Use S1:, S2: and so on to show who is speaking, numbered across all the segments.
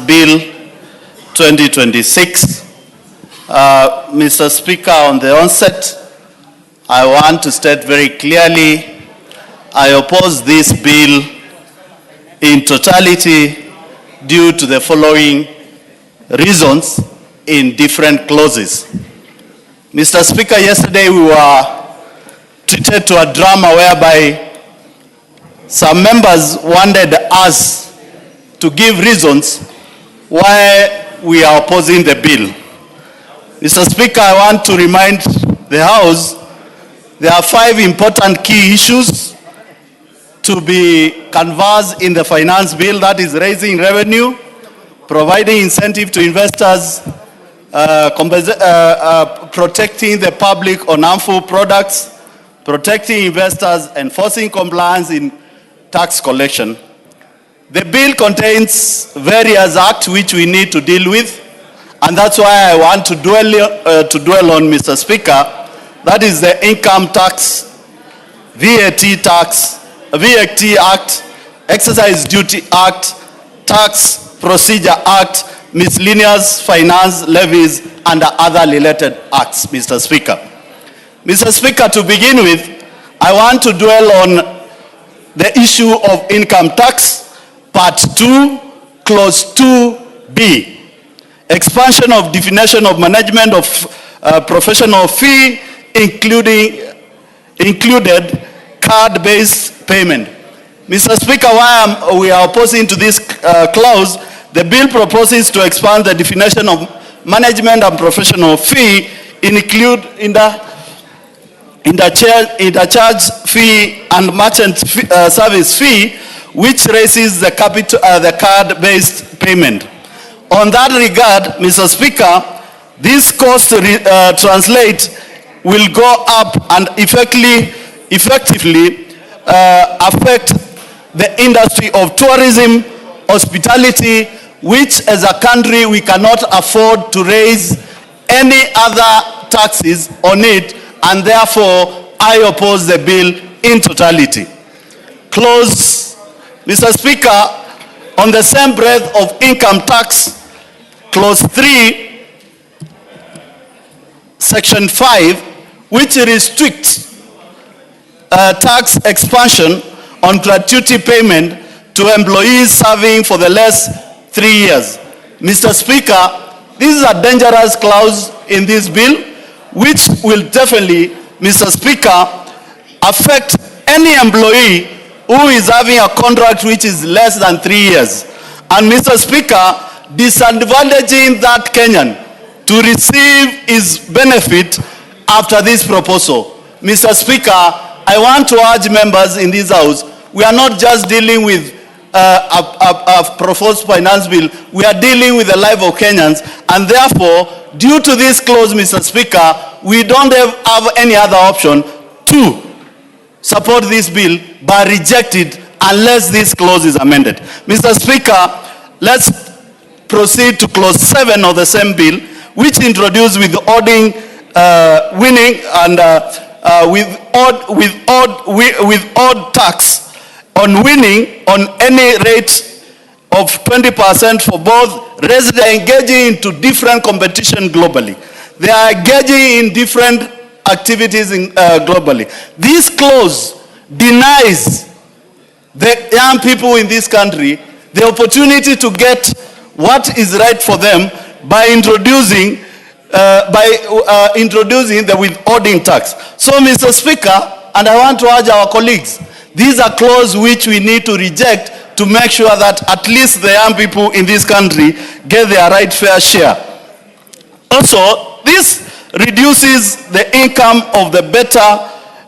S1: Bill 2026. Mr. Speaker, on the onset, I want to state very clearly, I oppose this bill in totality due to the following reasons in different clauses. Mr. Speaker, yesterday we were treated to a drama whereby some members wanted us to give reasons why we are opposing the bill. Mr. Speaker, I want to remind the House there are 5 important key issues to be canvassed in the finance bill. That is raising revenue, providing incentive to investors, protecting the public on harmful products, protecting investors, enforcing compliance in tax collection. The bill contains various acts which we need to deal with, and that's why I want to dwell on, Mr. Speaker. That is the Income Tax, VAT Act, Excise Duty Act, Tax Procedure Act, Miscellaneous Finance Levies, and other related acts, Mr. Speaker. Mr. Speaker, to begin with, I want to dwell on the issue of income tax, Part 2, Clause 2B. Expansion of definition of management of professional fee, included card-based payment. Mr. Speaker, why we are opposing to this clause, the bill proposes to expand the definition of management and professional fee, include interchange fee and merchant service fee, which raises the card-based payment. On that regard, Mr. Speaker, this cost translate will go up and effectively affect the industry of tourism, hospitality, which as a country we cannot afford to raise any other taxes on it, and therefore I oppose the bill in totality. Clause, Mr. Speaker, on the same breath of income tax, Clause 3, Section 5, which restricts tax expansion on gratuity payment to employees serving for the last 3 years. Mr. Speaker, this is a dangerous clause in this bill, which will definitely, Mr. Speaker, affect any employee who is having a contract which is less than 3 years. And Mr. Speaker, disadvantaging that Kenyan to receive his benefit after this proposal. Mr. Speaker, I want to urge members in this House, we are not just dealing with a proposed finance bill, we are dealing with the life of Kenyans, and therefore, due to this clause, Mr. Speaker, we don't have any other option to support this bill but reject it unless this clause is amended. Mr. Speaker, let's proceed to Clause 7 of the same bill, which introduced withholding winning and with odd tax on winning on any rate of 20% for both residents engaging into different competition globally. They are engaging in different activities globally. This clause denies the young people in this country the opportunity to get what is right for them by introducing the withholding tax. So, Mr. Speaker, and I want to urge our colleagues, these are clauses which we need to reject to make sure that at least the young people in this country get their right fair share. Also, this reduces the income of the better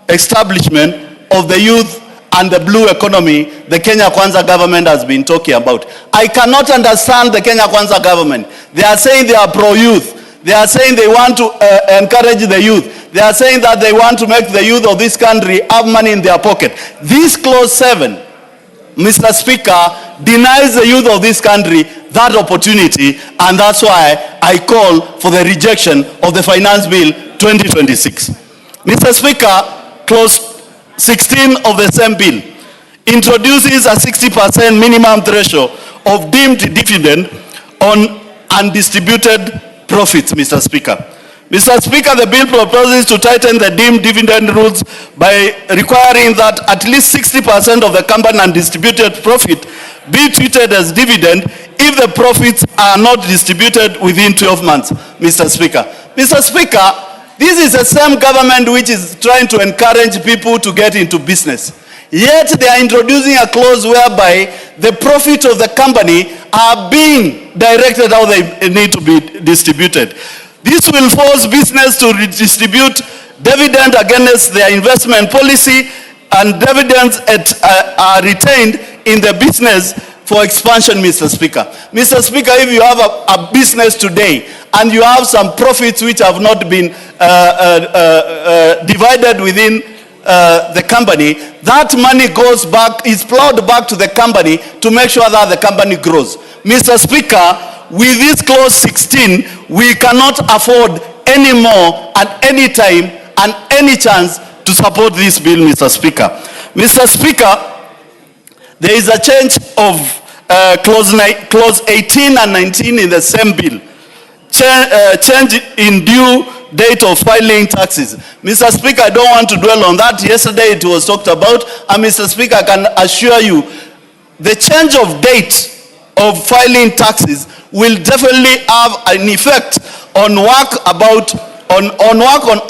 S1: establishment of the youth and the blue economy the Kenya Kwanza government has been talking about. I cannot understand the Kenya Kwanza government. They are saying they are pro-youth. They are saying they want to encourage the youth. They are saying that they want to make the youth of this country have money in their pocket. This Clause 7, Mr. Speaker, denies the youth of this country that opportunity, and that's why I call for the rejection of the Finance Bill 2026. Mr. Speaker, Clause 16 of the same bill introduces a 60% minimum threshold of deemed dividend on undistributed profits, Mr. Speaker. Mr. Speaker, the bill proposes to tighten the deemed dividend rules by requiring that at least 60% of the company undistributed profit be treated as dividend if the profits are not distributed within 12 months, Mr. Speaker. Mr. Speaker, this is the same government which is trying to encourage people to get into business. Yet they are introducing a clause whereby the profit of the company are being directed how they need to be distributed. This will force business to redistribute dividend against their investment policy, and dividends are retained in the business for expansion, Mr. Speaker. Mr. Speaker, if you have a business today and you have some profits which have not been divided within the company, that money goes back, is plowed back to the company to make sure that the company grows. Mr. Speaker, with this clause 16, we cannot afford any more at any time and any chance to support this bill, Mr. Speaker. Mr. Speaker, there is a change of clause 18 and 19 in the same bill. Change in due date of filing taxes. Mr. Speaker, I don't want to dwell on that. Yesterday it was talked about, and Mr. Speaker, I can assure you, the change of date of filing taxes will definitely have an effect on work on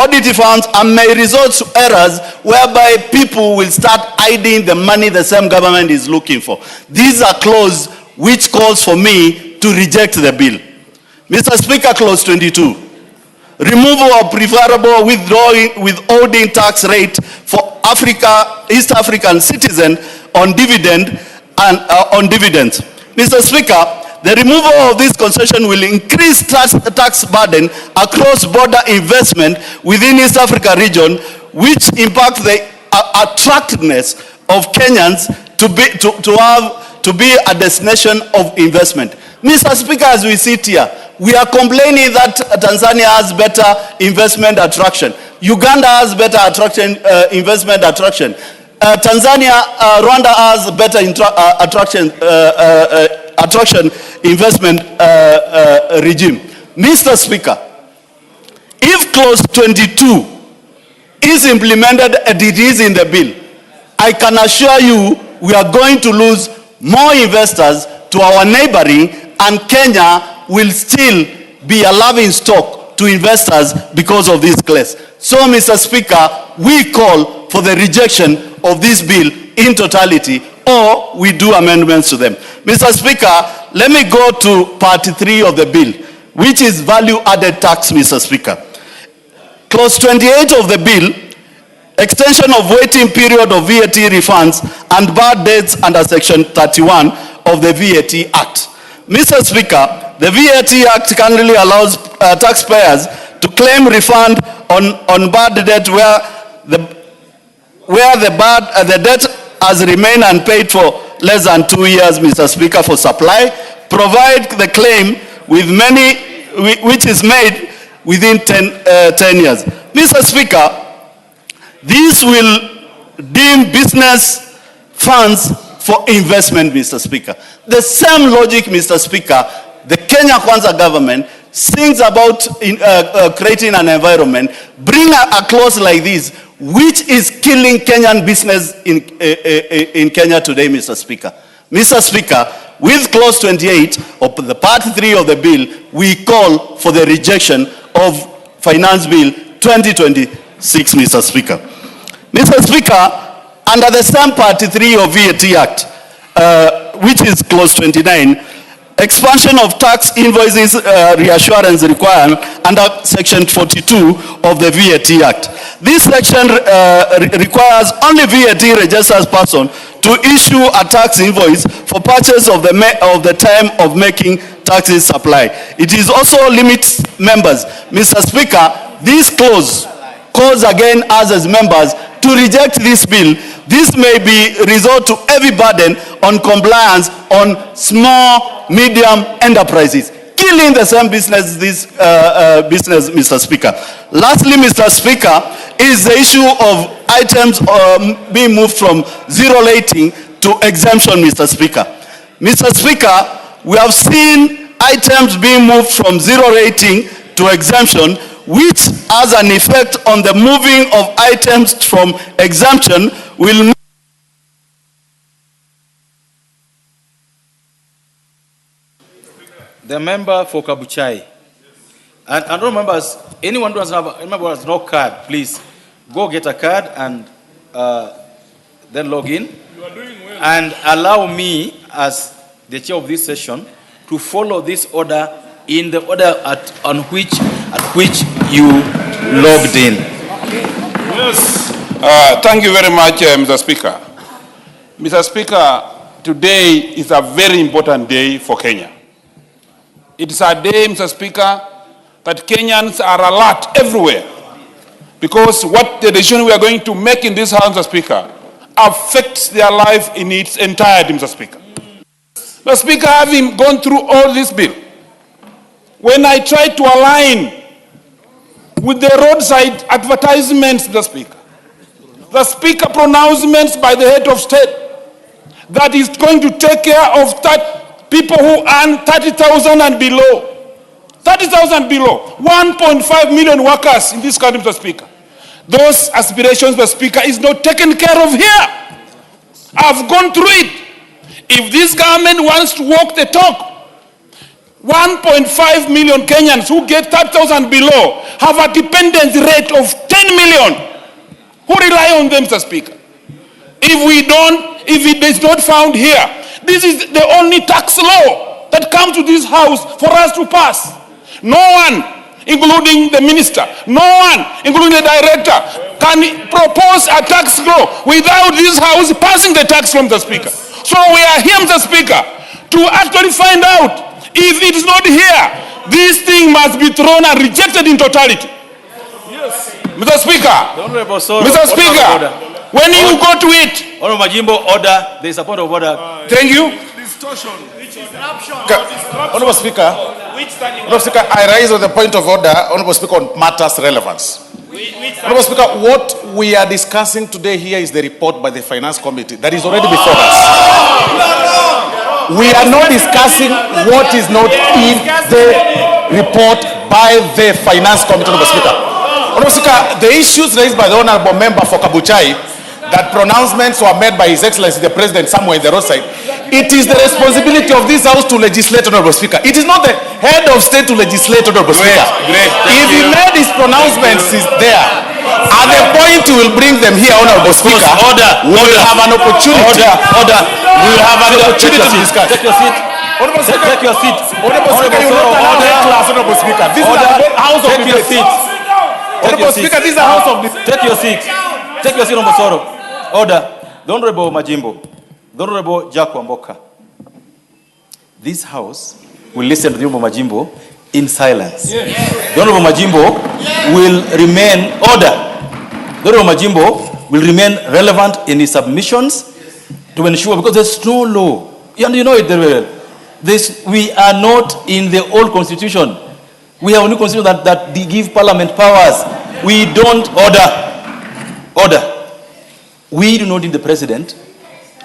S1: audit funds, and may result to errors whereby people will start hiding the money the same government is looking for. These are clauses which calls for me to reject the bill. Mr. Speaker, clause 22. Removal of preferable withholding tax rate for East African citizens on dividend and on dividends. Mr. Speaker, the removal of this concession will increase tax burden across border investment within East Africa region, which impacts the attractiveness of Kenyans to be a destination of investment. Mr. Speaker, as we sit here, we are complaining that Tanzania has better investment attraction. Uganda has better investment attraction. Rwanda has better attraction investment regime. Mr. Speaker, if clause 22 is implemented as it is in the bill, I can assure you we are going to lose more investors to our neighboring, and Kenya will still be a laughing stock to investors because of this clause. So, Mr. Speaker, we call for the rejection of this bill in totality, or we do amendments to them. Mr. Speaker, let me go to part 3 of the bill, which is value-added tax, Mr. Speaker. Clause 28 of the bill, extension of waiting period of VAT refunds and bad debts under Section 31 of the VAT Act. Mr. Speaker, the VAT Act currently allows taxpayers to claim refund on bad debt where the debt has remained unpaid for less than 2 years, Mr. Speaker, for supply, provide the claim which is made within 10 years. Mr. Speaker, this will deem business funds for investment, Mr. Speaker. The same logic, Mr. Speaker, the Kenya Kwanza government sings about creating an environment, bring a clause like this, which is killing Kenyan business in Kenya today, Mr. Speaker. Mr. Speaker, with clause 28 of the part 3 of the bill, we call for the rejection of Finance Bill 2026, Mr. Speaker. Mr. Speaker, under the same part 3 of VAT Act, which is clause 29, expansion of tax invoices reassurance requirement under section 42 of the VAT Act. This section requires only VAT registered person to issue a tax invoice for purchase of the time of making taxes supply. It is also limits members. Mr. Speaker, this clause calls again us as members to reject this bill. This may be result to heavy burden on compliance on small, medium enterprises, killing the same business, Mr. Speaker. Lastly, Mr. Speaker, is the issue of items being moved from zero rating to exemption, Mr. Speaker. Mr. Speaker, we have seen items being moved from zero rating to exemption, which has an effect on the moving of items from exemption, will
S2: the member for Kabuchai. And members, anyone who has no card, please go get a card and then log in.
S3: You are doing well.
S2: And allow me, as the chair of this session, to follow this order in the order at which you logged in.
S3: Yes. Thank you very much, Mr. Speaker. Mr. Speaker, today is a very important day for Kenya. It is a day, Mr. Speaker, that Kenyans are alert everywhere, because what the decision we are going to make in this House, Mr. Speaker, affects their life in its entirety, Mr. Speaker. Mr. Speaker, having gone through all this bill, when I tried to align with the roadside advertisements, Mr. Speaker, the Speaker pronouncements by the head of state that is going to take care of people who earn 30,000 and below. 30,000 below. 1.5 million workers in this country, Mr. Speaker. Those aspirations, Mr. Speaker, is not taken care of here. I've gone through it. If this government wants to walk the talk, 1.5 million Kenyans who get 30,000 below have a dependency rate of 10 million who rely on them, Mr. Speaker. If it is not found here, this is the only tax law that comes to this House for us to pass. No one, including the minister, no one, including the director, can propose a tax law without this House passing the tax from the Speaker. So we are here, Mr. Speaker, to actually find out if it is not here, this thing must be thrown and rejected in totality. Yes. Mr. Speaker, Mr. Speaker, when you go to it,
S2: Honorable Majimbo, order. There is a point of order.
S3: Thank you.
S4: Distortion.
S5: Honorable Speaker, I raise on the point of order, Honorable Speaker, on matters relevance. Honorable Speaker, what we are discussing today here is the report by the Finance Committee that is already before us. We are not discussing what is not in the report by the Finance Committee, Honorable Speaker. Honorable Speaker, the issues raised by the Honorable Member for Kabuchai, that pronouncements were made by His Excellency the President somewhere in the roadside, it is the responsibility of this House to legislate, Honorable Speaker. It is not the head of state to legislate, Honorable Speaker. If he made his pronouncements is there, at the point we will bring them here, Honorable Speaker, we will have an opportunity. We will have an opportunity to discuss.
S2: Take your seat.
S5: Honorable Speaker,
S2: take your seat.
S5: Honorable Speaker, you will not allow head class, Honorable Speaker. This is a House of
S2: Take your
S5: debate.
S2: seat.
S5: Honorable Speaker, this is a House of debate.
S2: Take your seat. Take your seat, Honorable Soro. Order. The Honorable Majimbo. The Honorable Jack Wamboka. This House will listen to the Honorable Majimbo in silence. Yes. The Honorable Majimbo will remain order. The Honorable Majimbo will remain relevant in his submissions to ensure, because there's no law, and you know it very well. We are not in the old constitution. We have a new constitution that give parliament powers. We don't order. We do not need the president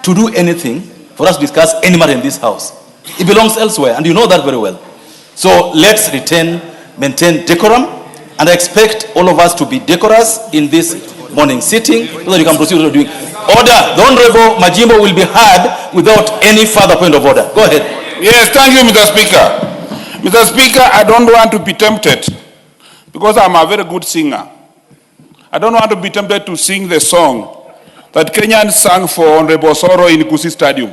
S2: to do anything for us to discuss any matter in this House. It belongs elsewhere, and you know that very well. So let's maintain decorum, and I expect all of us to be decorous in this morning sitting so that you can proceed with doing. Order. The Honorable Majimbo will be heard without any further point of order. Go ahead.
S3: Yes, thank you, Mr. Speaker. Mr. Speaker, I don't want to be tempted, because I'm a very good singer. I don't want to be tempted to sing the song that Kenyans sang for Honorable Soro in Kusi Stadium,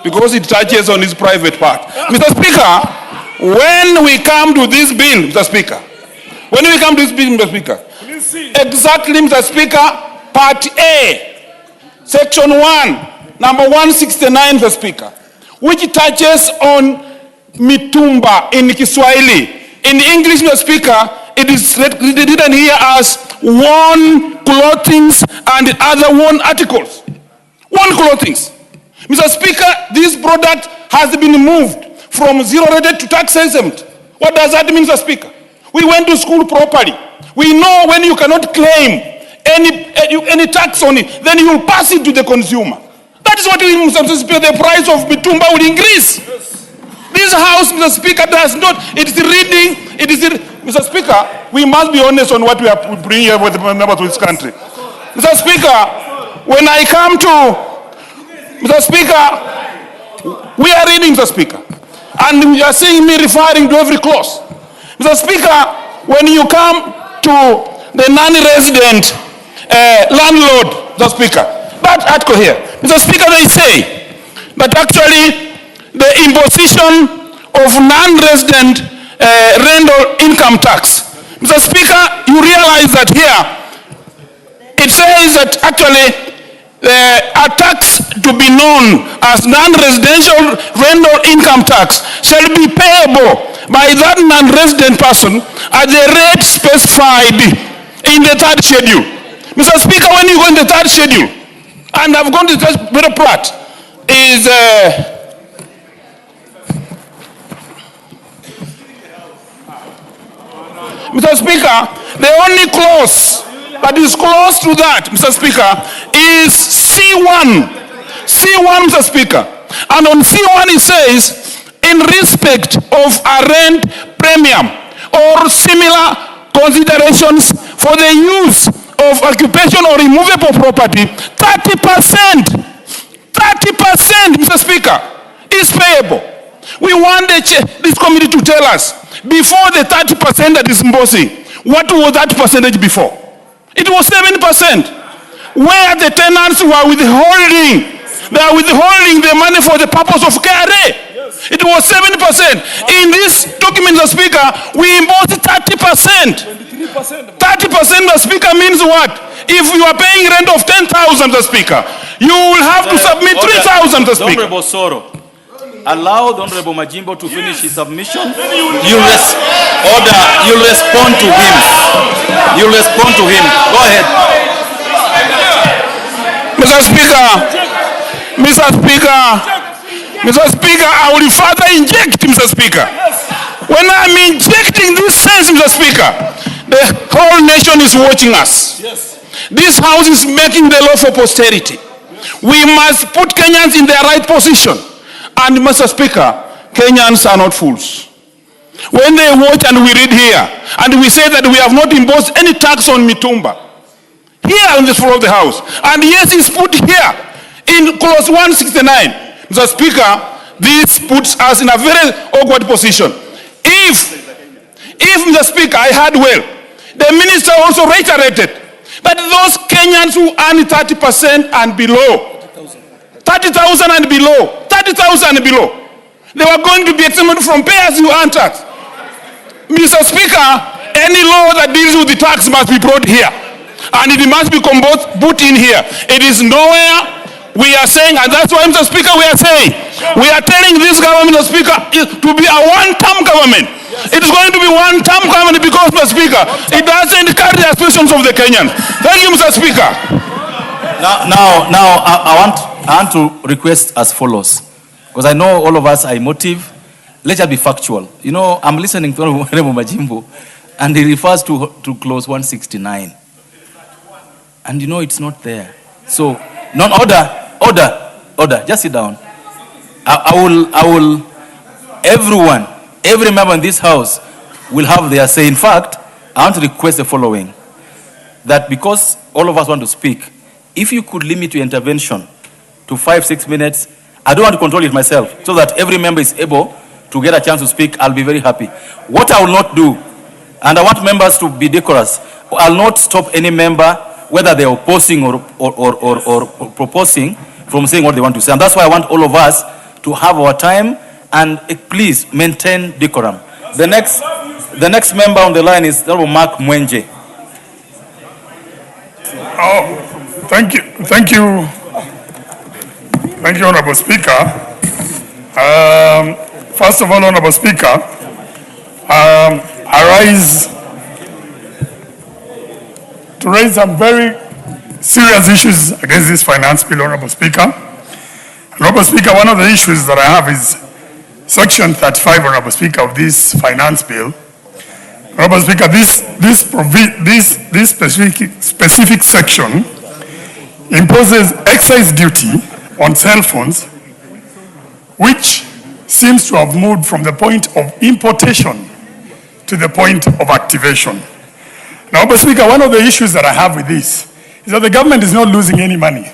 S3: because it touches on his private part. Mr. Speaker, when we come to this bill, Mr. Speaker, exactly, Mr. Speaker, Part A, Section 1, number 169, Mr. Speaker, which touches on mitumba in Kiswahili. In English, Mr. Speaker, it is written here as worn clothings and other worn articles. Worn clothings. Mr. Speaker, this product has been moved from zero rated to tax exempt. What does that mean, Mr. Speaker? We went to school properly. We know when you cannot claim any tax on it, then you will pass it to the consumer. That is what it means, Mr. Speaker. The price of mitumba will increase. This House, Mr. Speaker, does not, Mr. Speaker, we must be honest on what we are bringing here with the members of this country. Mr. Speaker, when I come to, Mr. Speaker, we are reading, Mr. Speaker, and you are seeing me referring to every clause. Mr. Speaker, when you come to the non-resident landlord, Mr. Speaker, that article here, Mr. Speaker, they say that actually the imposition of non-resident rental income tax. Mr. Speaker, you realize that here it says that actually a tax to be known as non-residential rental income tax shall be payable by that non-resident person at the rate specified in the third schedule. Mr. Speaker, when you go in the third schedule, and I've gone to the very part, is Mr. Speaker, the only clause that is close to that, Mr. Speaker, is C1. C1, Mr. Speaker. And on C1 it says, in respect of a rent premium or similar considerations for the use of occupation or removable property, 30%, Mr. Speaker, is payable. We want this committee to tell us, before the 30% that is imposing, what was that percentage before? It was 7%. Where the tenants were withholding, they are withholding the money for the purpose of KRA. It was 7%. In this document, Mr. Speaker, we imposed 30%. 30%, Mr. Speaker, means what? If you are paying rent of 10,000, Mr. Speaker, you will have to submit 3,000, Mr. Speaker.
S2: Honorable Soro, allow the Honorable Majimbo to finish his submission. You'll respond to him. You'll respond to him. Go ahead.
S3: Mr. Speaker, I will further inject, Mr. Speaker. When I'm injecting this sense, Mr. Speaker, the whole nation is watching us. This House is making the law for posterity. We must put Kenyans in their right position. And Mr. Speaker, Kenyans are not fools. When they watch and we read here, and we say that we have not imposed any tax on Mitumba, here on the floor of the House, and yes, it's put here in clause 169. Mr. Speaker, this puts us in a very awkward position. If Mr. Speaker, I heard well, the minister also reiterated that those Kenyans who earn 30% and below, 30,000 and below, 30,000 and below, they were going to be exempted from pay as you earn tax. Mr. Speaker, any law that deals with the tax must be brought here. And it must be put in here. It is nowhere. We are saying, and that's why, Mr. Speaker, we are saying, we are telling this government, Mr. Speaker, to be a one-term government. It is going to be one-term government because, Mr. Speaker, it doesn't carry the aspirations of the Kenyans. Thank you, Mr. Speaker.
S2: Now, I want to request as follows, because I know all of us are emotive. Let's just be factual. You know, I'm listening to Honorable Majimbo, and he refers to clause 169. And you know it's not there. So, order, just sit down. I will, every member in this House will have their say. In fact, I want to request the following, that because all of us want to speak, if you could limit your intervention to 5-6 minutes, I don't want to control it myself, so that every member is able to get a chance to speak. I'll be very happy. What I will not do, and I want members to be decorous, I'll not stop any member, whether they're opposing or proposing, from saying what they want to say. And that's why I want all of us to have our time, and please maintain decorum. The next member on the line is Mark Mwenje.
S4: Oh, thank you, Honorable Speaker. First of all, Honorable Speaker, I rise to raise some very serious issues against this finance bill, Honorable Speaker. Honorable Speaker, one of the issues that I have is Section 35, Honorable Speaker, of this finance bill. Honorable Speaker, this specific section imposes excise duty on cell phones, which seems to have moved from the point of importation to the point of activation. Now, Mr. Speaker, one of the issues that I have with this is that the government is not losing any money.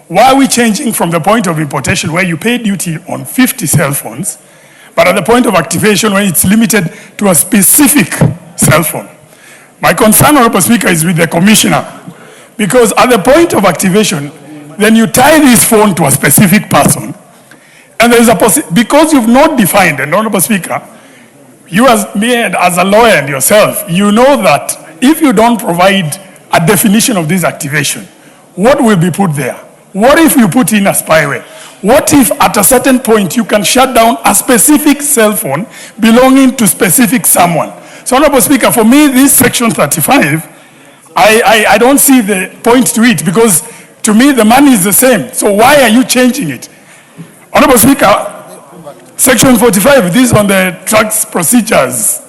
S4: Why are we changing from the point of importation where you pay duty on 50 cell phones, but at the point of activation when it's limited to a specific cell phone? My concern, Honorable Speaker, is with the Commissioner, because at the point of activation, then you tie this phone to a specific person, and there is because you've not defined, and Honorable Speaker, you as me and as a lawyer and yourself, you know that if you don't provide a definition of this activation, what will be put there? What if you put in a spyware? What if at a certain point you can shut down a specific cell phone belonging to specific someone? So, Honorable Speaker, for me, this section 35, I don't see the point to it, because to me the money is the same. So why are you changing it? Honorable Speaker, Section 45, this is on the Tax Procedures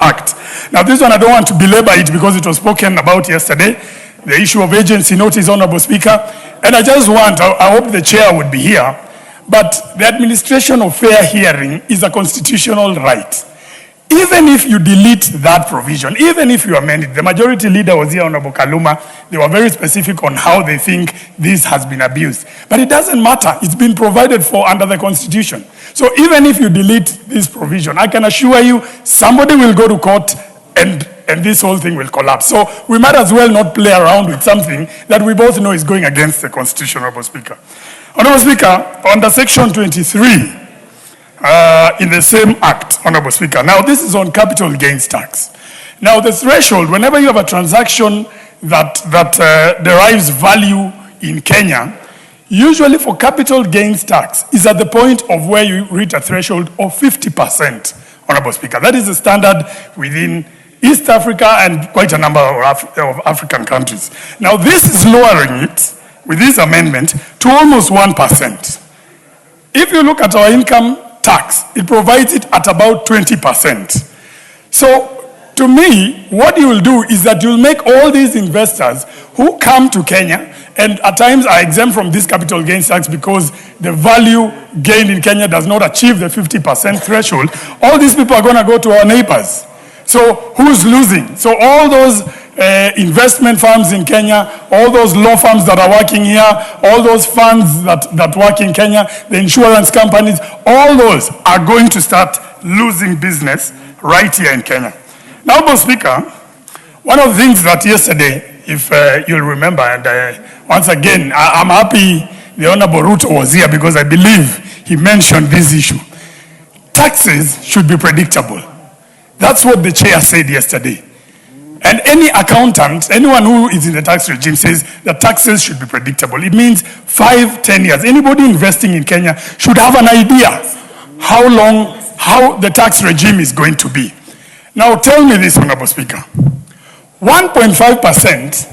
S4: Act. Now, this one I don't want to belabor it because it was spoken about yesterday, the issue of agency notice, Honorable Speaker. And I just want, I hope the chair would be here, but the administration of fair hearing is a constitutional right. Even if you delete that provision, even if you amend it, the majority leader was here, Honorable Kaluma, they were very specific on how they think this has been abused. But it doesn't matter, it's been provided for under the Constitution. So even if you delete this provision, I can assure you somebody will go to court and this whole thing will collapse. So we might as well not play around with something that we both know is going against the Constitution, Honorable Speaker. Honorable Speaker, under Section 23, in the same act, Honorable Speaker. Now, this is on capital gains tax. Now, the threshold, whenever you have a transaction that derives value in Kenya, usually for capital gains tax is at the point of where you reach a threshold of 50%, Honorable Speaker. That is the standard within East Africa and quite a number of African countries. Now, this is lowering it with this amendment to almost 1%. If you look at our income tax, it provides it at about 20%. So, to me, what you will do is that you will make all these investors who come to Kenya and at times are exempt from this capital gains tax because the value gained in Kenya does not achieve the 50% threshold. All these people are going to go to our neighbors. So, who's losing? So, all those investment firms in Kenya, all those law firms that are working here, all those funds that work in Kenya, the insurance companies, all those are going to start losing business right here in Kenya. Now, Mr. Speaker, one of the things that yesterday, if you'll remember, and once again, I'm happy the Honorable Ruto was here because I believe he mentioned this issue. Taxes should be predictable. That's what the chair said yesterday. And any accountant, anyone who is in the tax regime says that taxes should be predictable. It means 5-10 years. Anybody investing in Kenya should have an idea how the tax regime is going to be. Now tell me this, Honorable Speaker. 1.5%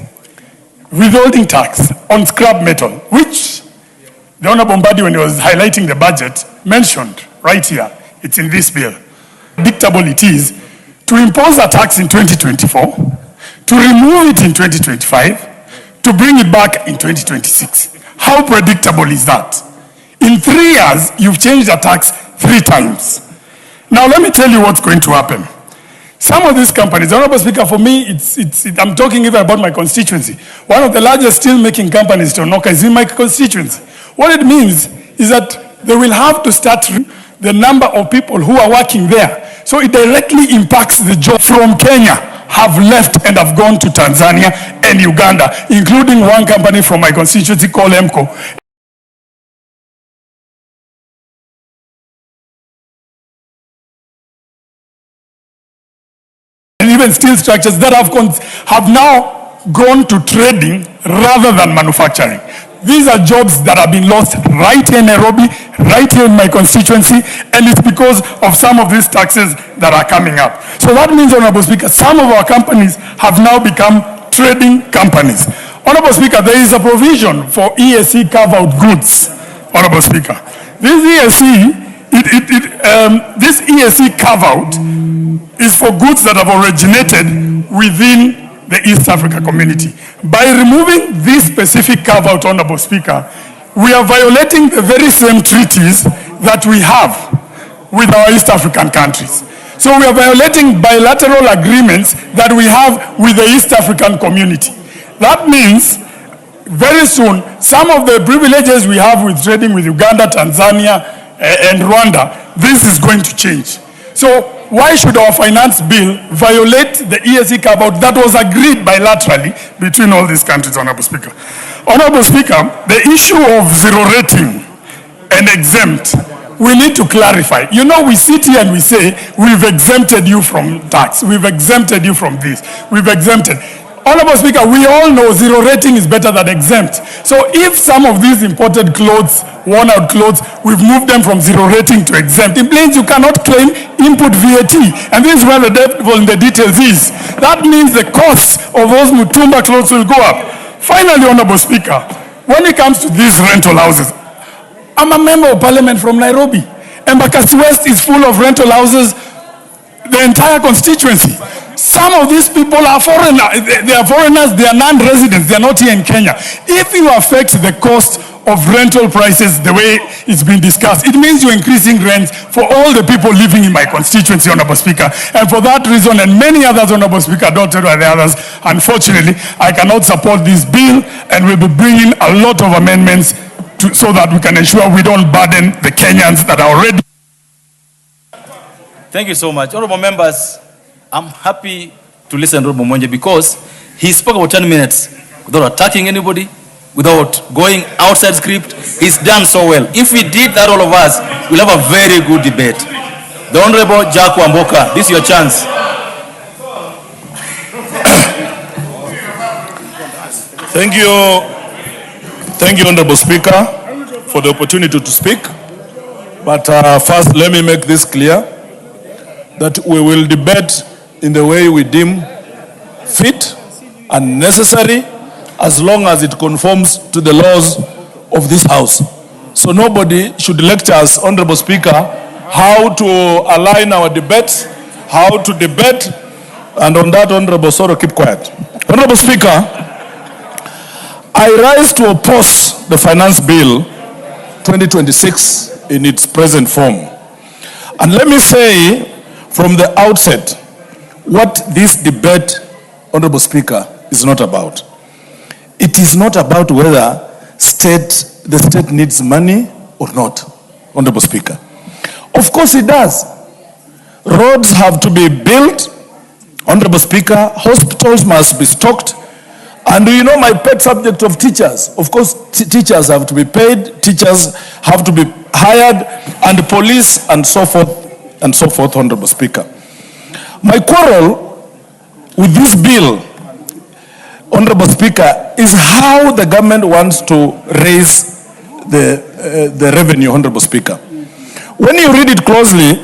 S4: withholding tax on scrap metal, which the Honorable Mbadi, when he was highlighting the budget, mentioned right here. It's in this bill. Predictable it is to impose a tax in 2024, to remove it in 2025, to bring it back in 2026. How predictable is that? In 3 years, you've changed the tax 3 times. Now, let me tell you what's going to happen. Some of these companies, Honorable Speaker, for me, I'm talking even about my constituency. One of the largest steel-making companies, Tonoka, is in my constituency. What it means is that they will have to start the number of people who are working there. So it directly impacts the job from Kenya have left and have gone to Tanzania and Uganda, including one company from my constituency called EMCO. And even steel structures that have now gone to trading rather than manufacturing. These are jobs that have been lost right here in Nairobi, right here in my constituency, and it's because of some of these taxes that are coming up. So that means, Honorable Speaker, some of our companies have now become trading companies. Honorable Speaker, there is a provision for ESC carve-out goods, Honorable Speaker. This ESC carve-out is for goods that have originated within the East Africa community. By removing this specific carve-out, Honorable Speaker, we are violating the very same treaties that we have with our East African countries. So we are violating bilateral agreements that we have with the East African community. That means very soon, some of the privileges we have with trading with Uganda, Tanzania, and Rwanda, this is going to change. So why should our finance bill violate the EAC carve-out that was agreed bilaterally between all these countries, Honorable Speaker? Honorable Speaker, the issue of zero rating and exempt, we need to clarify. You know, we sit here and we say, we've exempted you from tax, we've exempted you from this, we've exempted. Honorable Speaker, we all know zero rating is better than exempt. So if some of these imported clothes, worn out clothes, we've moved them from zero rating to exempt, it means you cannot claim input VAT. And this is where the devil in the details is. That means the cost of those Mutumba clothes will go up. Finally, Honorable Speaker, when it comes to these rental houses, I'm a member of parliament from Nairobi. Embakasi West is full of rental houses, the entire constituency. Some of these people are foreigners, they are non-residents, they are not here in Kenya. If you affect the cost of rental prices the way it's been discussed, it means you're increasing rents for all the people living in my constituency, Honorable Speaker. And for that reason, and many others, Honorable Speaker, dotted by the others, unfortunately, I cannot support this bill, and we'll be bringing a lot of amendments so that we can ensure we don't burden the Kenyans that are already.
S2: Thank you so much. Honorable members, I'm happy to listen to Honorable Monje because he spoke about 10 minutes without attacking anybody, without going outside script. He's done so well. If we did that, all of us, we'll have a very good debate. The Honorable Jaku Amboka, this is your chance.
S6: Thank you, Honorable Speaker, for the opportunity to speak. But first, let me make this clear, that we will debate in the way we deem fit and necessary, as long as it conforms to the laws of this House. So nobody should lecture us, Honorable Speaker, how to align our debates, how to debate, and on that, Honorable Soro, keep quiet. Honorable Speaker, I rise to oppose the Finance Bill 2026 in its present form. And let me say from the outset what this debate, Honorable Speaker, is not about. It is not about whether the state needs money or not, Honorable Speaker. Of course it does. Roads have to be built, Honorable Speaker. Hospitals must be stocked. And you know my pet subject of teachers. Of course, teachers have to be paid, teachers have to be hired, and police, and so forth, Honorable Speaker. My quarrel with this bill, Honorable Speaker, is how the government wants to raise the revenue, Honorable Speaker. When you read it closely,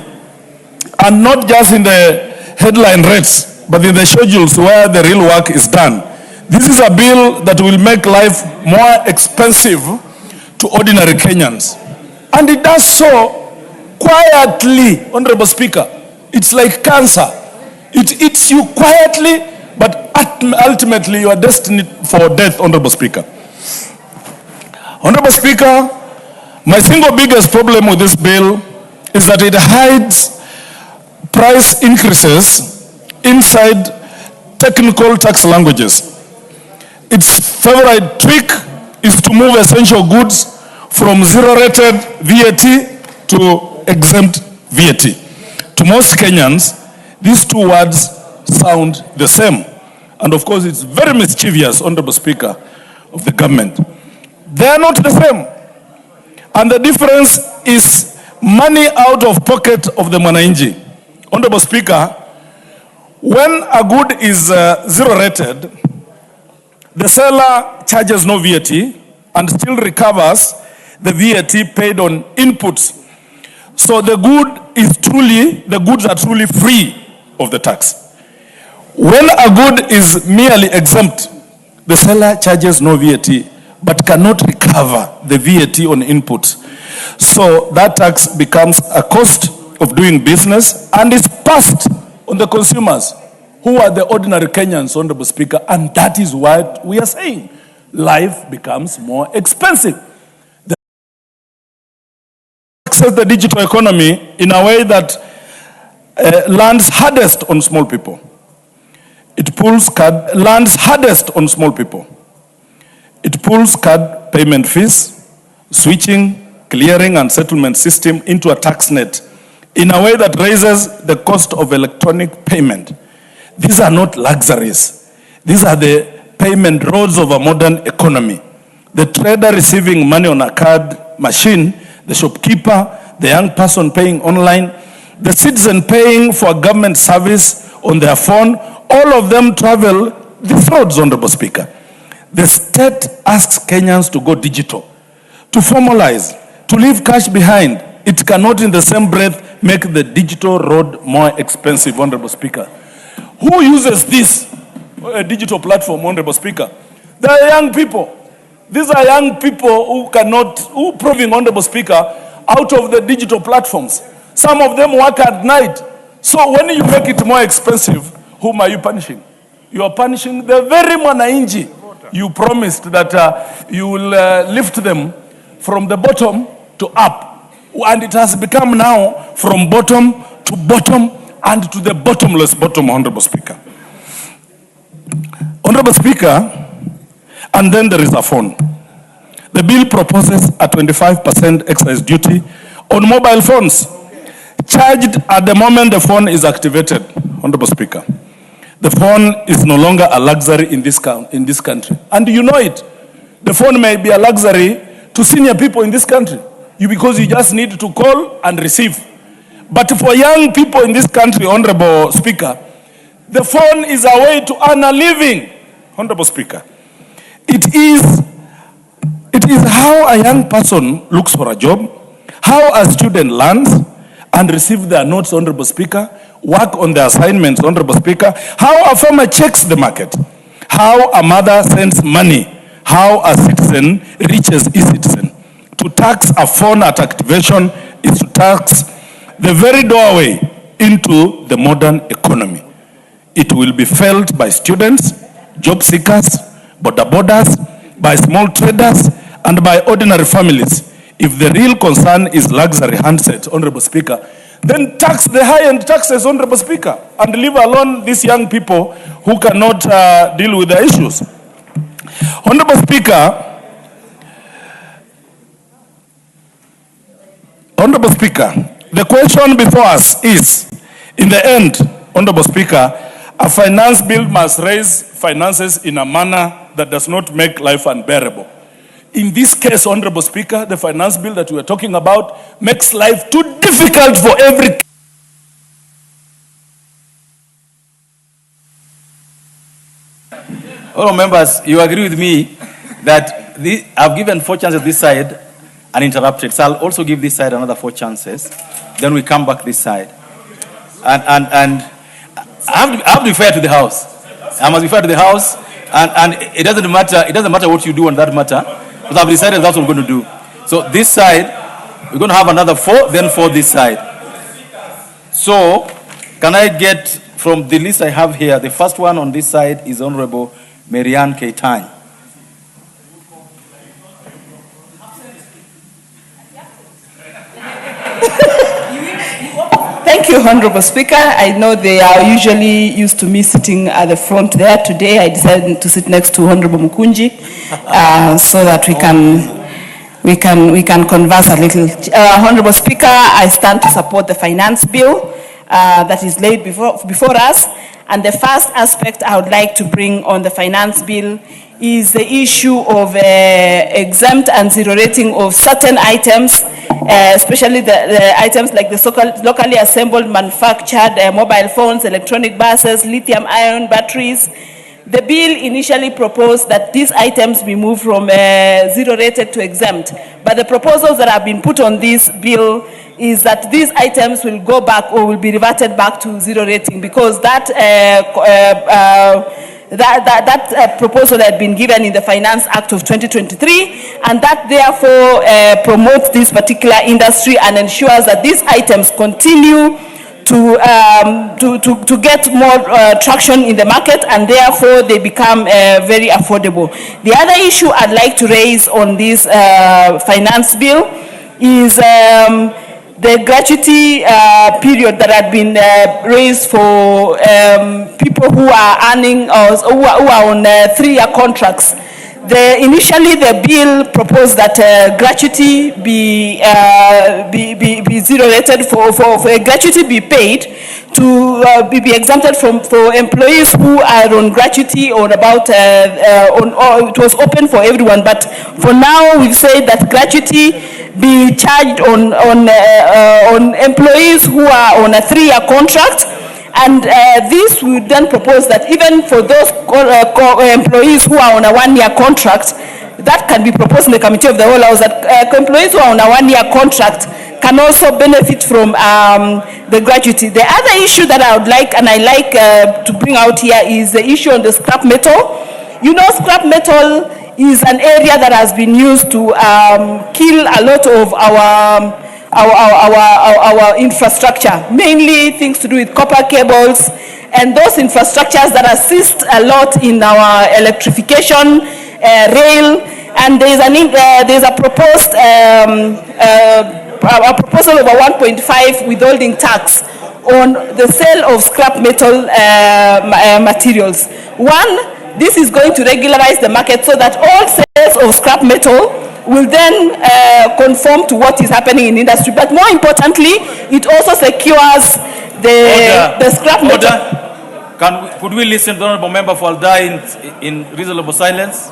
S6: and not just in the headline rates, but in the schedules where the real work is done, this is a bill that will make life more expensive to ordinary Kenyans. And it does so quietly, Honorable Speaker. It's like cancer. It eats you quietly, but ultimately you are destined for death, Honorable Speaker. Honorable Speaker, my single biggest problem with this bill is that it hides price increases inside technical tax languages. Its favorite trick is to move essential goods from zero-rated VAT to exempt VAT. To most Kenyans, these two words sound the same. And of course, it's very mischievous, Honorable Speaker, of the government. They are not the same. And the difference is money out of pocket of the Mwananchi. Honorable Speaker, when a good is zero-rated, the seller charges no VAT and still recovers the VAT paid on inputs. So the goods are truly free of the tax. When a good is merely exempt, the seller charges no VAT but cannot recover the VAT on inputs. So that tax becomes a cost of doing business and is passed on the consumers, who are the ordinary Kenyans, Honorable Speaker, and that is what we are saying. Life becomes more expensive. The resources the digital economy in a way that lands hardest on small people. It lands hardest on small people. It pulls card payment fees, switching, clearing, and settlement system into a tax net in a way that raises the cost of electronic payment. These are not luxuries. These are the payment roads of a modern economy. The trader receiving money on a card machine, the shopkeeper, the young person paying online, the citizen paying for a government service on their phone, all of them travel these roads, Honorable Speaker. The state asks Kenyans to go digital, to formalize, to leave cash behind. It cannot in the same breath make the digital road more expensive, Honorable Speaker. Who uses this digital platform, Honorable Speaker? They are young people. These are young people who proving, Honorable Speaker, out of the digital platforms. Some of them work at night. So when you make it more expensive, whom are you punishing? You are punishing the very mwananchi you promised that you will lift them from the bottom to up. And it has become now from bottom to bottom and to the bottomless bottom, Honorable Speaker. Honorable Speaker, and then there is a phone. The bill proposes a 25% excise duty on mobile phones, charged at the moment the phone is activated, Honorable Speaker. The phone is no longer a luxury in this country. And you know it. The phone may be a luxury to senior people in this country because you just need to call and receive. But for young people in this country, Honorable Speaker, the phone is a way to earn a living, Honorable Speaker. It is how a young person looks for a job, how a student learns and receives their notes, Honorable Speaker, work on their assignments, Honorable Speaker, how a farmer checks the market, how a mother sends money, how a citizen reaches a citizen. To tax a phone at activation is to tax the very doorway into the modern economy. It will be felt by students, job seekers, border borders, by small traders, and by ordinary families. If the real concern is luxury handsets, Honorable Speaker, then tax the high-end taxes, Honorable Speaker, and leave alone these young people who cannot deal with the issues. Honorable Speaker, the question before us is, in the end, Honorable Speaker, a finance bill must raise finances in a manner that does not make life unbearable. In this case, Honorable Speaker, the finance bill that we are talking about makes life too difficult for every.
S2: All members, you agree with me that I've given 4 chances this side and interrupted. So I'll also give this side another 4 chances. Then we come back this side. And I have to be fair to the House. I must be fair to the House. And it doesn't matter what you do on that matter. Because I've decided that's what we're going to do. So this side, we're going to have another 4, then 4 this side. So, can I get from the list I have here, the first one on this side is Honorable Marianne Keitany.
S7: Thank you, Honorable Speaker. I know they are usually used to me sitting at the front there. Today, I decided to sit next to Honorable Mukunji so that we can converse a little. Honorable Speaker, I stand to support the finance bill that is laid before us. And the first aspect I would like to bring on the finance bill is the issue of exempt and zero rating of certain items, especially the items like the locally assembled manufactured mobile phones, electronic buses, lithium-ion batteries. The bill initially proposed that these items be moved from zero rated to exempt. But the proposals that have been put on this bill is that these items will go back or will be reverted back to zero rating because that proposal had been given in the Finance Act of 2023, and that therefore promotes this particular industry and ensures that these items continue to get more traction in the market, and therefore they become very affordable. The other issue I'd like to raise on this finance bill is the gratuity period that had been raised for people who are earning or who are on 3-year contracts. Initially, the bill proposed that gratuity be zero rated for a gratuity be paid to be exempted for employees who are on gratuity or about it was open for everyone. But for now, we've said that gratuity be charged on employees who are on a 3-year contract. And this would then propose that even for those employees who are on a 1-year contract, that can be proposed in the Committee of the Whole House, that employees who are on a 1-year contract can also benefit from the gratuity. The other issue that I would like, and I like to bring out here, is the issue on the scrap metal. You know, scrap metal is an area that has been used to kill a lot of our infrastructure, mainly things to do with copper cables and those infrastructures that assist a lot in our electrification, rail, and there's a proposed a proposal of a 1.5 withholding tax on the sale of scrap metal materials. One, this is going to regularize the market so that all sales of scrap metal will then conform to what is happening in industry. But more importantly, it also secures the scrap metal.
S2: Could we listen to the Honourable Member for Alda in reasonable silence?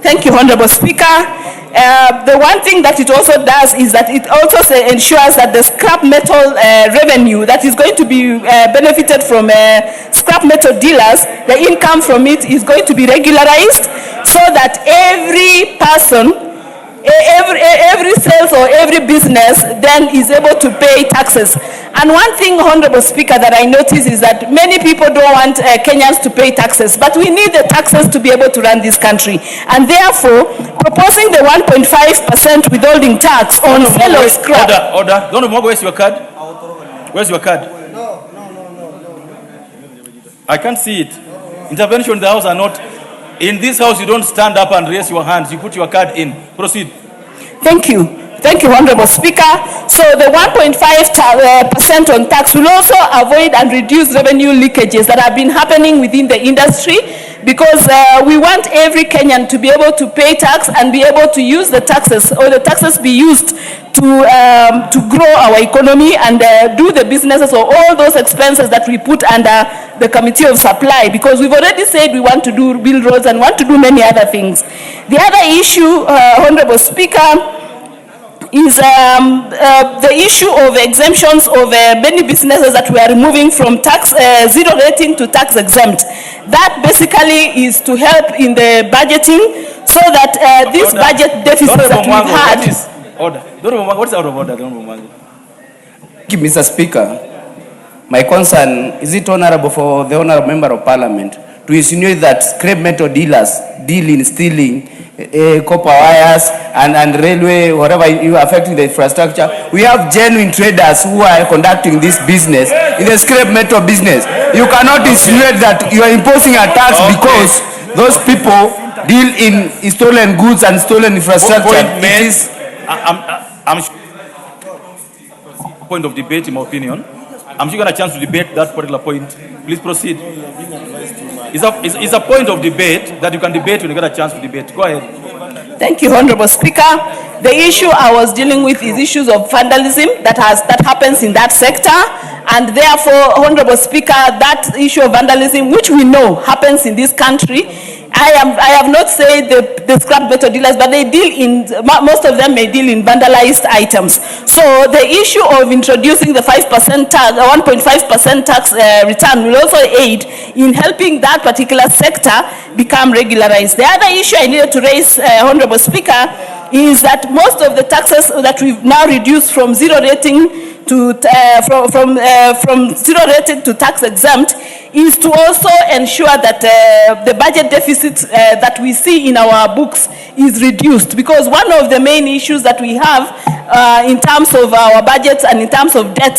S7: Thank you, Honourable Speaker. The one thing that it also does is that it also ensures that the scrap metal revenue that is going to be benefited from scrap metal dealers, the income from it is going to be regularized so that every person, every sales or every business then is able to pay taxes. And one thing, Honourable Speaker, that I notice is that many people don't want Kenyans to pay taxes, but we need the taxes to be able to run this country. And therefore, proposing the 1.5% withholding tax on sale of scrap.
S2: Order. Where's your card? Where's your card? No. I can't see it. Intervention in the House are not. In this House, you don't stand up and raise your hands. You put your card in. Proceed.
S7: Thank you. Thank you, Honourable Speaker. So the 1.5% on tax will also avoid and reduce revenue leakages that have been happening within the industry, because we want every Kenyan to be able to pay tax and be able to use the taxes, or the taxes be used to grow our economy and do the businesses or all those expenses that we put under the Committee of Supply, because we've already said we want to build roads and want to do many other things. The other issue, Honourable Speaker, is the issue of exemptions of many businesses that we are removing from tax zero rating to tax exempt. That basically is to help in the budgeting so that this budget deficit that we had.
S2: What is out of order?
S8: Mr. Speaker, my concern, is it honorable for the Honorable Member of Parliament to insinuate that scrap metal dealers deal in stealing copper wires and railway, whatever you affecting the infrastructure? We have genuine traders who are conducting this business in the scrap metal business. You cannot insinuate that you are imposing a tax because those people deal in stolen goods and stolen infrastructure.
S2: Point of debate, in my opinion. I'm sure you got a chance to debate that particular point. Please proceed. It's a point of debate that you can debate when you get a chance to debate. Go ahead.
S7: Thank you, Honourable Speaker. The issue I was dealing with is issues of vandalism that happens in that sector, and therefore, Honourable Speaker, that issue of vandalism, which we know happens in this country, I have not said the scrap metal dealers, but they deal in, most of them may deal in vandalized items. So the issue of introducing the 5% tax, 1.5% tax return will also aid in helping that particular sector become regularized. The other issue I needed to raise, Honourable Speaker, is that most of the taxes that we've now reduced from zero rating to from zero rated to tax exempt is to also ensure that the budget deficit that we see in our books is reduced, because one of the main issues that we have in terms of our budgets and in terms of debt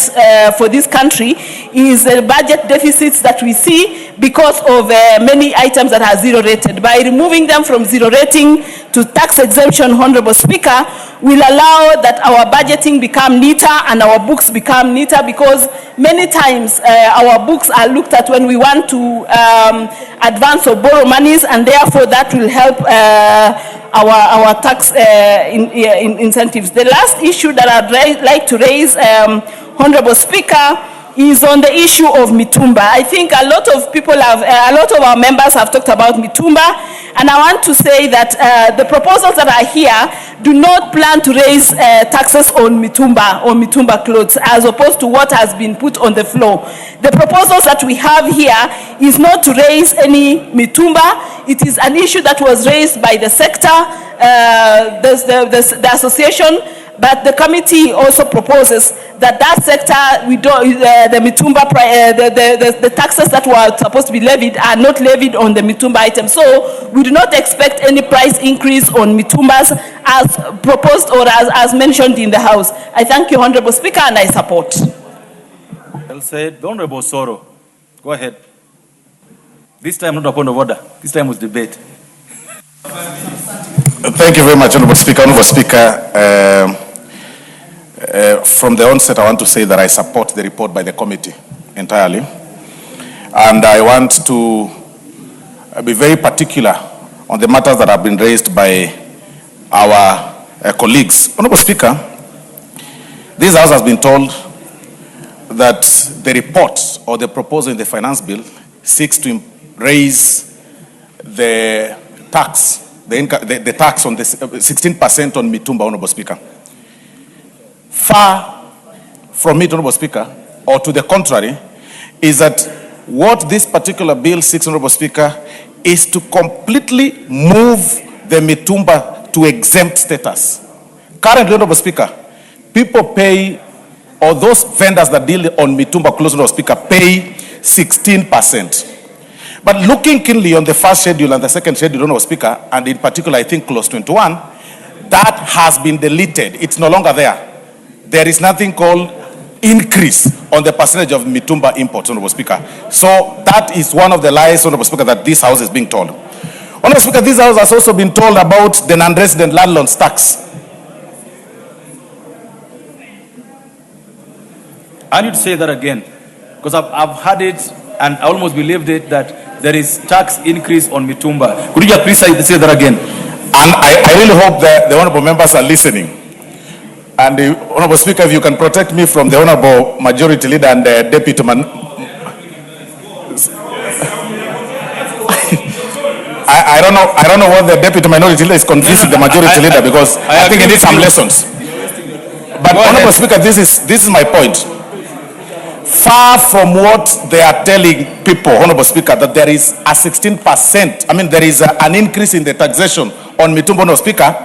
S7: for this country is the budget deficits that we see because of many items that are zero rated. By removing them from zero rating to tax exemption, Honourable Speaker, will allow that our budgeting become neater and our books become neater, because many times our books are looked at when we want to advance or borrow monies, and therefore that will help our tax incentives. The last issue that I'd like to raise, Honorable Speaker, is on the issue of Mitumba. I think a lot of people have, a lot of our members have talked about Mitumba, and I want to say that the proposals that are here do not plan to raise taxes on Mitumba clothes, as opposed to what has been put on the floor. The proposals that we have here is not to raise any Mitumba. It is an issue that was raised by the sector, the association, but the committee also proposes that sector, we don't, the Mitumba, the taxes that were supposed to be levied are not levied on the Mitumba item. So we do not expect any price increase on Mitumbas as proposed or as mentioned in the House. I thank you, Honorable Speaker, and I support.
S2: Well said. The Honorable Soro, go ahead. This time not a point of order. This time was debate.
S6: Thank you very much, Honorable Speaker. Honorable Speaker, from the onset, I want to say that I support the report by the committee entirely. And I want to be very particular on the matters that have been raised by our colleagues. Honorable Speaker, this House has been told that the report or the proposal in the finance bill seeks to raise the tax, the tax on the 16% on Mitumba, Honorable Speaker. Far from it, Honorable Speaker, or to the contrary, is that what this particular bill seeks, Honorable Speaker, is to completely move the Mitumba to exempt status. Currently, Honorable Speaker, people pay, or those vendors that deal on Mitumba clothes, Honorable Speaker, pay 16%. But looking keenly on the first schedule and the second schedule, Honorable Speaker, and in particular, I think clause 21, that has been deleted. It's no longer there. There is nothing called increase on the percentage of Mitumba imports, Honorable Speaker. So that is one of the lies, Honorable Speaker, that this House is being told. Honorable Speaker, this House has also been told about the non-resident landlord's tax.
S2: I need to say that again, because I've heard it and I almost believed it, that there is tax increase on Mitumba. Could you just please say that again?
S6: And I really hope that the honorable members are listening. And the Honorable Speaker, if you can protect me from the Honorable Majority Leader and the Deputy I don't know what the Deputy Minority Leader is convincing the Majority Leader, because I think he needs some lessons. But Honorable Speaker, this is my point. Far from what they are telling people, Honorable Speaker, that there is a 16%, I mean there is an increase in the taxation on Mitumba, Honorable Speaker.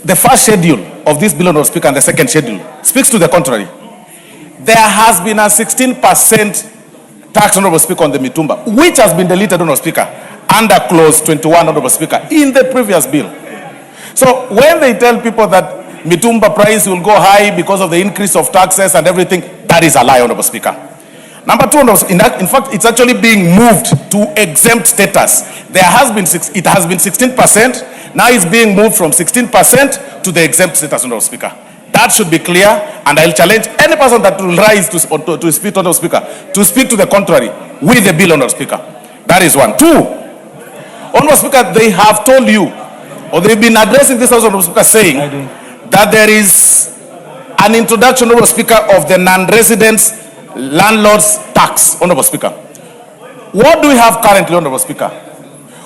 S6: The first schedule of this bill, Honorable Speaker, and the second schedule speaks to the contrary. There has been a 16% tax, Honorable Speaker, on the Mitumba, which has been deleted, Honorable Speaker, under clause 21, Honorable Speaker, in the previous bill. So when they tell people that Mitumba price will go high because of the increase of taxes and everything, that is a lie, Honorable Speaker. Number two, in fact, it's actually being moved to exempt status. It has been 16%. Now it's being moved from 16% to the exempt status, Honorable Speaker. That should be clear, and I'll challenge any person that will rise to speak, Honorable Speaker, to speak to the contrary with the bill, Honorable Speaker. That is one. Two, Honorable Speaker, they have told you, or they've been addressing this House, Honorable Speaker, saying that there is an introduction, Honorable Speaker, of the non-residents landlord's tax, Honorable Speaker. What do we have currently, Honorable Speaker?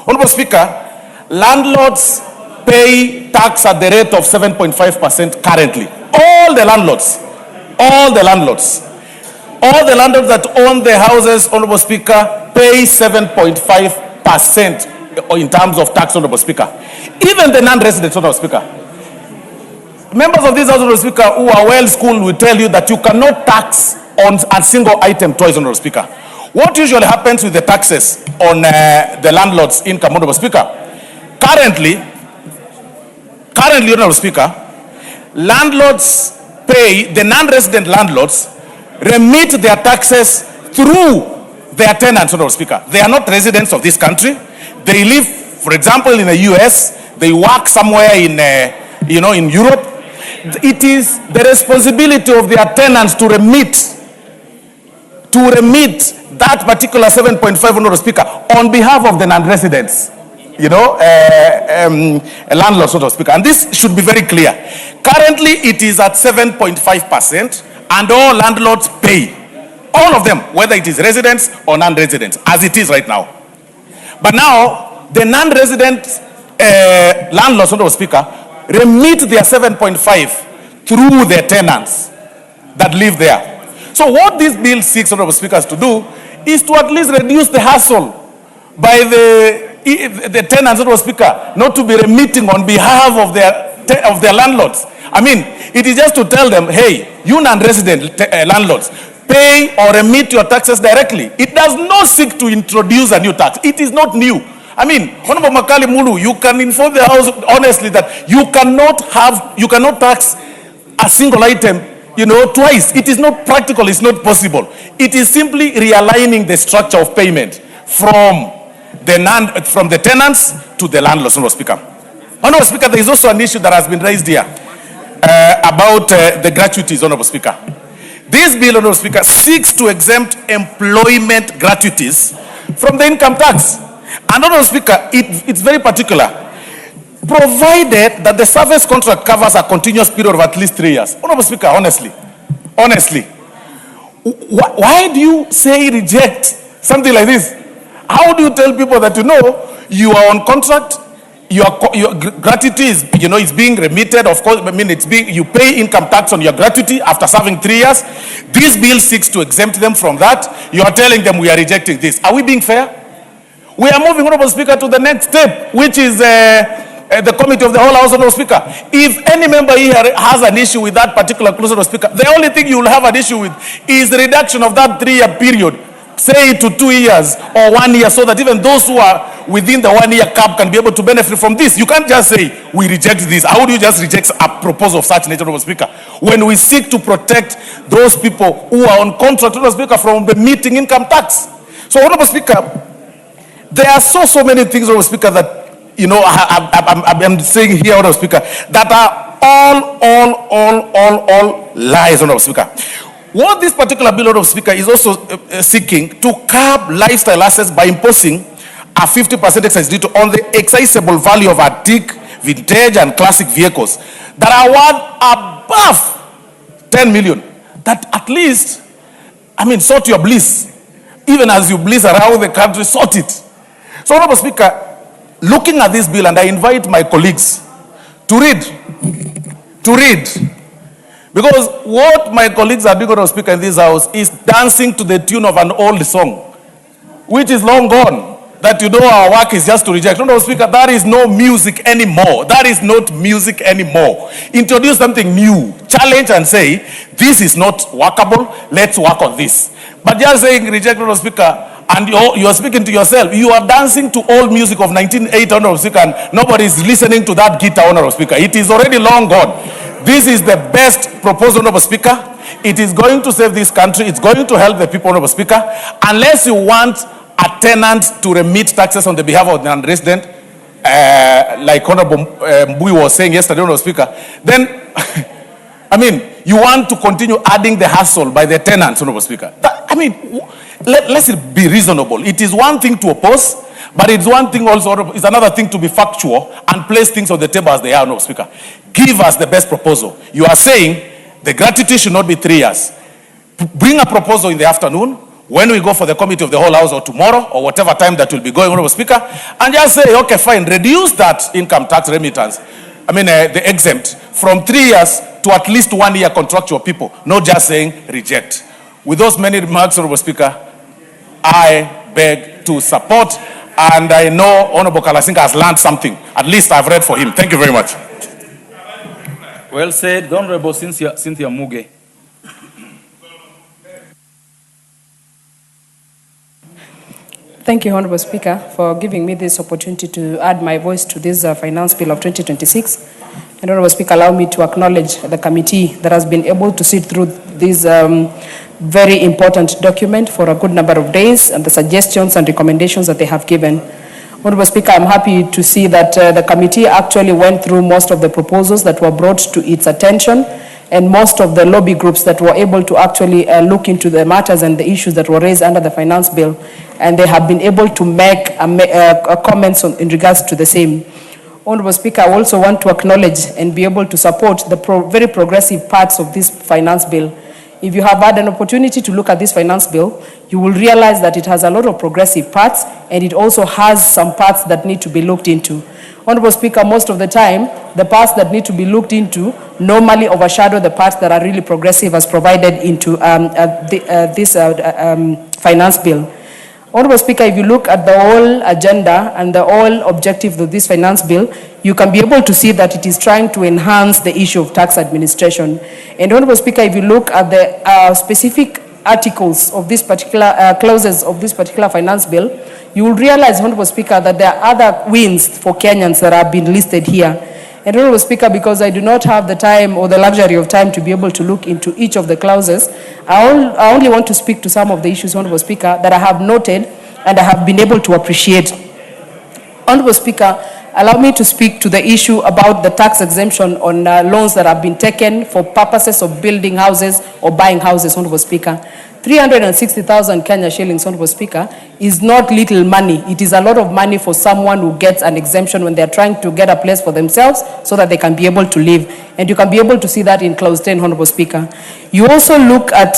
S6: Honorable Speaker, landlords pay tax at the rate of 7.5% currently. All the landlords that own the houses, Honorable Speaker, pay 7.5% in terms of tax, Honorable Speaker. Even the non-residents, Honorable Speaker. Members of this House, Honorable Speaker, who are well schooled will tell you that you cannot tax on a single item twice, Honorable Speaker. What usually happens with the taxes on the landlord's income, Honorable Speaker? Currently, Honorable Speaker, landlords pay, the non-resident landlords remit their taxes through their tenants, Honorable Speaker. They are not residents of this country. They live, for example, in the US. They work somewhere in
S5: in Europe. It is the responsibility of their tenants to remit that particular 7.5, Honorable Speaker, on behalf of the non-residents, landlords, so to speak. And this should be very clear. Currently, it is at 7.5%, and all landlords pay. All of them, whether it is residents or non-residents, as it is right now. But now, the non-resident landlords, so to speak, remit their 7.5 through their tenants that live there. So what this bill seeks, Honorable Speakers, to do is to at least reduce the hassle by the tenants, Honorable Speaker, not to be remitting on behalf of their landlords. I mean, it is just to tell them, hey, you non-resident landlords, pay or remit your taxes directly. It does not seek to introduce a new tax. It is not new. I mean, Honorable Makali Mulu, you can inform the House honestly that you cannot tax a single item, twice. It is not practical, it's not possible. It is simply realigning the structure of payment from the tenants to the landlords, Honorable Speaker. Honorable Speaker, there is also an issue that has been raised here about the gratuities, Honorable Speaker. This bill, Honorable Speaker, seeks to exempt employment gratuities from the income tax. And Honorable Speaker, it's very particular. Provided that the service contract covers a continuous period of at least 3 years. Honorable Speaker, honestly, why do you say reject something like this? How do you tell people that you are on contract, your gratuity is is being remitted? Of course, I mean you pay income tax on your gratuity after serving 3 years. This bill seeks to exempt them from that. You are telling them we are rejecting this. Are we being fair? We are moving, Honorable Speaker, to the next step, which is the committee of the whole House, Honorable Speaker. If any member here has an issue with that particular clause, Honorable Speaker, the only thing you will have an issue with is the reduction of that 3-year period, say to 2 years or 1 year, so that even those who are within the 1-year cap can be able to benefit from this. You can't just say, we reject this. How do you just reject a proposal of such nature, Honorable Speaker, when we seek to protect those people who are on contract, Honorable Speaker, from the meeting income tax? So, Honorable Speaker, there are so many things, Honorable Speaker, that I'm saying here, Honorable Speaker, that are all lies, Honorable Speaker. What this particular bill, Honorable Speaker, is also seeking to curb lifestyle assets by imposing a 50% excise duty on the excisable value of antique, vintage, and classic vehicles that are worth above 10 million. That at least, sort your bliss. Even as you bliss around the country, sort it. So, Honorable Speaker, looking at this bill, and I invite my colleagues to read. Because what my colleagues are doing, Honorable Speaker, in this House is dancing to the tune of an old song, which is long gone. That our work is just to reject. Honorable Speaker, that is no music anymore. That is not music anymore. Introduce something new. Challenge and say, this is not workable, let's work on this. But just saying reject, Honorable Speaker, and you're speaking to yourself. You are dancing to old music of 1980, Honorable Speaker, and nobody is listening to that guitar, Honorable Speaker. It is already long gone. This is the best proposal, Honorable Speaker. It is going to save this country. It's going to help the people, Honorable Speaker. Unless you want a tenant to remit taxes on the behalf of the non-resident, like Honorable Mbui was saying yesterday, Honorable Speaker, then, you want to continue adding the hassle by the tenants, Honorable Speaker. Let's be reasonable. It is one thing to oppose, but it's one thing also, it's another thing to be factual and place things on the table as they are, Honorable Speaker. Give us the best proposal. You are saying the gratuity should not be 3 years. Bring a proposal in the afternoon when we go for the committee of the whole House, or tomorrow, or whatever time that will be going, Honorable Speaker, and just say, okay, fine, reduce that income tax remittance, the exempt, from 3 years to at least 1 year contractual people, not just saying reject. With those many remarks, Honorable Speaker, I beg to support, and I know Honorable Kalasinga has learned something. At least I've read for him. Thank you very much.
S2: Well said, Honorable Cynthia Muge.
S7: Thank you, Honorable Speaker, for giving me this opportunity to add my voice to this Finance Bill of 2026. And Honorable Speaker, allow me to acknowledge the committee that has been able to sit through this very important document for a good number of days, and the suggestions and recommendations that they have given Honorable Speaker, I'm happy to see that the committee actually went through most of the proposals that were brought to its attention, and most of the lobby groups that were able to actually look into the matters and the issues that were raised under the finance bill, and they have been able to make comments in regards to the same. Honorable Speaker, I also want to acknowledge and be able to support the very progressive parts of this finance bill. If you have had an opportunity to look at this finance bill, you will realize that it has a lot of progressive parts, and it also has some parts that need to be looked into. Honorable Speaker, most of the time, the parts that need to be looked into normally overshadow the parts that are really progressive as provided into this finance bill. Honorable Speaker, if you look at the whole agenda and the whole objective of this finance bill, you can be able to see that it is trying to enhance the issue of tax administration. And Honorable Speaker, if you look at the specific articles of this particular clauses of this particular finance bill, you will realize, Honorable Speaker, that there are other wins for Kenyans that have been listed here. And Honorable Speaker, because I do not have the time or the luxury of time to be able to look into each of the clauses, I only want to speak to some of the issues, Honorable Speaker, that I have noted and I have been able to appreciate. Honorable Speaker, allow me to speak to the issue about the tax exemption on loans that have been taken for purposes of building houses or buying houses, Honorable Speaker. 360,000 Kenya shillings, Honorable Speaker, is not little money. It is a lot of money for someone who gets an exemption when they're trying to get a place for themselves so that they can be able to live. And you can be able to see that in Clause 10, Honorable Speaker. You also look at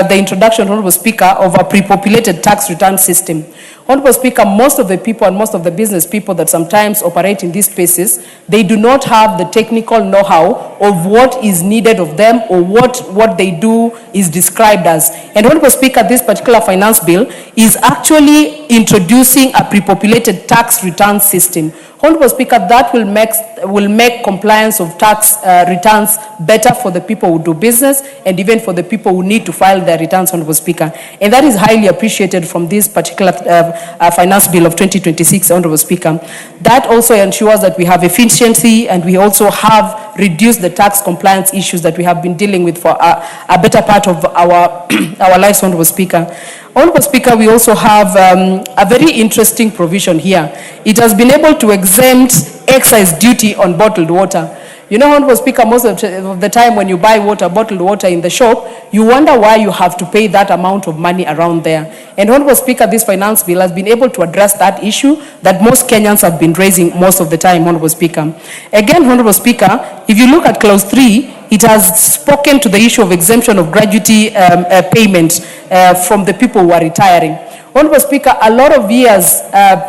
S7: the introduction, Honorable Speaker, of a pre-populated tax return system. Honorable Speaker, most of the people and most of the business people that sometimes operate in these spaces, they do not have the technical know-how of what is needed of them or what they do is described as. And Honorable Speaker, this particular finance bill is actually introducing a pre-populated tax return system. Honorable Speaker, that will make compliance of tax returns better for the people who do business and even for the people who need to file their returns, Honorable Speaker. And that is highly appreciated from this particular finance bill of 2026, Honorable Speaker. That also ensures that we have efficiency and we also have reduced the tax compliance issues that we have been dealing with for a better part of our lives, Honorable Speaker. Honorable Speaker, we also have a very interesting provision here. It has been able to exempt excise duty on bottled water. You know, Honorable Speaker, most of the time when you buy water, bottled water in the shop, you wonder why you have to pay that amount of money around there. And Honorable Speaker, this finance bill has been able to address that issue that most Kenyans have been raising most of the time, Honorable Speaker. Again, Honorable Speaker, if you look at Clause 3, it has spoken to the issue of exemption of gratuity payment from the people who are retiring. Honorable Speaker, a lot of years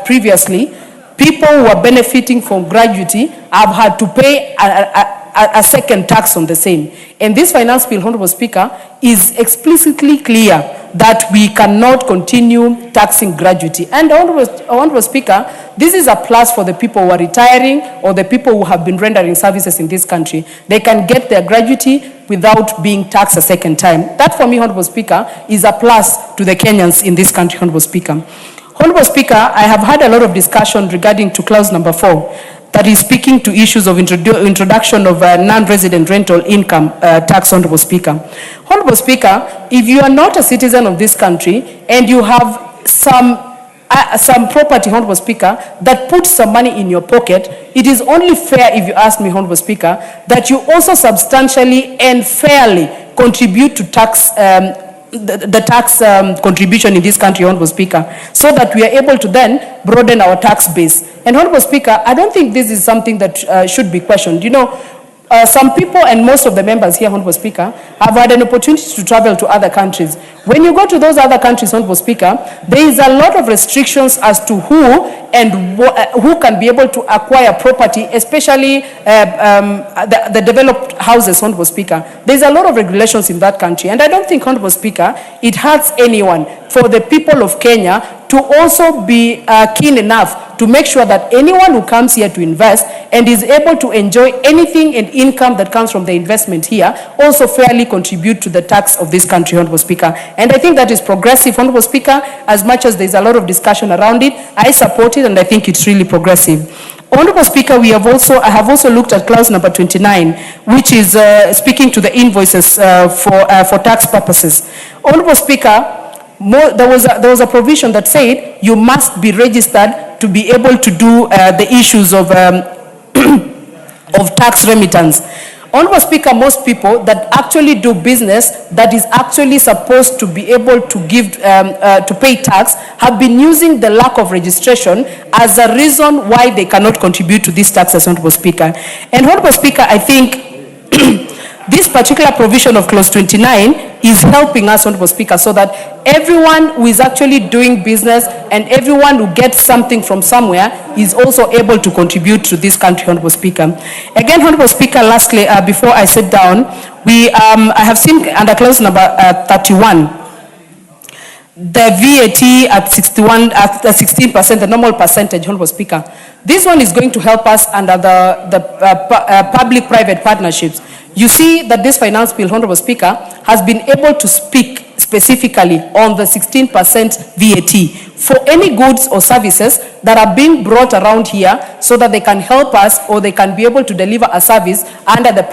S7: previously, people who are benefiting from gratuity have had to pay a second tax on the same. And this finance bill, Honorable Speaker, is explicitly clear that we cannot continue taxing gratuity. And Honorable Speaker, this is a plus for the people who are retiring or the people who have been rendering services in this country. They can get their gratuity without being taxed a second time. That for me, Honorable Speaker, is a plus to the Kenyans in this country, Honorable Speaker. Honorable Speaker, I have had a lot of discussion regarding to clause number 4 that is speaking to issues of introduction of non-resident rental income tax, Honorable Speaker. Honorable Speaker, if you are not a citizen of this country and you have some property, Honorable Speaker, that puts some money in your pocket, it is only fair, if you ask me, Honorable Speaker, that you also substantially and fairly contribute to tax the tax contribution in this country, Honorable Speaker, so that we are able to then broaden our tax base. And Honorable Speaker, I don't think this is something that should be questioned. You know, some people and most of the members here, Honorable Speaker, have had an opportunity to travel to other countries. When you go to those other countries, Honorable Speaker, there is a lot of restrictions as to who and who can be able to acquire property, especially the developed houses, Honorable Speaker. There's a lot of regulations in that country. And I don't think, Honorable Speaker, it hurts anyone for the people of Kenya to also be keen enough to make sure that anyone who comes here to invest and is able to enjoy anything and income that comes from the investment here also fairly contribute to the tax of this country, Honorable Speaker. And I think that is progressive, Honorable Speaker, as much as there's a lot of discussion around it. I support it and I think it's really progressive. Honorable Speaker, I have also looked at clause number 29, which is speaking to the invoices for tax purposes. Honorable Speaker, there was a provision that said you must be registered to be able to do the issues of of tax remittance. Honorable Speaker, most people that actually do business that is actually supposed to be able to give to pay tax have been using the lack of registration as a reason why they cannot contribute to these taxes, Honorable Speaker. And Honorable Speaker, I think this particular provision of clause 29 is helping us, Honorable Speaker, so that everyone who is actually doing business and everyone who gets something from somewhere is also able to contribute to this country, Honorable Speaker. Again, Honorable Speaker, lastly, before I sit down, I have seen under clause number 31, the VAT at 16%, the normal percentage, Honorable Speaker. This one is going to help us under the public-private partnerships. You see that this finance bill, Honorable Speaker, has been able to speak specifically on the 16% VAT for any goods or services that are being brought around here so that they can help us or they can be able to deliver a service under the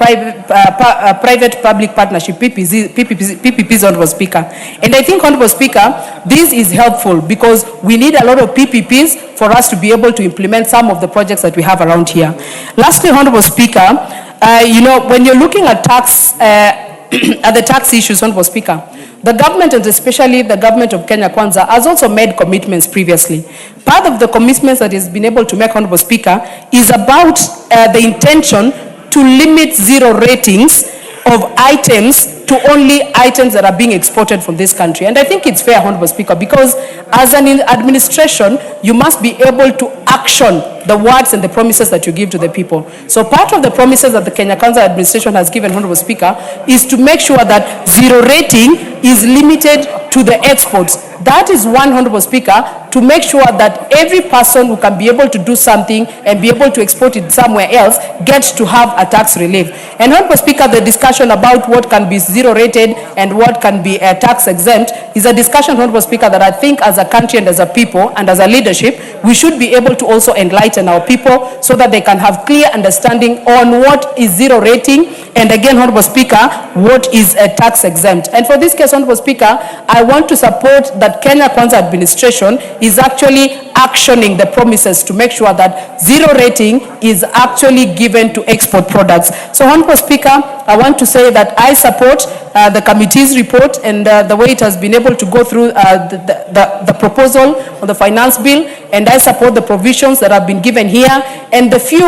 S7: private-public partnership, PPPs, Honorable Speaker. And I think, Honorable Speaker, this is helpful because we need a lot of PPPs for us to be able to implement some of the projects that we have around here. Lastly, Honorable Speaker, you know, when you're looking at tax, at the tax issues, Honorable Speaker, the government, and especially the government of Kenya Kwanza, has also made commitments previously. Part of the commitments that has been able to make, Honorable Speaker, is about the intention to limit zero ratings of items to only items that are being exported from this country. And I think it's fair, Honorable Speaker, because as an administration, you must be able to action the words and the promises that you give to the people. So part of the promises that the Kenya Kwanza administration has given, Honorable Speaker, is to make sure that zero rating is limited to the exports. That is one, Honorable Speaker, to make sure that every person who can be able to do something and be able to export it somewhere else gets to have a tax relief. And Honorable Speaker, the discussion about what can be zero rated and what can be tax exempt is a discussion, Honorable Speaker, that I think as a country and as a people and as a leadership, we should be able to also enlighten our people so that they can have clear understanding on what is zero rating and again, Honorable Speaker, what is a tax exempt. And for this case, Honorable Speaker, I want to support that Kenya Kwanza administration is actually actioning the promises to make sure that zero rating is actually given to export products. So, Honorable Speaker, I want to say that I support the committee's report and the way it has been able to go through the proposal on the finance bill, and I support the provisions that have been given here. And the few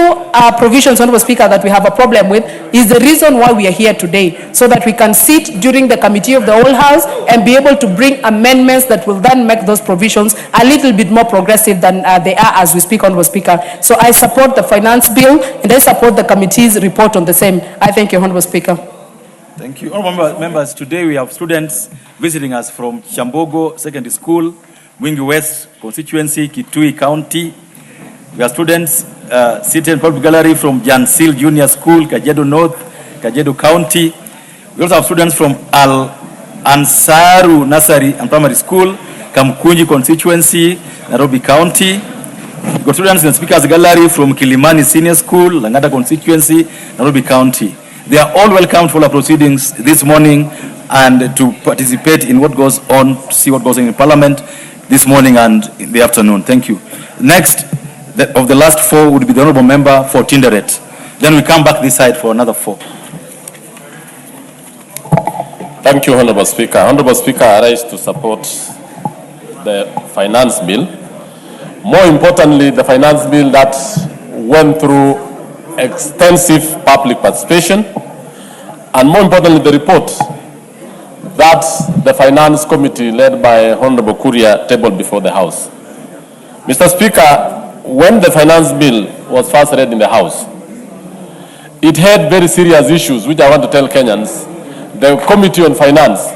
S7: provisions, Honorable Speaker, that we have a problem with is the reason why we are here today, so that we can sit during the committee of the whole house and be able to bring amendments that will then make those provisions a little bit more progressive than they are as we speak, Honorable Speaker. So I support the finance bill and I support the committee's report on the same. I thank you, Honorable Speaker.
S2: Thank you. Honorable members, today we have students visiting us from Chambogo Secondary School, Mwingi West constituency, Kitui County. We have students seated in public gallery from Jansil Junior School, Kajedo North, Kajedo County. We also have students from Al Ansaru Nursery and Primary School, Kamkunji constituency, Nairobi County. We got students in the Speaker's Gallery from Kilimani Senior School, Langata constituency, Nairobi County. They are all welcome to our proceedings this morning and to participate in what goes on, to see what goes on in Parliament this morning and in the afternoon. Thank you. Next, of the last four would be the Honourable Member for Tinderet. Then we come back this side for another four.
S9: Thank you, Honourable Speaker. Honourable Speaker, I rise to support the finance bill. More importantly, the finance bill that went through extensive public participation, and more importantly, the report that the Finance Committee led by Honourable Kuria tabled before the House. Mr. Speaker, when the finance bill was first read in the House, it had very serious issues, which I want to tell Kenyans. The Committee on Finance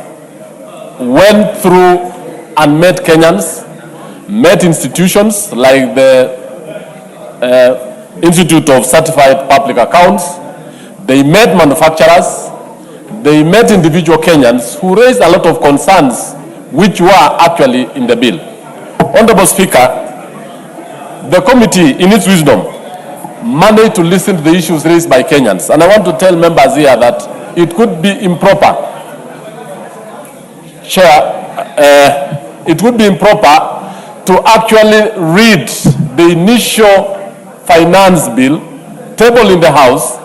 S9: went through and met Kenyans, met institutions like the Institute of Certified Public Accounts. They met manufacturers. They met individual Kenyans who raised a lot of concerns which were actually in the bill. Honorable Speaker, the committee, in its wisdom, managed to listen to the issues raised by Kenyans. And I want to tell members here that it could be improper, Chair, it would be improper to actually read the initial finance bill tabled in the House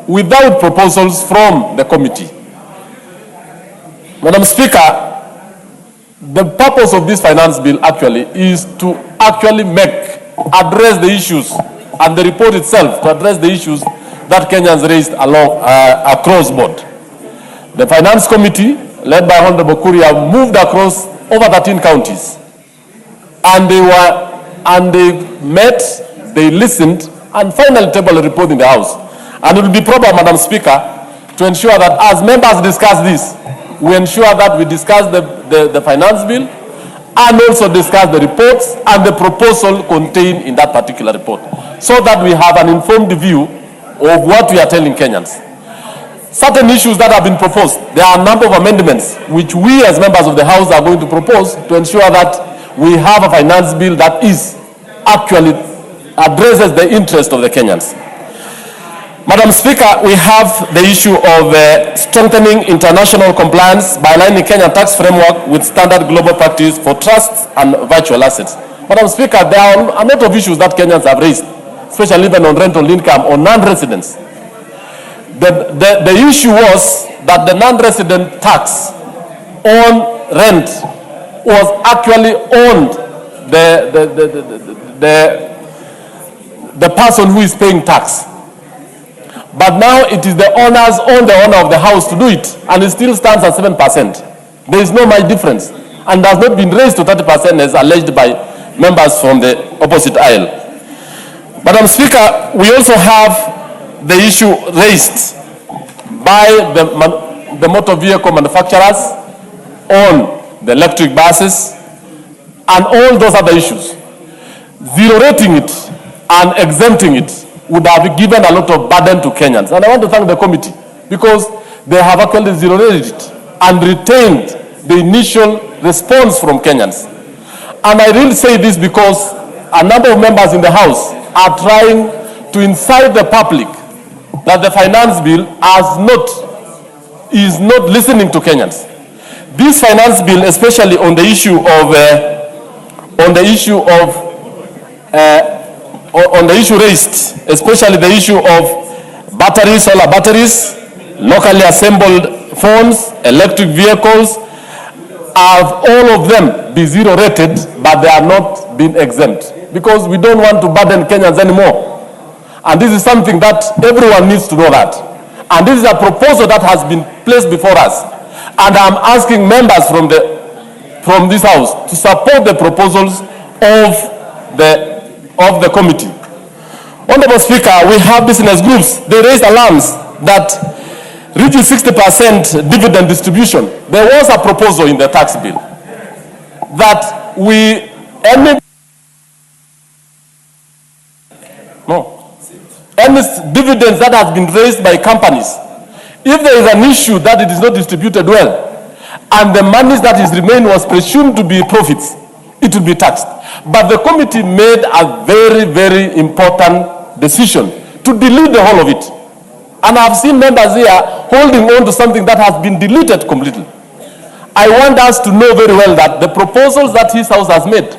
S9: without proposals from the committee. Madam Speaker, the purpose of this finance bill actually is to address the issues, and the report itself to address the issues that Kenyans raised across board. The Finance Committee, led by Honorable Kuria, moved across over 13 counties, and they met, they listened, and finally tabled a report in the House. And it will be proper, Madam Speaker, to ensure that as members discuss this, we ensure that we discuss the finance bill and also discuss the reports and the proposal contained in that particular report, so that we have an informed view of what we are telling Kenyans. Certain issues that have been proposed, there are a number of amendments which we as members of the House are going to propose to ensure that we have a finance bill that is actually addresses the interest of the Kenyans. Madam Speaker, we have the issue of strengthening international compliance by aligning Kenyan tax framework with standard global practice for trusts and virtual assets. Madam Speaker, there are a lot of issues that Kenyans have raised, especially even on rental income or non-residents. The issue was that the non-resident tax on rent was actually owned the person who is paying tax. But now it is the owner of the house to do it, and it still stands at 7%. There is no much difference, and has not been raised to 30% as alleged by members from the opposite aisle. Madam Speaker, we also have the issue raised by the motor vehicle manufacturers on the electric buses and all those other issues. Zero rating it and exempting it would have given a lot of burden to Kenyans. And I want to thank the committee because they have actually zero rated it and retained the initial response from Kenyans. And I really say this because a number of members in the House are trying to incite the public that the finance bill is not listening to Kenyans. This finance bill, especially on the issue raised, especially the issue of batteries, solar batteries, locally assembled phones, electric vehicles, have all of them be zero rated, but they are not being exempt because we don't want to burden Kenyans anymore. And this is something that everyone needs to know that. And this is a proposal that has been placed before us. And I'm asking members from this House to support the proposals of the committee. Honorable Speaker, we have business groups. They raised alarms that reaching 60% dividend distribution. There was a proposal in the tax bill that any dividends that has been raised by companies, if there is an issue that it is not distributed well, and the monies that is remained was presumed to be profits, it will be taxed. But the committee made a very, very important decision to delete the whole of it. And I've seen members here holding on to something that has been deleted completely. I want us to know very well that the proposals that his House has made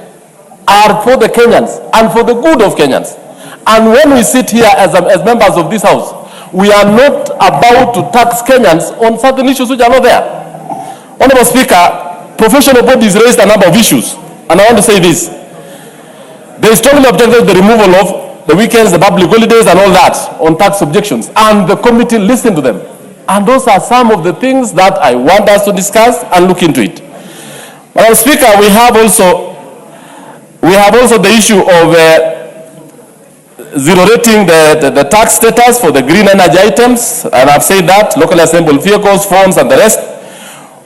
S9: are for the Kenyans and for the good of Kenyans. And when we sit here as members of this House, we are not about to tax Kenyans on certain issues which are not there. Honorable Speaker, professional bodies raised a number of issues, and I want to say this. They strongly objected to the removal of the weekends, the public holidays, and all that on tax objections, and the committee listened to them. And those are some of the things that I want us to discuss and look into it. Madam Speaker, we have also the issue of zero rating the tax status for the green energy items, and I've said that, locally assembled vehicles, phones, and the rest.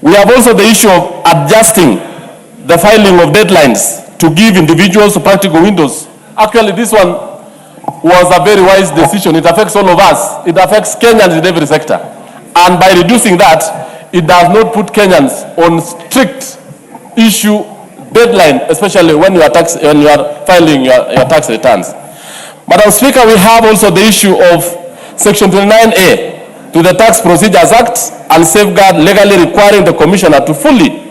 S9: We have also the issue of adjusting the filing of deadlines to give individuals practical windows. Actually, this one was a very wise decision. It affects all of us. It affects Kenyans in every sector. And by reducing that, it does not put Kenyans on strict issue deadline, especially when you are filing your tax returns. Madam Speaker, we have also the issue of Section 29A to the Tax Procedures Act and safeguard legally requiring the Commissioner to fully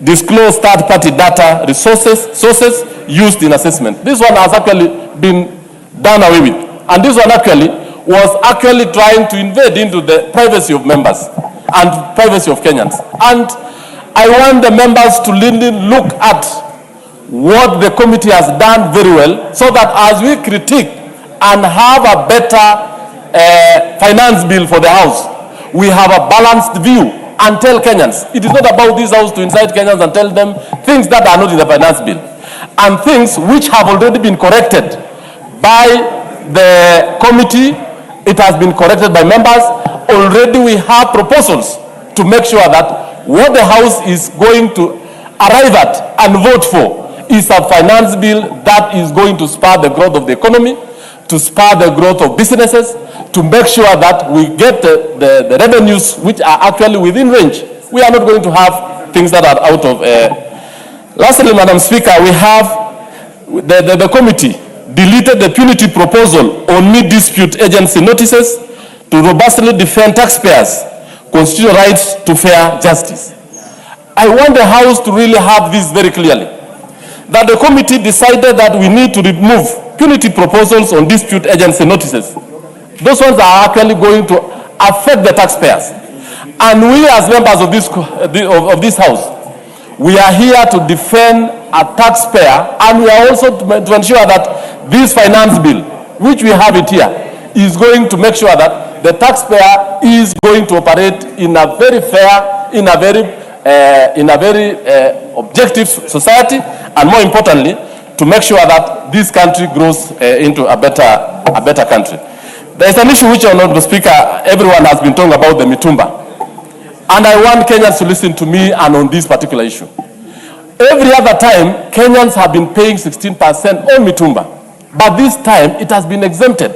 S9: disclose third-party data sources used in assessment. This one has actually been done away with. And this one actually was actually trying to invade into the privacy of members and privacy of Kenyans. And I want the members to really look at what the committee has done very well, so that as we critique and have a better finance bill for the House, we have a balanced view and tell Kenyans. It is not about this House to incite Kenyans and tell them things that are not in the finance bill, and things which have already been corrected by the committee. It has been corrected by members. Already we have proposals to make sure that what the House is going to arrive at and vote for is a finance bill that is going to spur the growth of the economy, to spur the growth of businesses, to make sure that we get the revenues which are actually within range. We are not going to have things that are out of... Lastly, Madam Speaker, we have the committee deleted the punitive proposal on mid-dispute agency notices to robustly defend taxpayers' constitutional rights to fair justice. I want the House to really have this very clearly, that the committee decided that we need to remove punitive proposals on dispute agency notices. Those ones are actually going to affect the taxpayers. And we as members of this House, we are here to defend a taxpayer, and we are also to ensure that this finance bill, which we have it here, is going to make sure that the taxpayer is going to operate in a very fair, in a very objective society, and more importantly, to make sure that this country grows into a better country. There is an issue which, Honorable Speaker, everyone has been talking about, the mitumba. And I want Kenyans to listen to me and on this particular issue. Every other time, Kenyans have been paying 16% on mitumba. But this time, it has been exempted.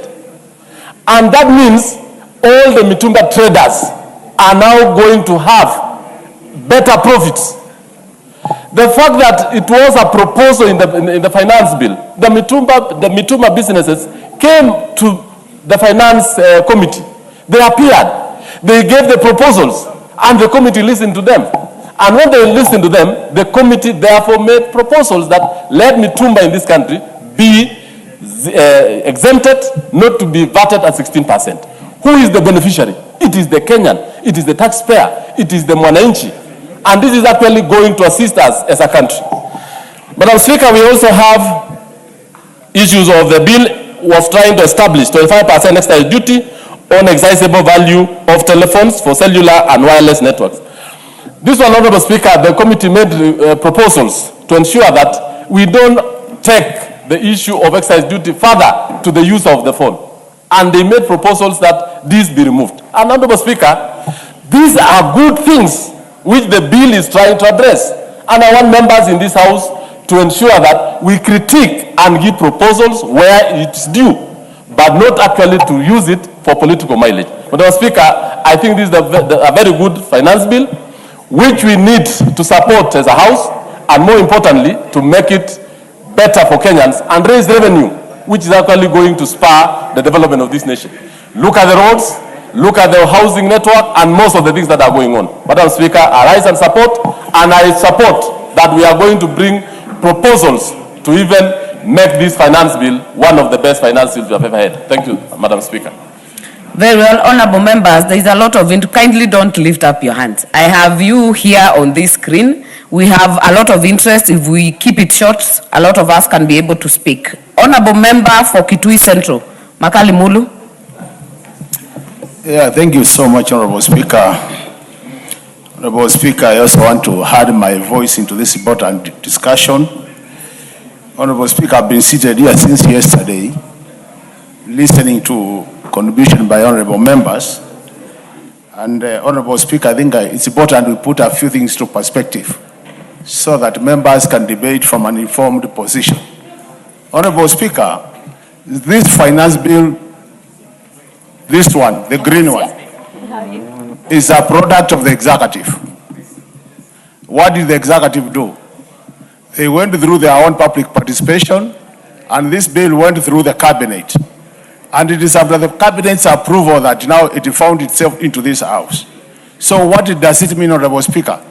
S9: And that means all the mitumba traders are now going to have better profits. The fact that it was a proposal in the finance bill, the mitumba businesses came to the finance committee. They appeared. They gave the proposals, and the committee listened to them. And when they listened to them, the committee therefore made proposals that let mitumba in this country be exempted, not to be VAT at 16%. Who is the beneficiary? It is the Kenyan, it is the taxpayer, it is the mwananchi. And this is actually going to assist us as a country. Madam Speaker, we also have issues of the bill was trying to establish 25% excise duty on excisable value of telephones for cellular and wireless networks. This one, Honorable Speaker, the committee made proposals to ensure that we don't take the issue of excise duty further to the use of the phone. And they made proposals that this be removed. And Honorable Speaker, these are good things which the bill is trying to address. And I want members in this House to ensure that we critique and give proposals where it's due, but not actually to use it for political mileage. Madam Speaker, I think this is a very good finance bill, which we need to support as a House, and more importantly, to make it better for Kenyans and raise revenue, which is actually going to spur the development of this nation. Look at the roads, look at the housing network, and most of the things that are going on. Madam Speaker, I rise and support, and I support that we are going to bring proposals to even make this finance bill one of the best finance bills we have ever had. Thank you, Madam Speaker.
S7: Very well, honorable members, there is a lot of kindly don't lift up your hands. I have you here on this screen. We have a lot of interest. If we keep it short, a lot of us can be able to speak. Honorable member for Kitui Central, Makali Mulu.
S10: Yeah, thank you so much, Honorable Speaker. Honorable Speaker, I also want to add my voice into this important discussion. Honorable Speaker, I've been seated here since yesterday, listening to contribution by honorable members. And Honorable Speaker, I think it's important we put a few things to perspective so that members can debate from an informed position. Honorable Speaker, this finance bill, this one, the green one, is a product of the executive. What did the executive do? They went through their own public participation, and this bill went through the cabinet. And it is after the cabinet's approval that now it found itself into this House. So what does it mean, Honorable Speaker?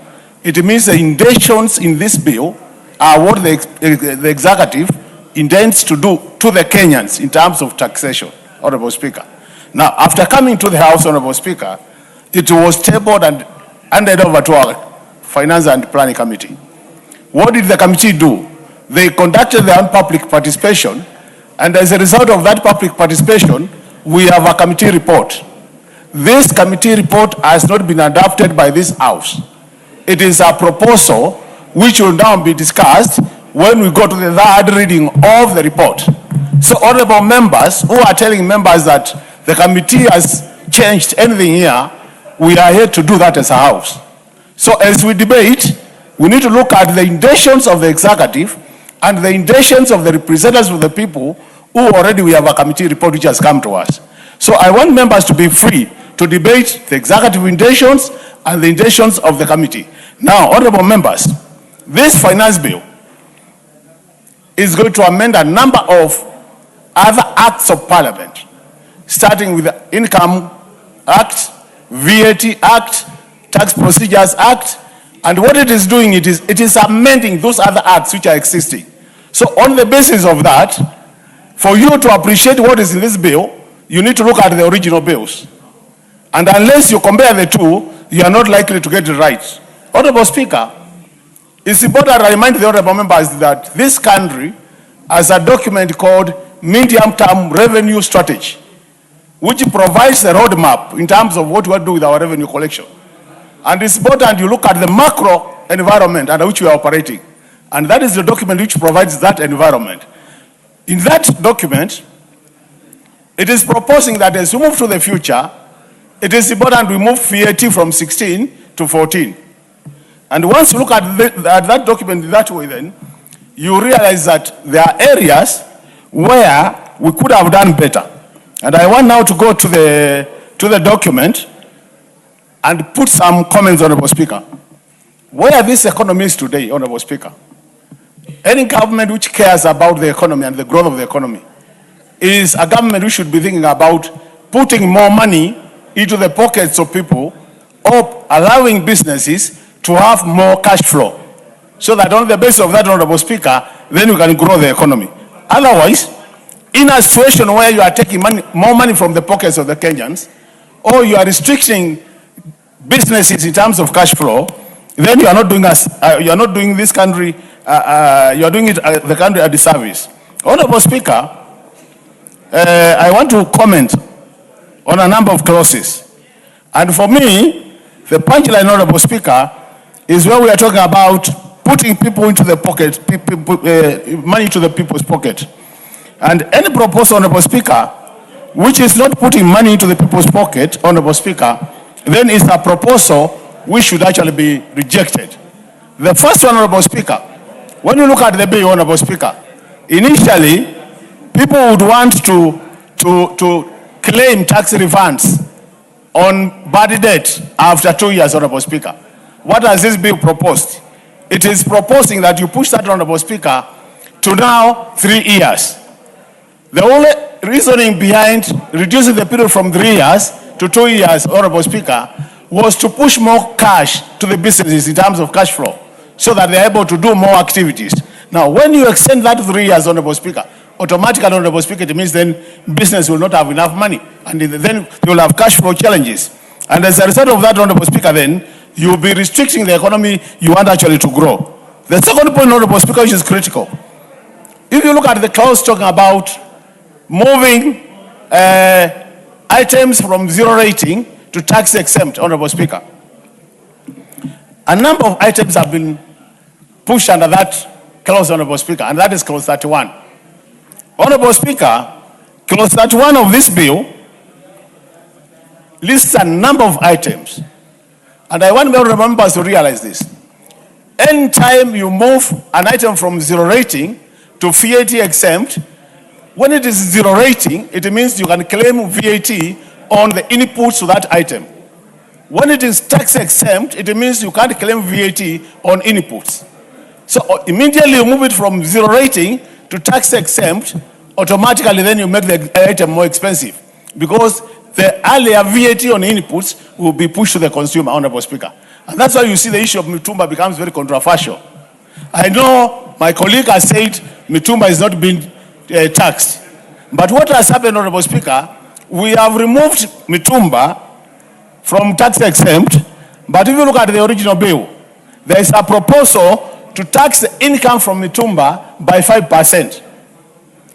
S10: It means the intentions in this bill are what the executive intends to do to the Kenyans in terms of taxation, Honorable Speaker. Now, after coming to the House, Honorable Speaker, it was tabled and handed over to our Finance and Planning Committee. What did the committee do? They conducted their own public participation, and as a result of that public participation, we have a committee report. This committee report has not been adopted by this House. It is a proposal which will now be discussed when we go to the third reading of the report. So, honorable members who are telling members that the committee has changed anything here, we are here to do that as a House. So as we debate, we need to look at the intentions of the executive and the intentions of the representatives of the people who already we have a committee report which has come to us. So I want members to be free to debate the executive intentions and the intentions of the committee. Now, honorable members, this finance bill is going to amend a number of other acts of parliament, starting with the Income Act, VAT Act, Tax Procedures Act, and what it is doing, it is amending those other acts which are existing. So on the basis of that, for you to appreciate what is in this bill, you need to look at the original bills. And unless you compare the two, you are not likely to get it right. Honorable Speaker, it's important to remind the honorable members that this country has a document called Medium-Term Revenue Strategy, which provides a roadmap in terms of what we are doing with our revenue collection. And it's important you look at the macro environment under which we are operating. And that is the document which provides that environment. In that document, it is proposing that as we move to the future, it is important we move VAT from 16 to 14. And once you look at that document that way, then you realize that there are areas where we could have done better. And I want now to go to the document and put some comments, Honorable Speaker. Where this economy is today, Honorable Speaker, any government which cares about the economy and the growth of the economy is a government which should be thinking about putting more money into the pockets of people or allowing businesses to have more cash flow, so that on the basis of that, Honorable Speaker, then you can grow the economy. Otherwise, in a situation where you are taking more money from the pockets of the Kenyans, or you are restricting businesses in terms of cash flow, then you are not doing this country, you are doing the country a disservice. Honorable Speaker, I want to comment on a number of clauses. And for me, the punchline, Honorable Speaker, is where we are talking about putting people into the pocket, money into the people's pocket. And any proposal, Honorable Speaker, which is not putting money into the people's pocket, Honorable Speaker, then it's a proposal which should actually be rejected. The first one, Honorable Speaker, when you look at the bill, Honorable Speaker, initially, people would want to claim tax refunds on bad debt after 2 years, Honorable Speaker. What has this bill proposed? It is proposing that you push that, Honorable Speaker, to now 3 years. The only reasoning behind reducing the period from 3 years to 2 years, Honorable Speaker, was to push more cash to the businesses in terms of cash flow, so that they're able to do more activities. Now, when you extend that to 3 years, Honorable Speaker, automatically, Honorable Speaker, it means then business will not have enough money, and then they will have cash flow challenges. And as a result of that, Honorable Speaker, then you will be restricting the economy you want actually to grow. The second point, Honorable Speaker, which is critical. If you look at the clause talking about moving items from zero rating to tax exempt, Honorable Speaker, a number of items have been pushed under that clause, Honorable Speaker, and that is clause 31. Honorable Speaker, clause 31 of this bill lists a number of items. And I want honorable members to realize this. Anytime you move an item from zero rating to VAT exempt, when it is zero rating, it means you can claim VAT on the inputs to that item. When it is tax exempt, it means you can't claim VAT on inputs. So immediately you move it from zero rating to tax exempt, automatically then you make the item more expensive, because the earlier VAT on inputs will be pushed to the consumer, Honorable Speaker. And that's why you see the issue of Mitumba becomes very controversial. I know my colleague has said Mitumba is not being taxed. But what has happened, Honorable Speaker, we have removed Mitumba from tax exempt, but if you look at the original bill, there is a proposal to tax the income from Mitumba by 5%.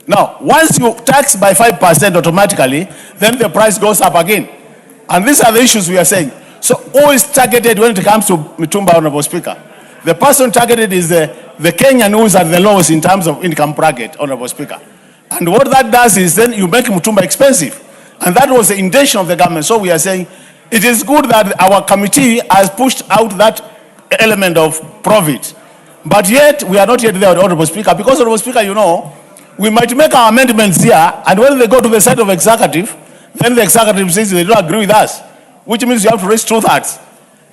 S10: Now, once you tax by 5% automatically, then the price goes up again. And these are the issues we are saying. So who is targeted when it comes to Mitumba, Honorable Speaker? The person targeted is the Kenyan who is at the lowest in terms of income bracket, Honorable Speaker. And what that does is then you make Mitumba expensive. And that was the intention of the government. So we are saying it is good that our committee has pushed out that element of profit. But yet, we are not yet there, Honorable Speaker, because, Honorable Speaker, you know, we might make our amendments here, and when they go to the side of executive, then the executive says they don't agree with us, which means you have to raise 2/3.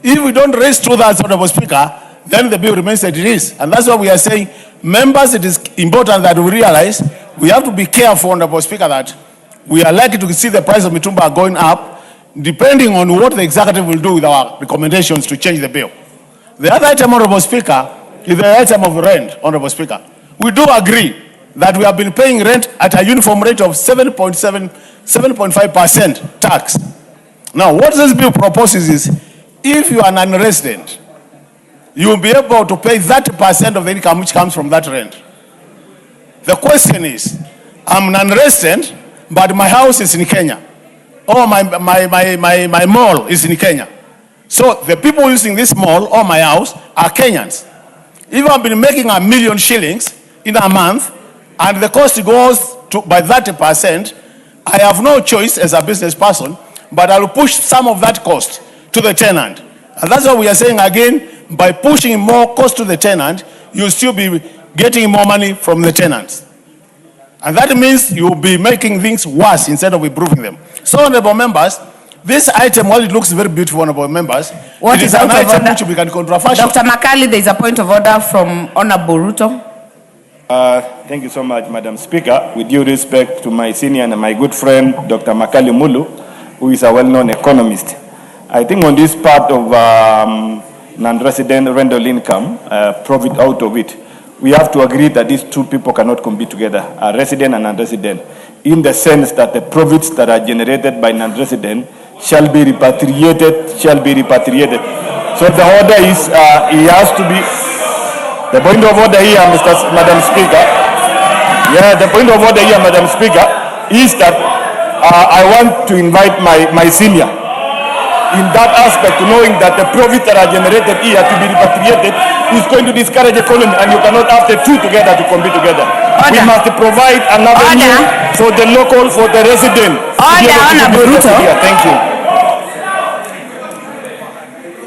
S10: If we don't raise 2/3, Honorable Speaker, then the bill remains as it is. And that's why we are saying, members, it is important that we realize we have to be careful, Honorable Speaker, that we are likely to see the price of Mitumba going up, depending on what the executive will do with our recommendations to change the bill. The other item, Honorable Speaker, is the item of rent, Honorable Speaker. We do agree that we have been paying rent at a uniform rate of 7.5% tax. Now, what this bill proposes is, if you are an non-resident, you will be able to pay 30% of the income which comes from that rent. The question is, I'm non-resident, but my house is in Kenya. Or my mall is in Kenya. So the people using this mall or my house are Kenyans. If I've been making $1 million shillings in a month, and the cost goes to by 30%, I have no choice as a business person, but I'll push some of that cost to the tenant. And that's what we are saying again, by pushing more cost to the tenant, you'll still be getting more money from the tenants. And that means you'll be making things worse instead of improving them. So, honorable members, this item, while it looks very beautiful, honorable members, it is an item which will become controversial.
S7: Dr. Makali, there is a point of order from Honorable Ruto.
S11: Thank you so much, Madam Speaker. With due respect to my senior and my good friend, Dr. Makali Mulu, who is a well-known economist, I think on this part of non-resident rental income, profit out of it, we have to agree that these two people cannot compete together, a resident and non-resident, in the sense that the profits that are generated by non-resident shall be repatriated. So the order is, he has to be, the point of order here, Madam Speaker, the point of order here, Madam Speaker, is that I want to invite my senior in that aspect, knowing that the profits that are generated here to be repatriated is going to discourage economy, and you cannot have the two together to compete together. Order. We must provide an avenue for the local, for the resident.
S7: Honorable Ruto.
S11: Thank you.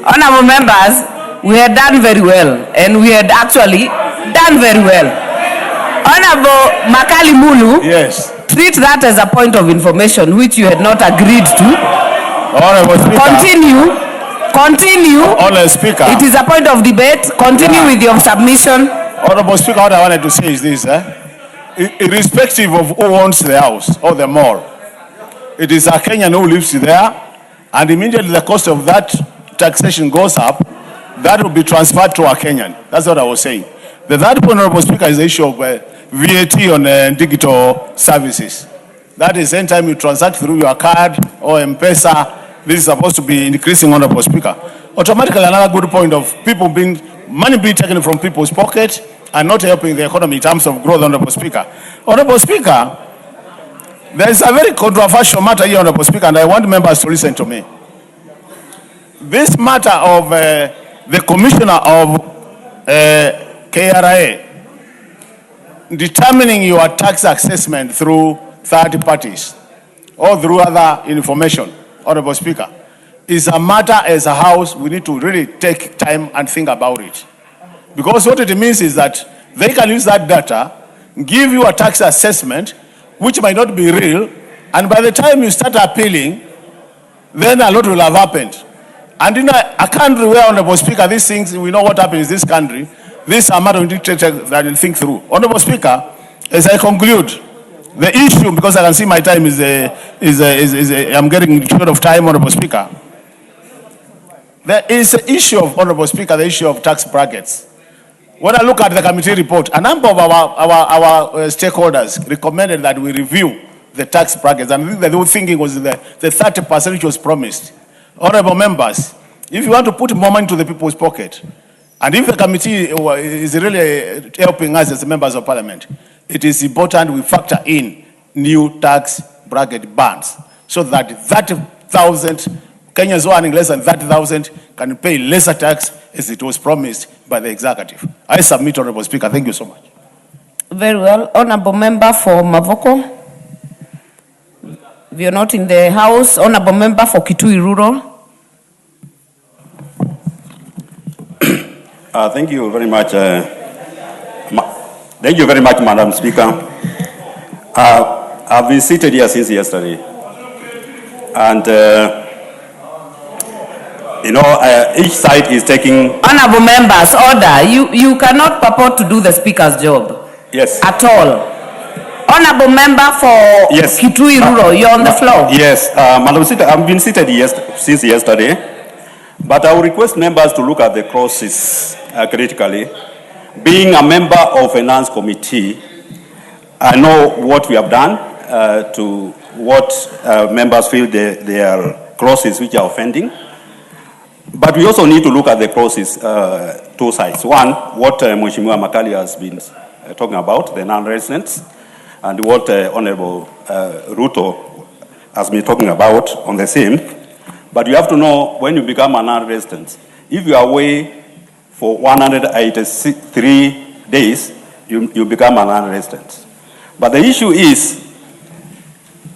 S7: Honorable members, we had done very well, and we had actually done very well. Honorable Makali Mulu,
S10: yes,
S7: treat that as a point of information which you had not agreed to.
S10: Honorable Speaker.
S7: Continue.
S10: Honorable Speaker.
S7: It is a point of debate. Continue with your submission.
S10: Honorable Speaker, what I wanted to say is this, irrespective of who owns the house or the mall, it is a Kenyan who lives there, and immediately the cost of that taxation goes up, that will be transferred to a Kenyan. That's what I was saying. The third point, Honorable Speaker, is the issue of VAT on digital services. That is, anytime you transact through your card or M-Pesa, this is supposed to be increasing, Honorable Speaker. Automatically, another good point of money being taken from people's pockets and not helping the economy in terms of growth, Honorable Speaker. Honorable Speaker, there is a very controversial matter here, Honorable Speaker, and I want members to listen to me. This matter of the Commissioner of KRA determining your tax assessment through third parties or through other information, Honorable Speaker, is a matter as a house we need to really take time and think about it. Because what it means is that they can use that data, give you a tax assessment, which might not be real, and by the time you start appealing, then a lot will have happened. And in a country where, Honorable Speaker, these things, we know what happens in this country, this is a matter we need to take that and think through. Honorable Speaker, as I conclude, the issue, because I can see my time I'm getting short of time, Honorable Speaker. There is an issue of, Honorable Speaker, the issue of tax brackets. When I look at the committee report, a number of our stakeholders recommended that we review the tax brackets, and I think the whole thinking was the 30% which was promised. Honorable members, if you want to put more money to the people's pocket, and if the committee is really helping us as members of parliament, it is important we factor in new tax bracket bands so that 30,000 Kenyans who are earning less than 30,000 can pay lesser tax as it was promised by the executive. I submit, Honorable Speaker. Thank you so much.
S12: Very well. Honorable member for Mavoko. If you're not in the house, Honorable member for Kitui Rural.
S13: Thank you very much. Thank you very much, Madam Speaker. I've been seated here since yesterday, and each side is taking.
S12: Honorable members, order. You cannot purport to do the speaker's job.
S13: Yes.
S12: At all. Honorable member for
S13: yes.
S12: Kitui Rural, you're on the floor.
S13: Yes, Madam Speaker, I've been seated since yesterday, but I will request members to look at the clauses critically. Being a member of Finance Committee, I know what we have done to what members feel they are clauses which are offending. But we also need to look at the clauses, two sides. One, what Mheshimiwa Makali has been talking about, the non-residents, and what Honorable Ruto has been talking about on the same. But you have to know when you become a non-resident, if you are away for 183 days, you become a non-resident. But the issue is,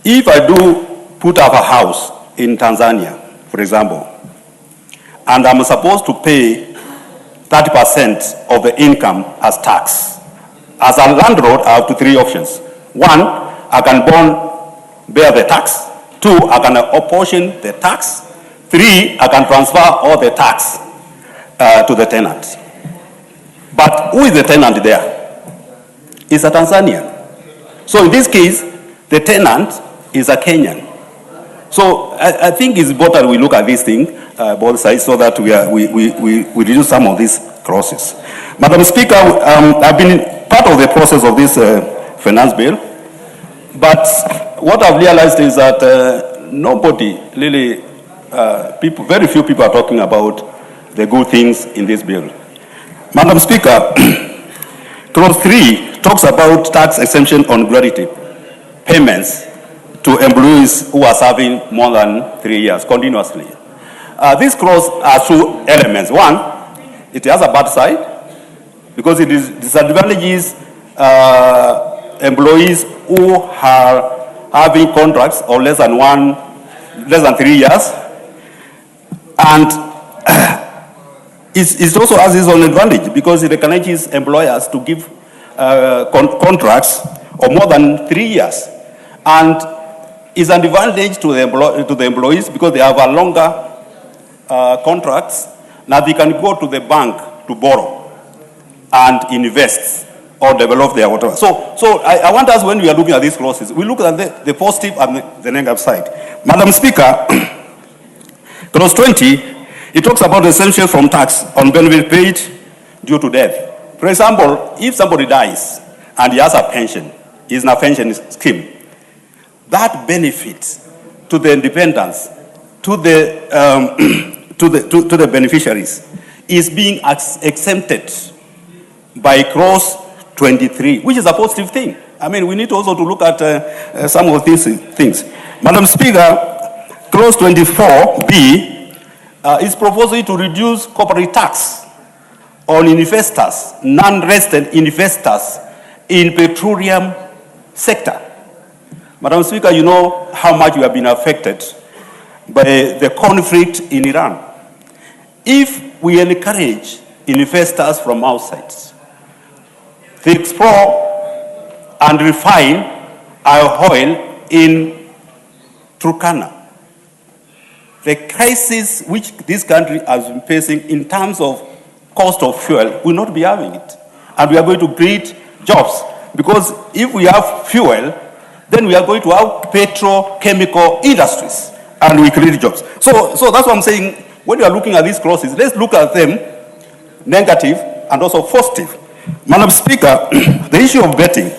S13: if I do put up a house in Tanzania, for example, and I'm supposed to pay 30% of the income as tax, as a landlord, I have three options. One, I can bear the tax. Two, I can apportion the tax. Three, I can transfer all the tax to the tenant. But who is the tenant there? It's a Tanzanian. So in this case, the tenant is a Kenyan. So I think it's important we look at this thing, both sides, so that we reduce some of these clauses. Madam Speaker, I've been part of the process of this finance bill, but what I've realized is that nobody really, very few people are talking about the good things in this bill. Madam Speaker, clause 3 talks about tax exemption on gratuity payments to employees who are serving more than 3 years continuously. This clause has two elements. One, it has a bad side because it disadvantages employees who are having contracts of less than 3 years, and it also has its own advantage because it encourages employers to give contracts of more than 3 years, and is an advantage to the employees because they have a longer contracts. Now they can go to the bank to borrow and invest or develop their whatever. So I want us, when we are looking at these clauses, we look at the positive and the negative side. Madam Speaker, clause 20, it talks about the exemption from tax on benefit paid due to death. For example, if somebody dies and he has a pension, he's in a pension scheme, that benefit to the dependents, to the beneficiaries, is being exempted by clause 23, which is a positive thing. I mean, we need also to look at some of these things. Madam Speaker, clause 24B is proposing to reduce corporate tax on investors, non-resident investors in petroleum sector. Madam Speaker, you know how much we have been affected by the conflict in Iran. If we encourage investors from outside to explore and refine our oil in Turkana, the crisis which this country has been facing in terms of cost of fuel will not be having it. And we are going to create jobs, because if we have fuel, then we are going to have petrochemical industries and we create jobs. So that's what I'm saying. when you are looking at these clauses, let's look at them negative and also positive. Madam Speaker, the issue of betting,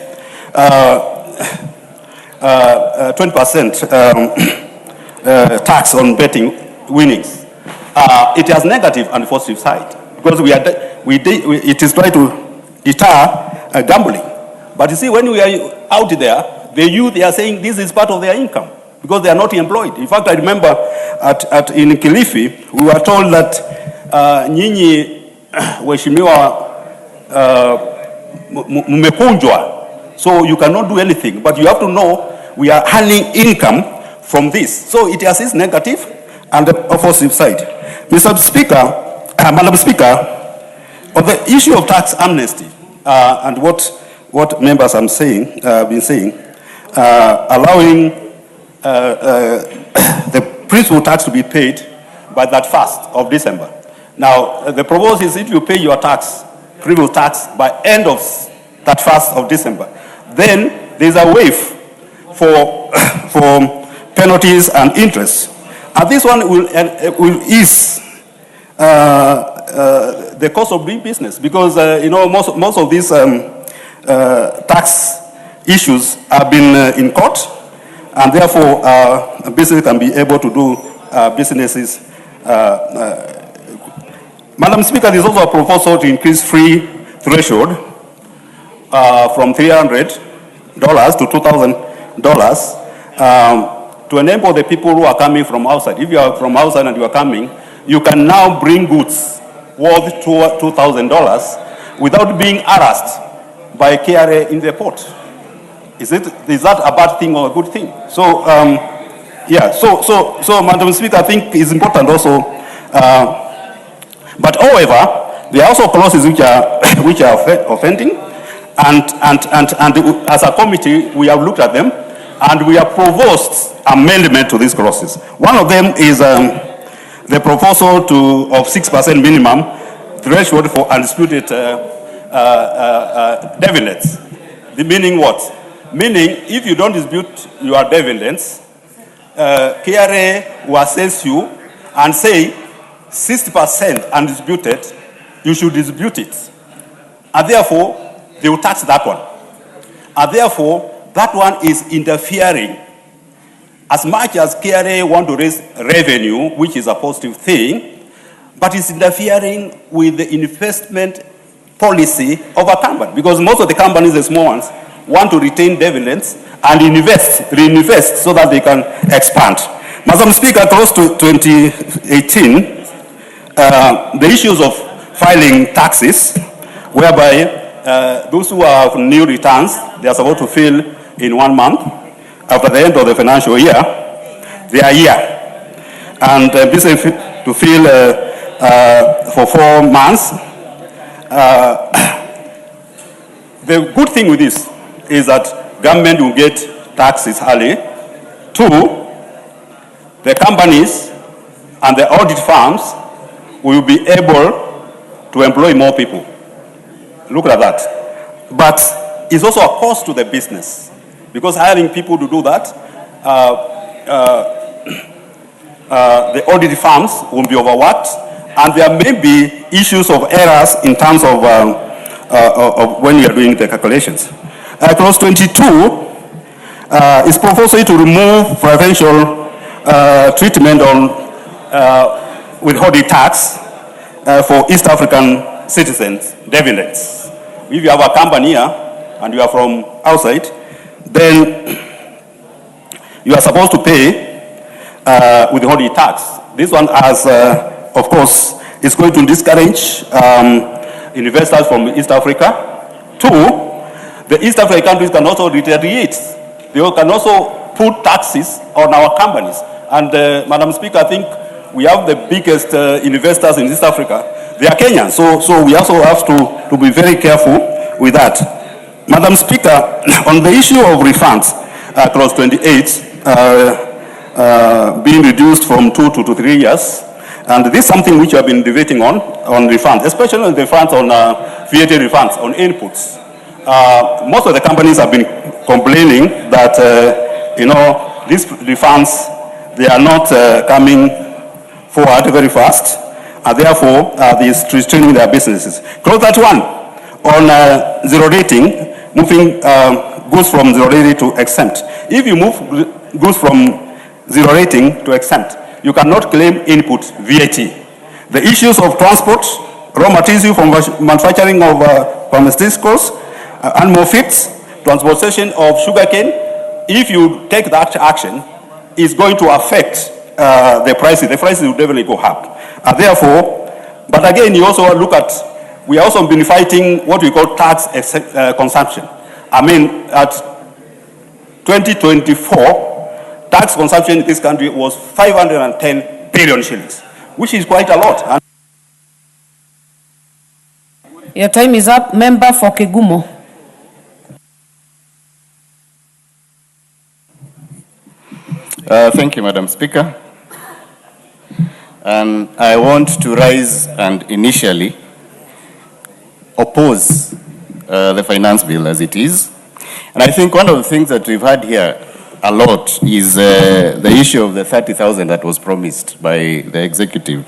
S13: 20% tax on betting winnings, it has negative and positive side because it is trying to deter gambling. But you see, when we are out there, the youth, they are saying this is part of their income because they are not employed. In fact, I remember in Kilifi, we were told that nyinyi waheshimiwa mmekunjwa, so you cannot do anything. But you have to know we are earning income from this. So it has its negative and the positive side. Mr. Speaker, Madam Speaker, on the issue of tax amnesty and what members have been saying, allowing the principal tax to be paid by that 1st of December. Now, the proposal is if you pay your tax, principal tax, by end of that 1st of December, then there's a waive for penalties and interest. And this one will ease the cost of doing business because, most of these tax issues have been in court, and therefore business can be able to do businesses. Madam Speaker, there is also a proposal to increase free threshold from $300 to $2,000 to enable the people who are coming from outside. If you are from outside and you are coming, you can now bring goods worth $2,000 without being harassed by KRA in the port. Is that a bad thing or a good thing? So, so Madam Speaker, I think it's important also. But however, there are also clauses which are offending, and as a committee, we have looked at them, and we have proposed amendment to these clauses. One of them is the proposal of 6% minimum threshold for undisputed dividends. Meaning what? Meaning, if you don't dispute your dividends, KRA will assess you and say 60% undisputed, you should dispute it. And therefore, they will tax that one. And therefore, that one is interfering. As much as KRA want to raise revenue, which is a positive thing, but it's interfering with the investment policy of a company. Because most of the companies, the small ones, want to retain dividends and reinvest so that they can expand. Madam Speaker, close to 2018, the issues of filing taxes, whereby those who have new returns, they are supposed to fill in 1 month. After the end of the financial year, they are here. And basically to fill for 4 months. The good thing with this is that government will get taxes early. 2, the companies and the audit firms will be able to employ more people. Look at that. But it's also a cost to the business because hiring people to do that, the audit firms will be overworked, and there may be issues of errors in terms of when you are doing the calculations. Clause 22 is proposing to remove preferential treatment on withholding tax for East African citizens, dividends. If you have a company here and you are from outside, then you are supposed to pay withholding tax. This one has, of course, is going to discourage investors from East Africa. 2, the East African countries can also retaliate. They can also put taxes on our companies. And Madam Speaker, I think we have the biggest investors in East Africa. They are Kenyans, so we also have to be very careful with that. Madam Speaker, on the issue of refunds, clause 28, being reduced from 2 to 3 years, and this is something which we have been debating on refunds, especially the refunds on VAT refunds, on inputs. Most of the companies have been complaining that, these refunds, they are not coming forward very fast, and therefore these restraining their businesses. Clause 31 on zero rating, moving goods from zero rating to exempt. If you move goods from zero rating to exempt, you cannot claim input VAT. The issues of transport, raw materials from manufacturing of pharmaceuticals, animal feeds, transportation of sugarcane, if you take that action, it's going to affect the prices. The prices will definitely go up. Therefore, but again, you also look at, we also been fighting what we call tax consumption. I mean, at 2024, tax consumption in this country was 510 billion shillings, which is quite a lot.
S12: Your time is up. Member for Kegumo.
S14: Thank you, Madam Speaker. And I want to rise and initially oppose the finance bill as it is. And I think one of the things that we've had here a lot is the issue of the 30,000 that was promised by the executive.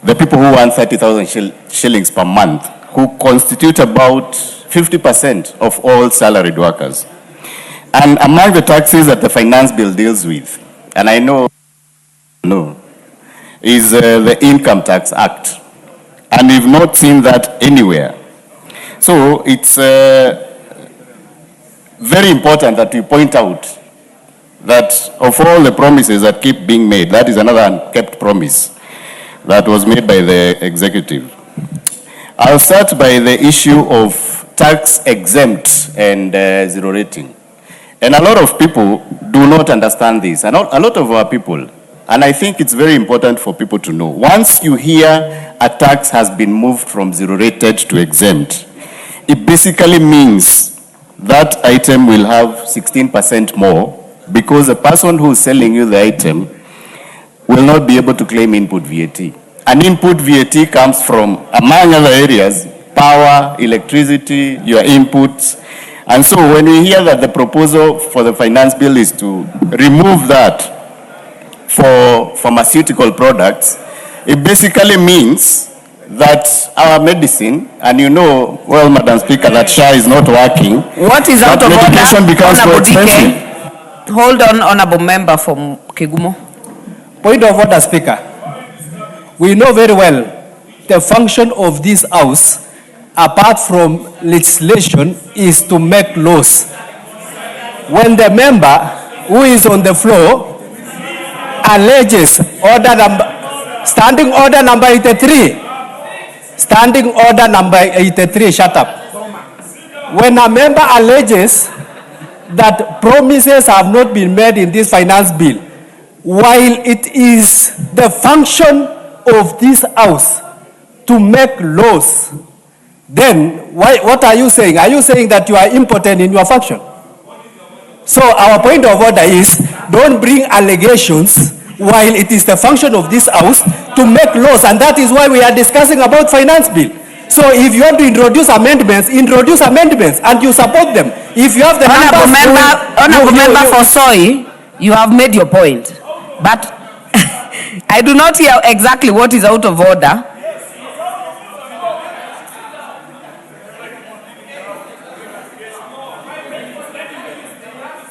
S14: The people who earn 30,000 shillings per month, who constitute about 50% of all salaried workers. And among the taxes that the finance bill deals with, and I know, is the Income Tax Act. And we've not seen that anywhere. So it's very important that we point out that of all the promises that keep being made, that is another unkept promise that was made by the executive. I'll start by the issue of tax exempt and zero rating. And a lot of people do not understand this. And a lot of our people, and I think it's very important for people to know, once you hear a tax has been moved from zero rated to exempt, it basically means that item will have 16% more because the person who's selling you the item will not be able to claim input VAT. And input VAT comes from, among other areas, power, electricity, your inputs. And so when we hear that the proposal for the finance bill is to remove that for pharmaceutical products, it basically means that our medicine, and you know, well, Madam Speaker, that SHA is not working.
S12: What is out of order?
S14: Medication becomes so expensive.
S12: Hold on, Honorable Member from Kegumo.
S15: Point of order, Speaker. We know very well the function of this House, apart from legislation, is to make laws. When the member who is on the floor alleges standing order number 83, standing order number 83, shut up. When a member alleges that promises have not been made in this finance bill, while it is the function of this House to make laws, then what are you saying? Are you saying that you are impotent in your function? So our point of order is, don't bring allegations while it is the function of this House to make laws, and that is why we are discussing about finance bill. So if you want to introduce amendments, and you support them. If you have the
S12: Honorable Member for Soy, you have made your point, but I do not hear exactly what is out of order.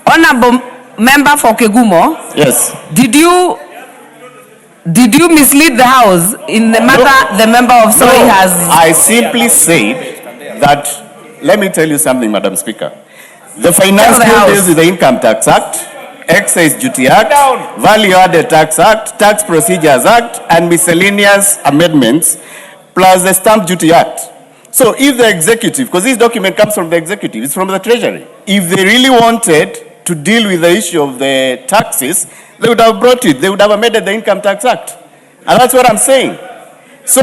S12: Honorable Member for Kegumo.
S14: Yes.
S12: Did you mislead the House in the matter the member of Soy has?
S14: I simply said that, let me tell you something, Madam Speaker. The finance bill deals with the Income Tax Act, Excise Duty Act, Value Added Tax Act, Tax Procedures Act, and miscellaneous amendments, plus the Stamp Duty Act. So if the executive, because this document comes from the executive, it's from the Treasury, if they really wanted to deal with the issue of the taxes, they would have brought it. They would have amended the Income Tax Act. And that's what I'm saying. So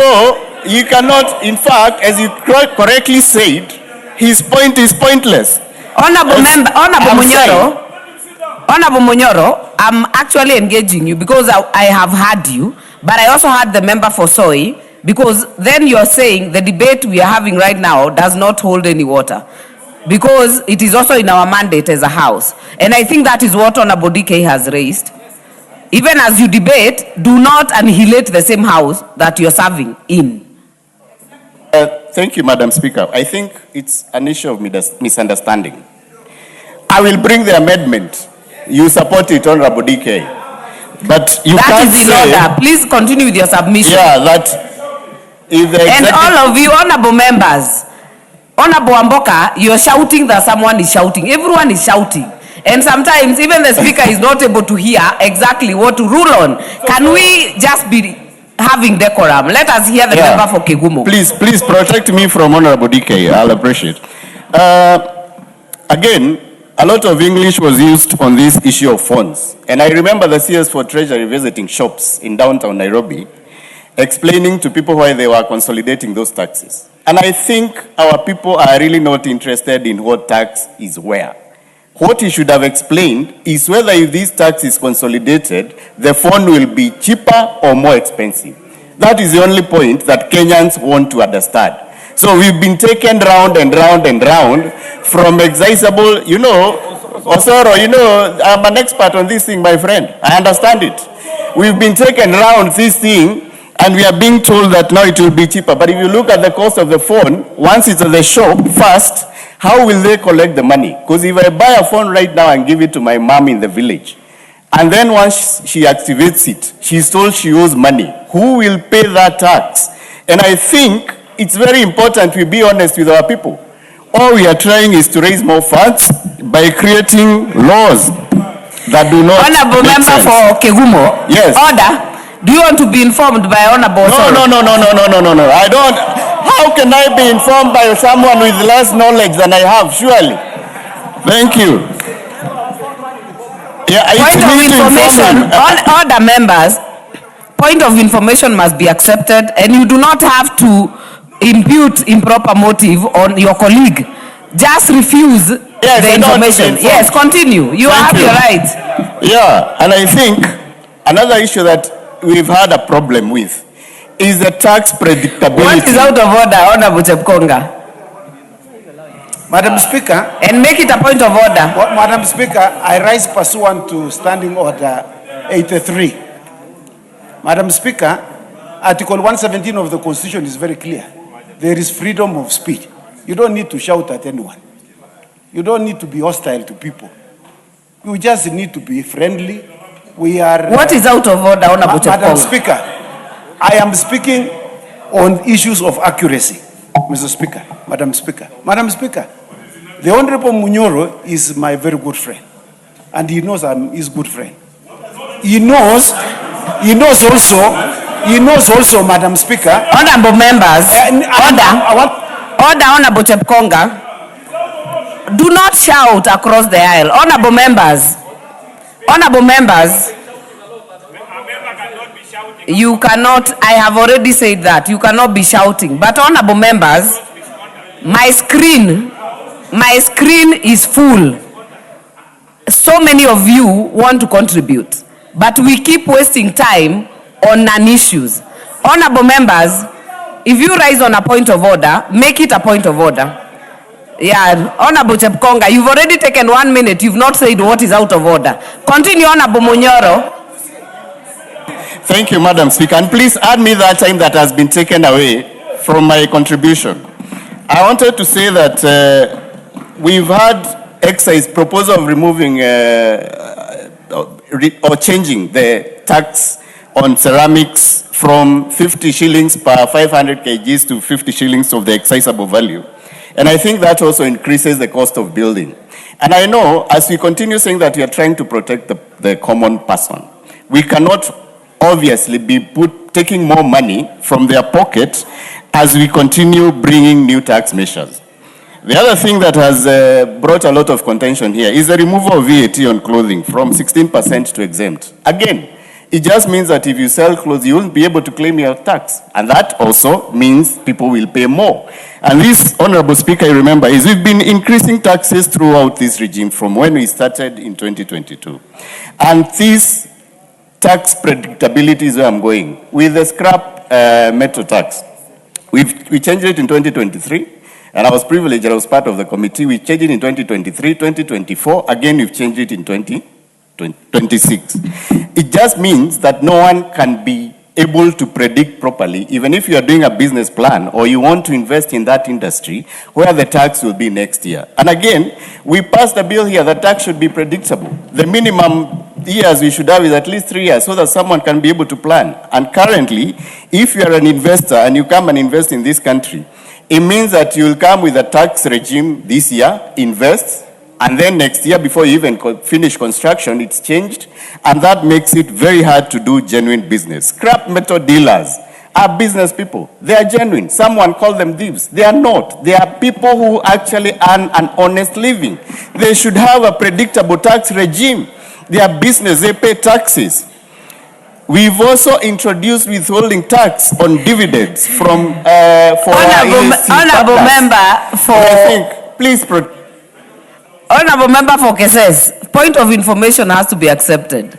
S14: you cannot, in fact, as you correctly said, his point is pointless.
S12: Honorable Munyoro, I'm actually engaging you because I have heard you, but I also heard the member for Soy, because then you're saying the debate we are having right now does not hold any water, because it is also in our mandate as a House. And I think that is what Honorable DK has raised. even as you debate, do not annihilate the same house that you're serving in.
S14: Thank you, Madam Speaker. I think it's an issue of misunderstanding. I will bring the amendment. You support it, Honorable DK. But you
S12: that
S14: can't
S12: is in
S14: say,
S12: order. Please continue with your submission.
S14: yeah, that if the
S12: and all of you, honorable members, Honorable Amboka, you're shouting that someone is shouting. Everyone is shouting. And sometimes even the speaker is not able to hear exactly what to rule on. Can we just be having decorum? Let us hear the member for Kegumo.
S14: Please protect me from Honorable DK. I'll appreciate. Again, a lot of English was used on this issue of funds. And I remember the CS for Treasury visiting shops in downtown Nairobi, explaining to people why they were consolidating those taxes. And I think our people are really not interested in what tax is where. What he should have explained is whether if this tax is consolidated, the fund will be cheaper or more expensive. That is the only point that Kenyans want to understand. So we've been taken round and round and round from excisable, you know, Osoro, you know, I'm an expert on this thing, my friend. I understand it. We've been taken round this thing and we are being told that now it will be cheaper. But if you look at the cost of the phone, once it's at the shop first, how will they collect the money? Because if I buy a phone right now and give it to my mom in the village, and then once she activates it, she's told she owes money, who will pay that tax? And I think it's very important we be honest with our people. All we are trying is to raise more funds by creating laws that do not
S12: Honorable member for Kegumo.
S14: Yes.
S12: Order. Do you want to be informed by Honorable?
S14: No. I don't. How can I be informed by someone with less knowledge than I have? Surely. Thank you. Yeah,
S12: point of information. Order, members. Point of information must be accepted, and you do not have to impute improper motive on your colleague. Just refuse the information. Yes, continue. You have your right.
S14: Yeah, and I think another issue that we've had a problem with is the tax predictability.
S12: What is out of order, Honorable Chepkonga?
S16: Madam Speaker.
S12: And make it a point of order.
S16: Madam Speaker, I rise pursuant to Standing Order 83. Madam Speaker, Article 117 of the Constitution is very clear. There is freedom of speech. You don't need to shout at anyone. You don't need to be hostile to people. You just need to be friendly. We are...
S12: What is out of order, Honorable Chepkonga?
S16: Madam Speaker, I am speaking on issues of accuracy, Mr. Speaker. Madam Speaker. Madam Speaker, the Honorable Munyoro is my very good friend. And he knows I'm his good friend. He knows also, Madam Speaker.
S12: Honorable members, order, Honorable Chepkonga. Do not shout across the aisle. Honorable members, you cannot, I have already said that, you cannot be shouting. But honorable members, my screen is full. So many of you want to contribute, but we keep wasting time on non-issues. Honorable members, if you rise on a point of order, make it a point of order. Yeah, Honorable Chepkonga, you've already taken 1 minute. You've not said what is out of order. Continue, Honorable Munyoro.
S14: Thank you, Madam Speaker. And please add me that time that has been taken away from my contribution. I wanted to say that we've had excise proposal of removing or changing the tax on ceramics from 50 shillings per 500 kgs to 50 shillings of the excisable value. And I think that also increases the cost of building. And I know as we continue saying that we are trying to protect the common person, we cannot obviously be taking more money from their pocket as we continue bringing new tax measures. The other thing that has brought a lot of contention here is the removal of VAT on clothing from 16% to exempt. Again, it just means that if you sell clothes, you won't be able to claim your tax. And that also means people will pay more. And this, Honorable Speaker, you remember, is we've been increasing taxes throughout this regime from when we started in 2022. And this tax predictability is where I'm going. With the scrap metal tax, we changed it in 2023. And I was privileged, I was part of the committee. We changed it in 2023, 2024. Again, we've changed it in 2025. 26. It just means that no one can be able to predict properly, even if you are doing a business plan or you want to invest in that industry, where the tax will be next year. And again, we passed a bill here that tax should be predictable. The minimum years we should have is at least 3 years so that someone can be able to plan. And currently, if you are an investor and you come and invest in this country, it means that you will come with a tax regime this year, invest, and then next year, before you even finish construction, it's changed. And that makes it very hard to do genuine business. Scrap metal dealers are business people. They are genuine. Someone called them thieves. They are not. They are people who actually earn an honest living. They should have a predictable tax regime. They are business. They pay taxes. We've also introduced withholding tax on dividends from
S12: Honorable member for Honorable member for Keses, point of information has to be accepted.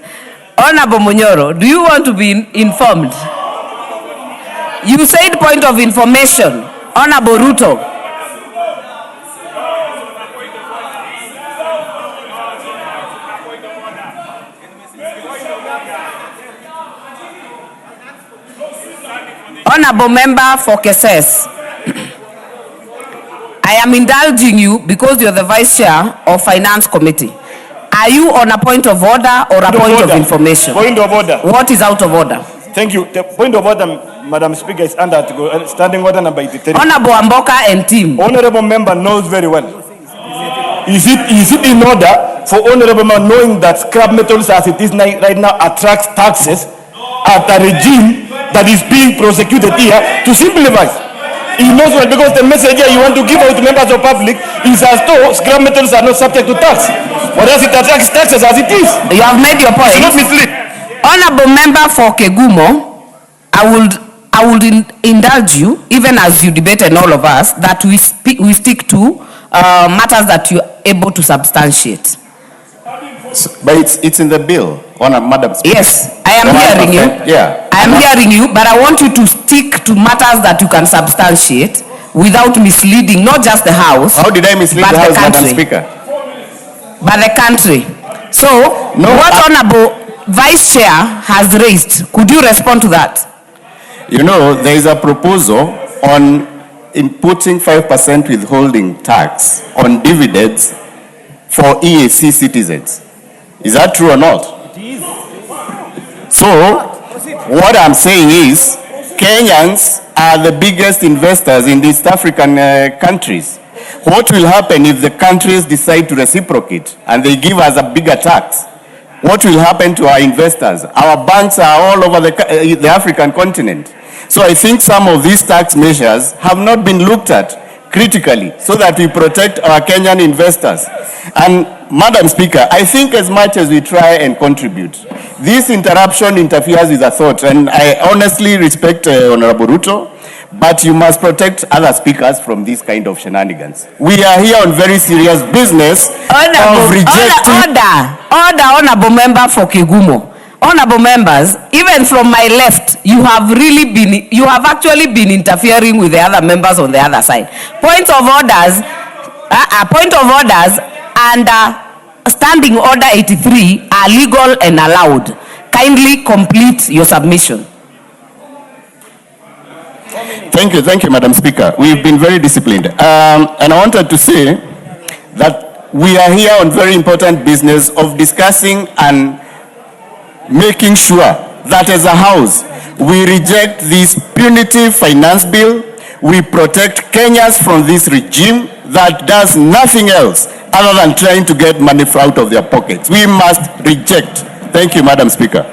S12: Honorable Munyoro, do you want to be informed? You said point of information. Honorable Ruto. Honorable member for Keses, I am indulging you because you're the vice chair of Finance Committee. Are you on a point of order or a point of information?
S11: Point of order.
S12: What is out of order?
S11: Thank you. The point of order, Madam Speaker, is under standing order number 83.
S12: Honorable Amboka and team.
S11: Honorable member knows very well. Is it in order for honorable member, knowing that scrap metals as it is right now attracts taxes at a regime that is being prosecuted here, to simplify? He knows well, because the message here you want to give out to members of public is as though scrap metals are not subject to tax. Whereas it attracts taxes as it is.
S12: You have made your point.
S11: It's not mislead.
S12: Honorable member for Kegumo, I would indulge you, even as you debate and all of us, that we stick to matters that you are able to substantiate.
S14: But it's in the bill, Madam Speaker.
S12: Yes, I am hearing you.
S14: Yeah.
S12: I am hearing you, but I want you to stick to matters that you can substantiate without misleading not just the House.
S14: How did I mislead the House, Madam Speaker?
S12: But the country. So, what Honorable Vice Chair has raised, could you respond to that?
S14: You know, there is a proposal on inputting 5% withholding tax on dividends for EAC citizens. Is that true or not? So, what I'm saying is, Kenyans are the biggest investors in East African countries. What will happen if the countries decide to reciprocate and they give us a bigger tax? What will happen to our investors? Our banks are all over the African continent. So I think some of these tax measures have not been looked at critically so that we protect our Kenyan investors. And Madam Speaker, I think as much as we try and contribute, this interruption interferes with a thought, and I honestly respect Honorable Ruto, but you must protect other speakers from this kind of shenanigans. We are here on very serious business of rejecting...
S12: Order, Honorable Member for Kegumo. Honorable members, even from my left, you have actually been interfering with the other members on the other side. Point of orders and standing order 83 are legal and allowed. Kindly complete your submission.
S14: Thank you, Madam Speaker. We've been very disciplined. And I wanted to say that we are here on very important business of discussing and making sure that as a House, we reject this punitive finance bill. We protect Kenyans from this regime that does nothing else other than trying to get money out of their pockets. We must reject. Thank you, Madam Speaker.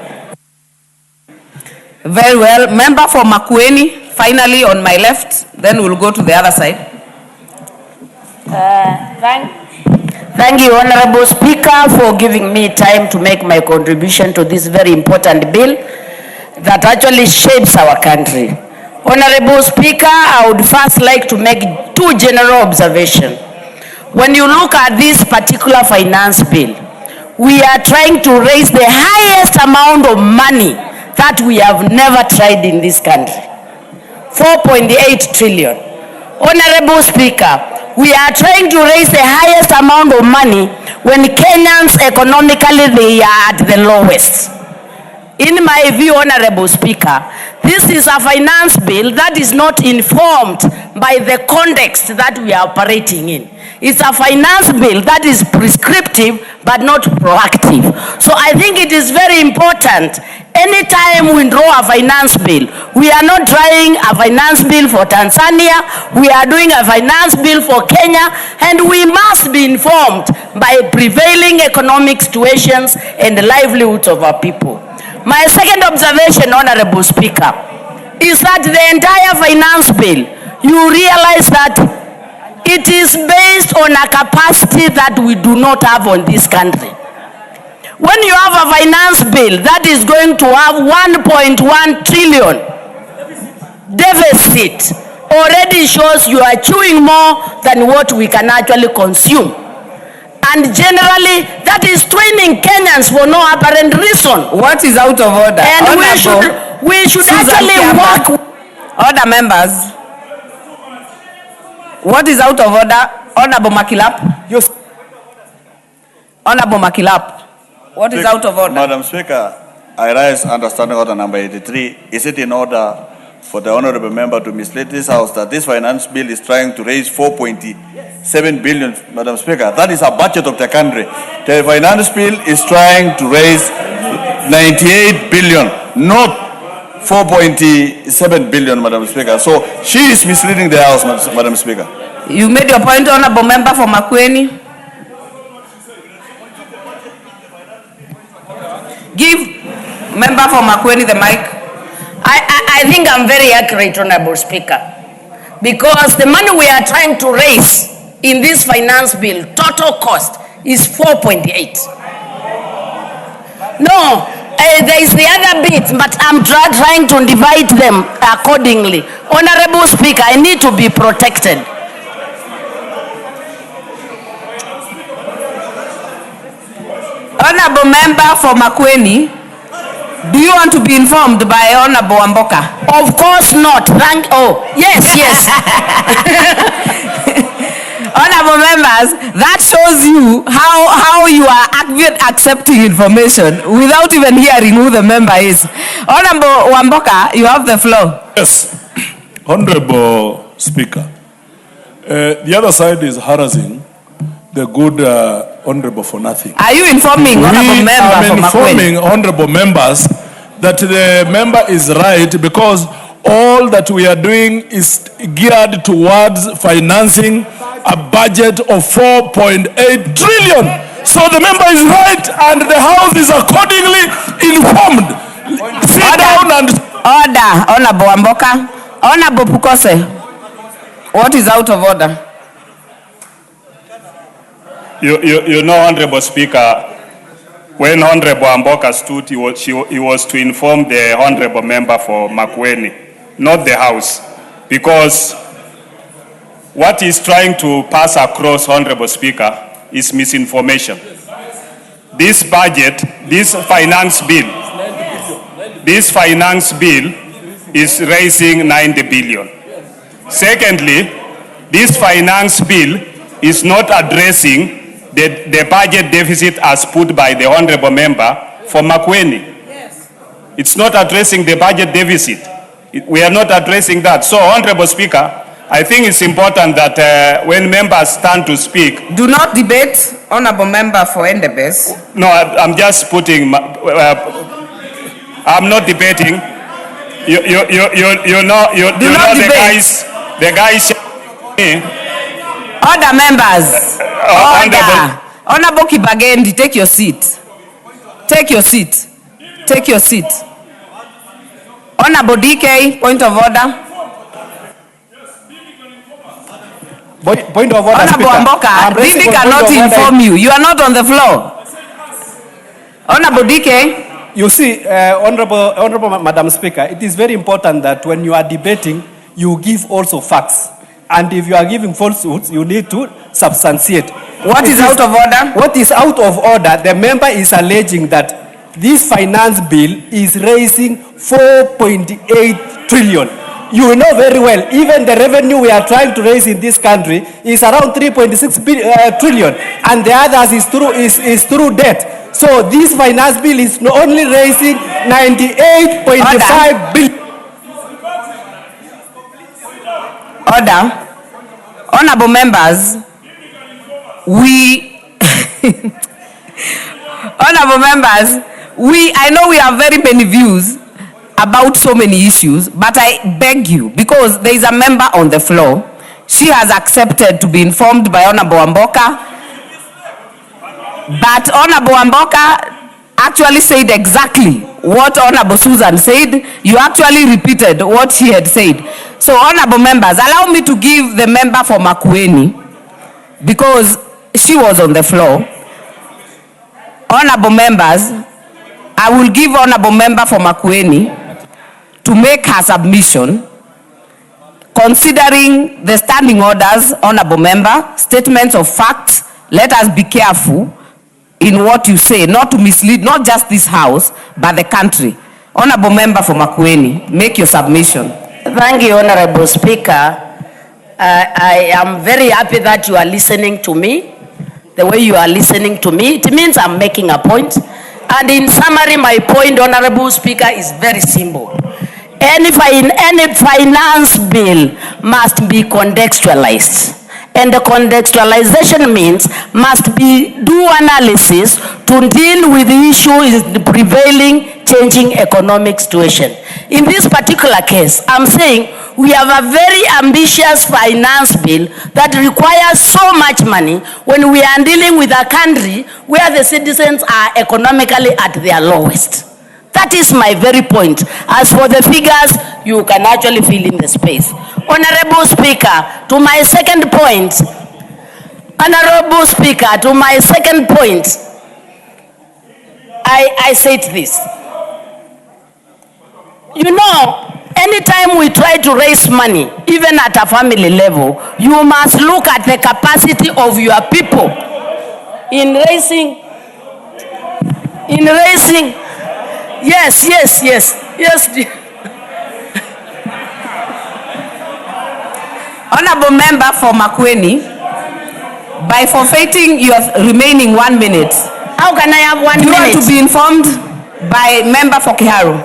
S12: Very well. Member for Makueni, finally on my left, then we'll go to the other side.
S17: Thank you, Honorable Speaker, for giving me time to make my contribution to this very important bill that actually shapes our country. Honorable Speaker, I would first like to make two general observations. When you look at this particular finance bill, we are trying to raise the highest amount of money that we have never tried in this country. 4.8 trillion. Honorable Speaker, we are trying to raise the highest amount of money when Kenyans economically they are at the lowest. In my view, Honorable Speaker, this is a finance bill that is not informed by the context that we are operating in. It's a finance bill that is prescriptive but not proactive. So I think it is very important. Anytime we draw a finance bill, we are not trying a finance bill for Tanzania, we are doing a finance bill for Kenya, and we must be informed by prevailing economic situations and the livelihoods of our people. My second observation, Honorable Speaker, is that the entire finance bill, you realize that it is based on a capacity that we do not have on this country. When you have a finance bill that is going to have 1.1 trillion deficit, already shows you are chewing more than what we can actually consume. And generally, that is training Kenyans for no apparent reason.
S12: What is out of order?
S17: And we should actually work.
S12: Order, members. What is out of order? Honorable Makilap.
S18: Yes.
S12: Honorable Makilap. What is out of order?
S18: Madam Speaker, I rise understanding order number 83. Is it in order for the honorable member to mislead this House that this finance bill is trying to raise 4.7 billion, Madam Speaker? That is a budget of the country. The finance bill is trying to raise 98 billion, not 4.7 billion, Madam Speaker. So she is misleading the House, Madam Speaker.
S12: You made your point, honorable member for Makueni. Give member for Makueni the mic.
S17: I think I'm very accurate, Honorable Speaker, because the money we are trying to raise in this finance bill, total cost is 4.8. No, there is the other bit, but I'm trying to divide them accordingly. Honorable Speaker, I need to be protected.
S12: Honorable member for Makueni, do you want to be informed by Honorable Amboka?
S17: Of course not. Yes.
S12: Honorable members, that shows you how you are accepting information without even hearing who the member is. Honorable Wamboka, you have the floor.
S6: Yes. Honorable Speaker, the other side is harassing the good honorable for nothing.
S12: Are you informing honorable member for
S6: informing honorable members that the member is right, because all that we are doing is geared towards financing a budget of 4.8 trillion. So the member is right and the House is accordingly informed. Sit down and...
S12: Order, Honorable Amboka. Honorable Pukose, what is out of order?
S19: You know, Honorable Speaker, when Honorable Amboka stood, he was to inform the Honorable member for Makueni, not the House, because what he's trying to pass across, Honorable Speaker, is misinformation. This budget, this finance bill is raising 90 billion. Secondly, this finance bill is not addressing the budget deficit as put by the honorable member for Makueni. Yes. It's not addressing the budget deficit. We are not addressing that. So, Honorable Speaker, I think it's important that when members stand to speak...
S12: Do not debate, honorable member for Endebess.
S19: No, I'm just putting... I'm not debating. You know the guys...
S12: Order, members. Order. Honorable Kibagendi, take your seat. Take your seat. Take your seat. Honorable DK, point of order.
S15: Point of order,
S12: Honorable Amboka, DK cannot inform you. You are not on the floor. Honorable DK.
S15: You see, Honorable Madam Speaker, it is very important that when you are debating, you give also facts. And if you are giving falsehoods, you need to substantiate.
S12: What is out of order?
S15: What is out of order? The member is alleging that this finance bill is raising 4.8 trillion. You know very well, even the revenue we are trying to raise in this country is around 3.6 trillion, and the others is through debt. So this finance bill is only raising 98.5 billion.
S12: Order. Honorable members, honorable members, I know we have very many views about so many issues, but I beg you, because there is a member on the floor, she has accepted to be informed by Honorable Amboka, but Honorable Amboka actually said exactly what Honorable Susan said. You actually repeated what she had said. So honorable members, allow me to give the member for Makueni, because she was on the floor. Honorable members, I will give honorable member for Makueni to make her submission, considering the standing orders, honorable member, statements of facts. Let us be careful in what you say, not to mislead not just this house, but the country. Honorable member for Makueni, make your submission.
S17: Thank you, Honorable Speaker. I am very happy that you are listening to me. The way you are listening to me, it means I'm making a point. And in summary, my point, Honorable Speaker, is very simple. Any finance bill must be contextualized. And the contextualization means must be do analysis to deal with the issue in the prevailing changing economic situation. In this particular case, I'm saying we have a very ambitious finance bill that requires so much money when we are dealing with a country where the citizens are economically at their lowest. That is my very point. As for the figures, you can actually fill in the space. Honorable Speaker, to my second point, Honorable Speaker, to my second point, I said this. You know, anytime we try to raise money, even at a family level, you must look at the capacity of your people in raising. Yes.
S12: Honorable member for Makueni, by forfeiting your remaining 1 minute.
S17: How can I have 1 minute?
S12: You want to be informed by member for Kiharu.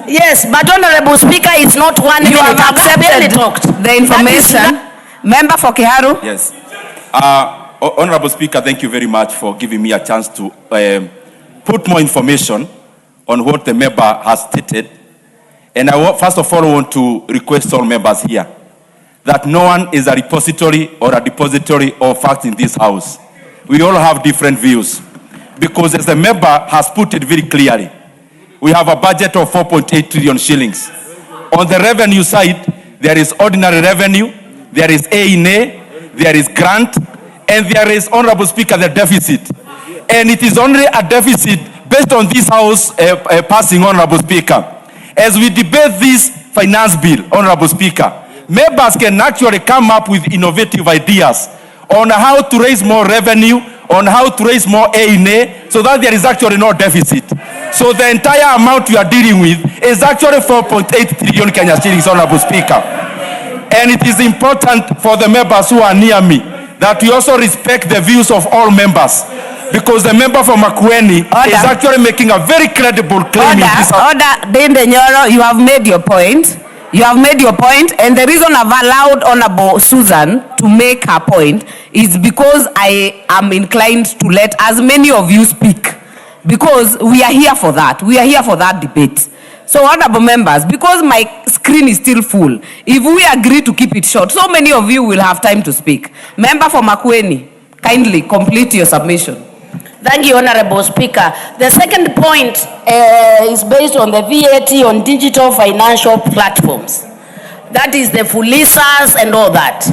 S17: Yes, but Honorable Speaker, it's not 1 minute.
S12: You have accepted the information. Member for Kiharu.
S2: Yes. Honorable Speaker, thank you very much for giving me a chance to put more information on what the member has stated. And first of all, I want to request all members here that no one is a repository or a depository of facts in this house. We all have different views. Because as the member has put it very clearly, we have a budget of 4.8 trillion shillings. On the revenue side, there is ordinary revenue, there is A&A, there is grant, and there is, Honorable Speaker, the deficit. And it is only a deficit based on this house passing, Honorable Speaker. As we debate this finance bill, Honorable Speaker, members can actually come up with innovative ideas on how to raise more revenue, on how to raise more A&A, so that there is actually no deficit. So the entire amount we are dealing with is actually 4.8 trillion Kenya shillings, Honorable Speaker. And it is important for the members who are near me that we also respect the views of all members. Because the member from Makueni is actually making a very credible claim in this.
S12: Dende Nyoro, you have made your point. You have made your point, and the reason I've allowed Honorable Susan to make her point is because I am inclined to let as many of you speak, because we are here for that. We are here for that debate. So, honorable members, because my screen is still full, if we agree to keep it short, so many of you will have time to speak. Member for Makueni, kindly complete your submission.
S17: Thank you, Honorable Speaker. The second point is based on the VAT on digital financial platforms. That is the Fulisas and all that.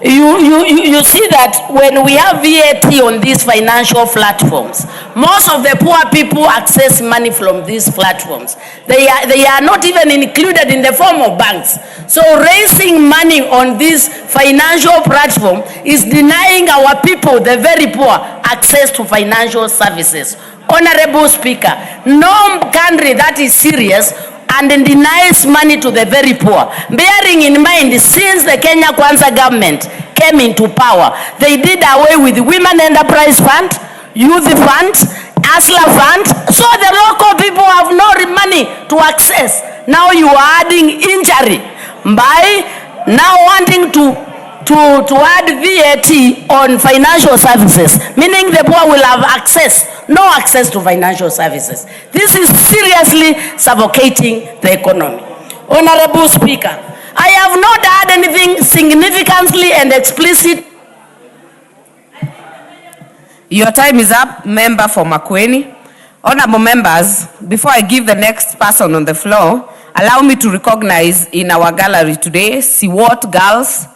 S17: You see that when we have VAT on these financial platforms, most of the poor people access money from these platforms. They are not even included in the form of banks. So raising money on this financial platform is denying our people, the very poor, access to financial services. Honorable Speaker, no country that is serious and denies money to the very poor. Bearing in mind, since the Kenya Kwanza government came into power, they did away with the Women Enterprise Fund, Youth Fund, Asla Fund, so the local people have no money to access. Now you are adding injury by now wanting to add VAT on financial services, meaning the poor will have no access to financial services. This is seriously suffocating the economy. Honorable Speaker, I have not heard anything significantly and explicit.
S12: Your time is up, member for Makueni. Honorable members, before I give the next person on the floor, allow me to recognize in our gallery today, Siwot girls,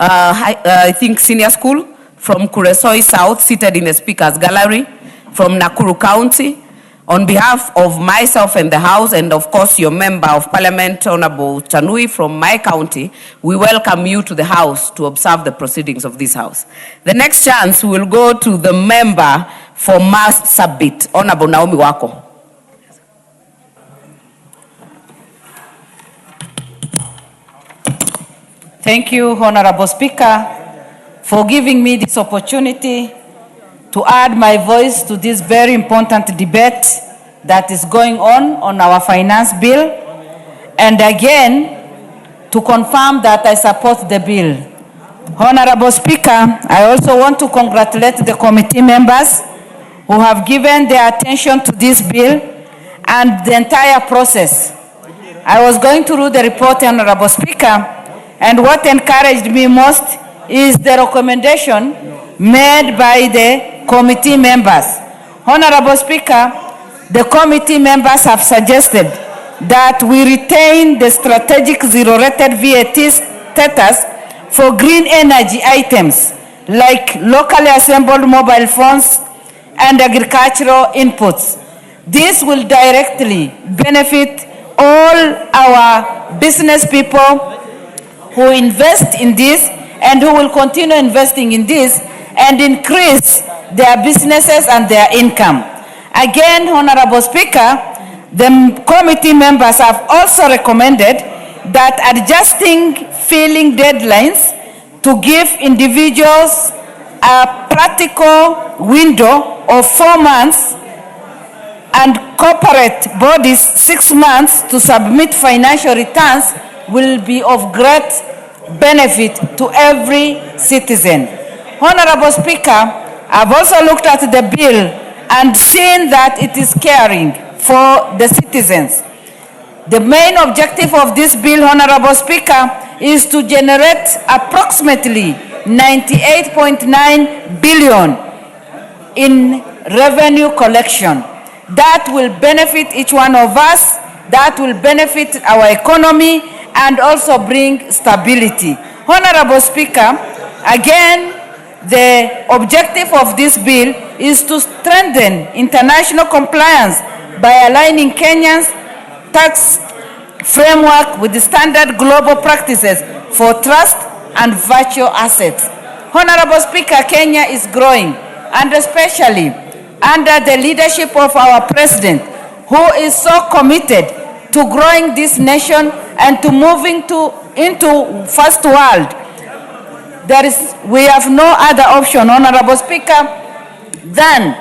S12: I think senior school, from Kuresoi South, seated in the speaker's gallery, from Nakuru County. On behalf of myself and the House, and of course your Member of Parliament, Honorable Chanui from my county, we welcome you to the House to observe the proceedings of this House. The next chance will go to the Member for Marsabit, Honorable Naomi Wako.
S20: Thank you, Honorable Speaker, for giving me this opportunity to add my voice to this very important debate that is going on our finance bill, and again, to confirm that I support the bill. Honorable Speaker, I also want to congratulate the committee members who have given their attention to this bill and the entire process. I was going to read the report, Honorable Speaker, and what encouraged me most is the recommendation made by the committee members. Honorable Speaker, the committee members have suggested that we retain the strategic zero-rated VAT status for green energy items like locally assembled mobile phones and agricultural inputs. This will directly benefit all our business people who invest in this and who will continue investing in this and increase their businesses and their income. Again, Honorable Speaker, the committee members have also recommended that adjusting filing deadlines to give individuals a practical window of 4 months and corporate bodies 6 months to submit financial returns will be of great benefit to every citizen. Honorable Speaker, I've also looked at the bill and seen that it is caring for the citizens. The main objective of this bill, Honorable Speaker, is to generate approximately 98.9 billion in revenue collection. That will benefit each one of us, that will benefit our economy, and also bring stability. Honorable Speaker, again, the objective of this bill is to strengthen international compliance by aligning Kenya's tax framework with the standard global practices for trust and virtual assets. Honorable Speaker, Kenya is growing, and especially under the leadership of our President, who is so committed to growing this nation and to moving into first world. We have no other option, Honorable Speaker, than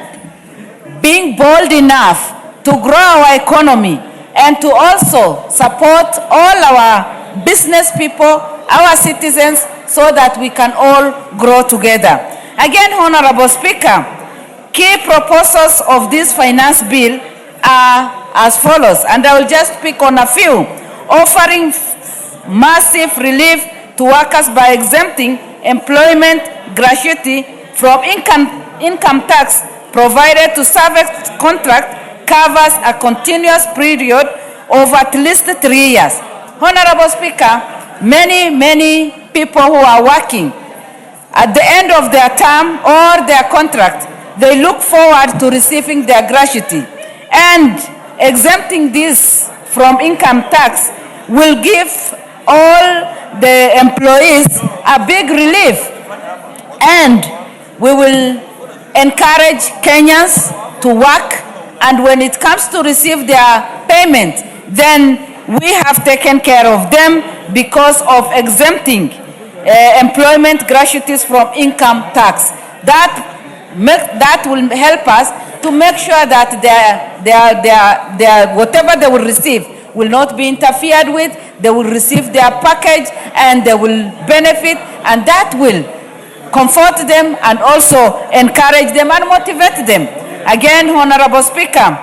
S20: being bold enough to grow our economy and to also support all our business people, our citizens, so that we can all grow together. Again, Honorable Speaker, key proposals of this finance bill are as follows, and I will just pick on a few. Offering massive relief to workers by exempting employment gratuity from income tax provided to service contract covers a continuous period of at least 3 years. Honorable Speaker, many people who are working at the end of their term or their contract, they look forward to receiving their gratuity, and exempting this from income tax will give all the employees a big relief, and we will encourage Kenyans to work, and when it comes to receive their payment, then we have taken care of them because of exempting employment gratuities from income tax. That will help us to make sure that their whatever they will receive will not be interfered with. They will receive their package and they will benefit, and that will comfort them and also encourage them and motivate them. Again, Honorable Speaker,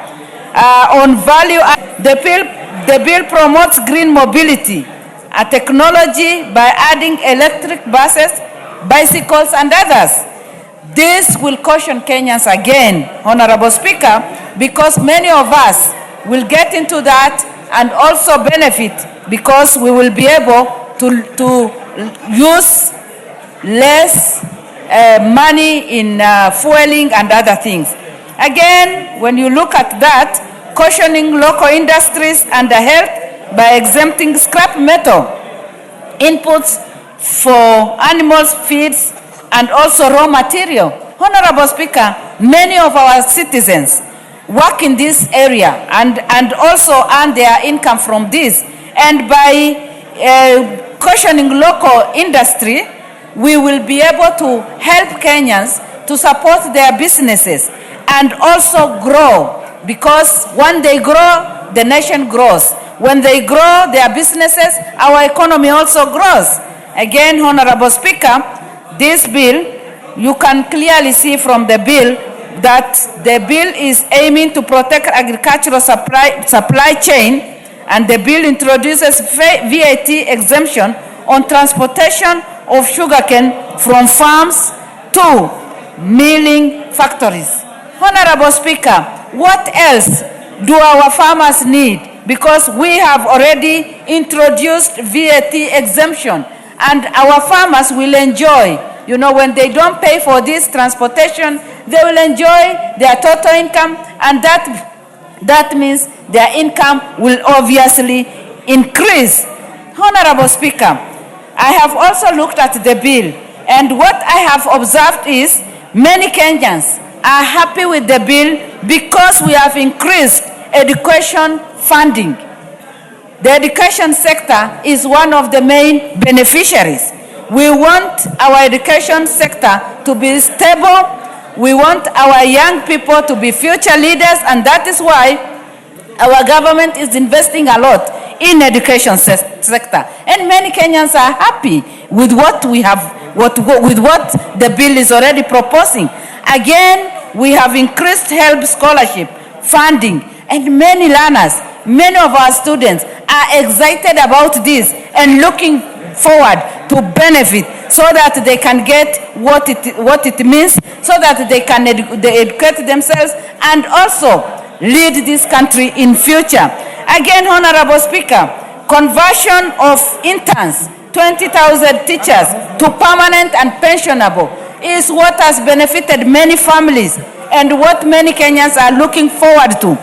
S20: on value, the bill promotes green mobility, a technology by adding electric buses, bicycles, and others. This will caution Kenyans again, Honorable Speaker, because many of us will get into that and also benefit because we will be able to use less money in fueling and other things. Again, when you look at that, cautioning local industries and the health by exempting scrap metal inputs for animals' feeds and also raw material. Honorable Speaker, many of our citizens work in this area and also earn their income from this. And by cautioning local industry, we will be able to help Kenyans to support their businesses and also grow, because when they grow, the nation grows. When they grow their businesses, our economy also grows. Again, Honorable Speaker, this bill, you can clearly see from the bill that the bill is aiming to protect agricultural supply chain, and the bill introduces VAT exemption on transportation of sugarcane from farms to milling factories. Honorable Speaker, what else do our farmers need? Because we have already introduced VAT exemption, and our farmers will enjoy, you know, when they don't pay for this transportation, they will enjoy their total income, and that means their income will obviously increase. Honorable Speaker, I have also looked at the bill, and what I have observed is many Kenyans are happy with the bill because we have increased education funding. The education sector is one of the main beneficiaries. We want our education sector to be stable. We want our young people to be future leaders, and that is why our government is investing a lot in education sector. And many Kenyans are happy with what we have, with what the bill is already proposing. Again, we have increased help scholarship funding, and many learners, many of our students are excited about this and looking forward to benefit so that they can get what it means, so that they can educate themselves and also lead this country in future. Again, Honorable Speaker, conversion of interns, 20,000 teachers to permanent and pensionable is what has benefited many families and what many Kenyans are looking forward to.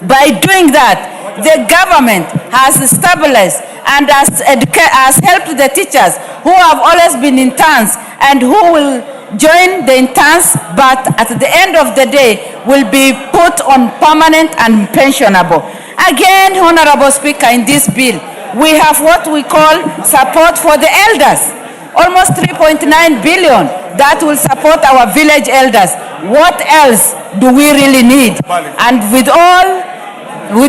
S20: By doing that, the government has stabilized and has helped the teachers who have always been interns and who will join the interns, but at the end of the day will be put on permanent and pensionable. Again, Honorable Speaker, in this bill, we have what we call support for the elders. Almost 3.9 billion that will support our village elders. What else do we really need? And with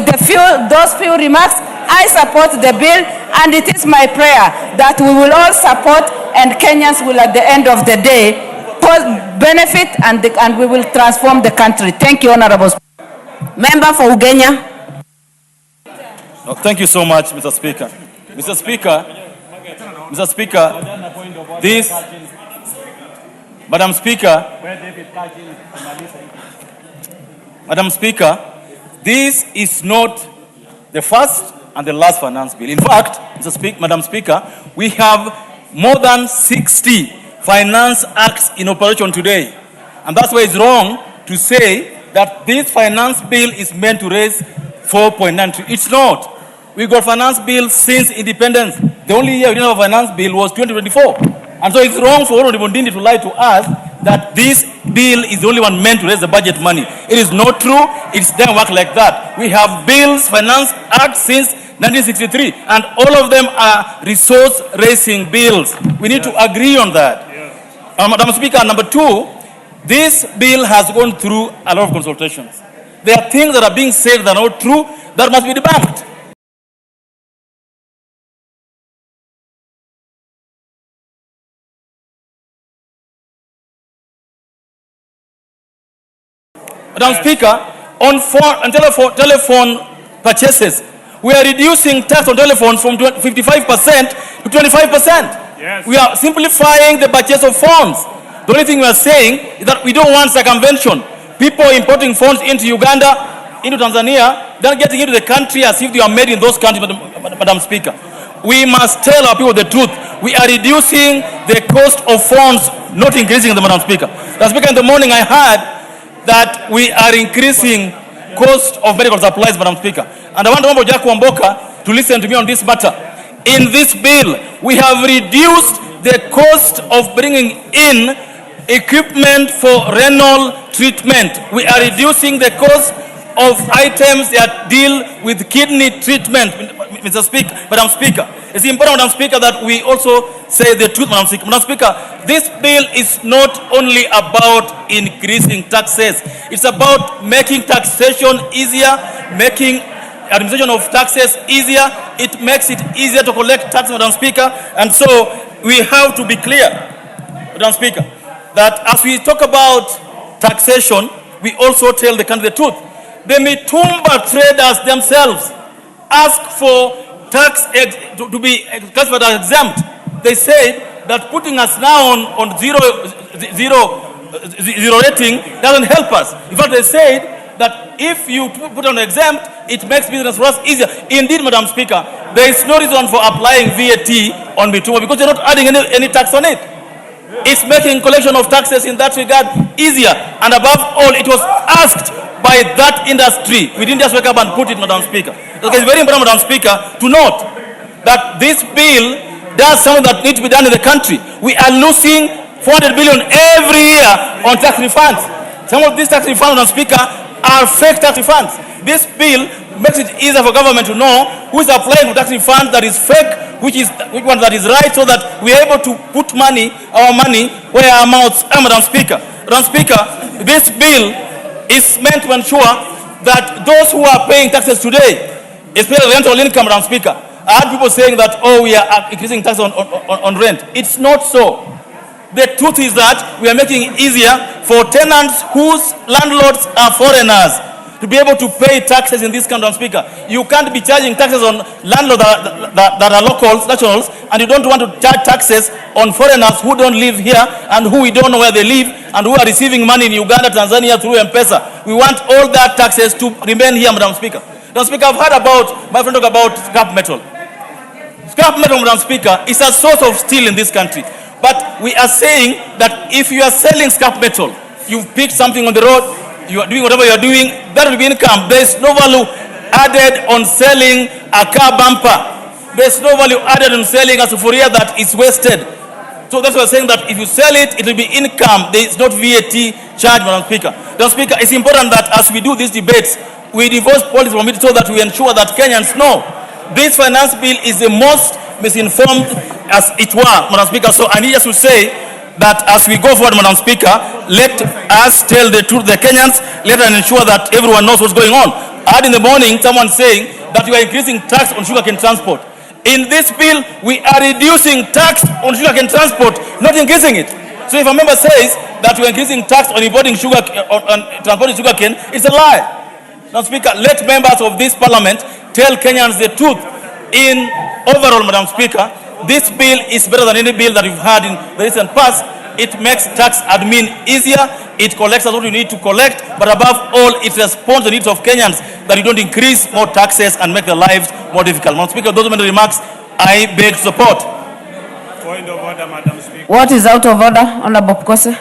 S20: those few remarks, I support the bill, and it is my prayer that we will all support, and Kenyans will at the end of the day benefit, and we will transform the country. Thank you, Honorable Member for Ugenya.
S2: Thank you so much, Mr. Speaker. Mr. Speaker, this, Madam Speaker, this is not the first and the last finance bill. In fact, Madam Speaker, we have more than 60 finance acts in operation today. And that's why it's wrong to say that this finance bill is meant to raise 4.92. It's not. We got finance bill since independence. The only year we didn't have a finance bill was 2024. And so it's wrong for Honorable Ndindi to lie to us that this bill is the only one meant to raise the budget money. It is not true. It doesn't work like that. We have bills, Finance Act since 1963, and all of them are resource-raising bills. We need to agree on that. Madam Speaker, number two, this bill has gone through a lot of consultations. There are things that are being said that are not true that must be debunked. Madam Speaker, on telephone purchases, we are reducing tax on telephones from 55% to 25%. Yes. We are simplifying the purchase of phones. The only thing we are saying is that we don't want circumvention. People importing phones into Uganda, into Tanzania, then getting into the country as if they are made in those countries, Madam Speaker. We must tell our people the truth. We are reducing the cost of phones, not increasing them, Madam Speaker. Madam Speaker, in the morning I heard that we are increasing cost of medical supplies, Madam Speaker. And I want Honorable Jack Wamboka to listen to me on this matter. In this bill, we have reduced the cost of bringing in equipment for renal treatment. We are reducing the cost of items that deal with kidney treatment, Mr. Speaker, Madam Speaker. It's important, Madam Speaker, that we also say the truth, Madam Speaker. Madam Speaker, this bill is not only about increasing taxes. It's about making taxation easier, making administration of taxes easier. It makes it easier to collect taxes, Madam Speaker. And so we have to be clear, Madam Speaker, that as we talk about taxation, we also tell the country the truth. The Mitumba traders themselves ask for tax to be classified as exempt. They said that putting us now on zero rating doesn't help us. In fact, they said that if you put on exempt, it makes business for us easier. Indeed, Madam Speaker, there is no reason for applying VAT on Mitumba because you're not adding any tax on it. It's making collection of taxes in that regard easier. And above all, it was asked by that industry. We didn't just wake up and put it, Madam Speaker. Okay, it's very important, Madam Speaker, to note that this bill does something that needs to be done in the country. We are losing 400 billion every year on tax refunds. Some of these tax refunds, Madam Speaker, are fake tax refunds. This bill makes it easier for government to know who is applying for tax refunds that is fake, which one that is right, so that we are able to put our money where our mouths are, Madam Speaker. Madam Speaker, this bill is meant to ensure that those who are paying taxes today, especially rental income, Madam Speaker, I heard people saying that, oh, we are increasing tax on rent. It's not so. The truth is that we are making it easier for tenants whose landlords are foreigners to be able to pay taxes in this country, Madam Speaker. You can't be charging taxes on landlords that are locals, nationals, and you don't want to charge taxes on foreigners who don't live here and who we don't know where they live and who are receiving money in Uganda, Tanzania through M-Pesa. We want all that taxes to remain here, Madam Speaker. Madam Speaker, I've heard my friend talk about scrap metal. Scrap metal, Madam Speaker, is a source of steel in this country. But we are saying that if you are selling scrap metal, you've picked something on the road, you are doing whatever you are doing, that will be income. There is no value added on selling a car bumper. There is no value added on selling a sufuria that is wasted. So that's why we're saying that if you sell it, it will be income. There is not VAT charge, Madam Speaker. Madam Speaker, it's important that as we do these debates, we divorce politics from it so that we ensure that Kenyans know this finance bill is the most misinformed as it were, Madam Speaker. So I need us to say that as we go forward, Madam Speaker, let us tell the truth to the Kenyans. Let us ensure that everyone knows what's going on. I heard in the morning someone saying that we are increasing tax on sugarcane transport. In this bill, we are reducing tax on sugarcane transport, not increasing it. So if a member says that we are increasing tax on importing sugar, on transporting sugarcane, it's a lie. Madam Speaker, let members of this parliament tell Kenyans the truth. In overall, Madam Speaker, this bill is better than any bill that we've had in the recent past. It makes tax admin easier. It collects what you need to collect. But above all, it responds to the needs of Kenyans, that you don't increase more taxes and make their lives more difficult. Madam Speaker, those are my remarks. I beg support.
S11: Point of order, Madam Speaker.
S12: What is out of order, Honorable Pukose?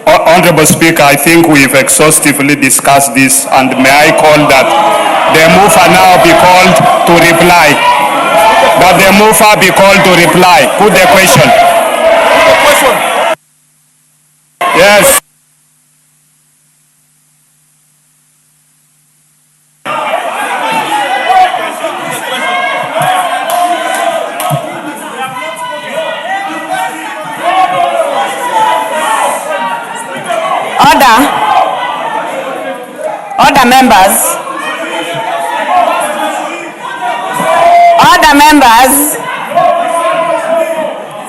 S19: Honorable Speaker, I think we've exhaustively discussed this, and may I call that the mover now be called to reply. That the mover be called to reply. Put the question.
S12: Order, members. Order, members.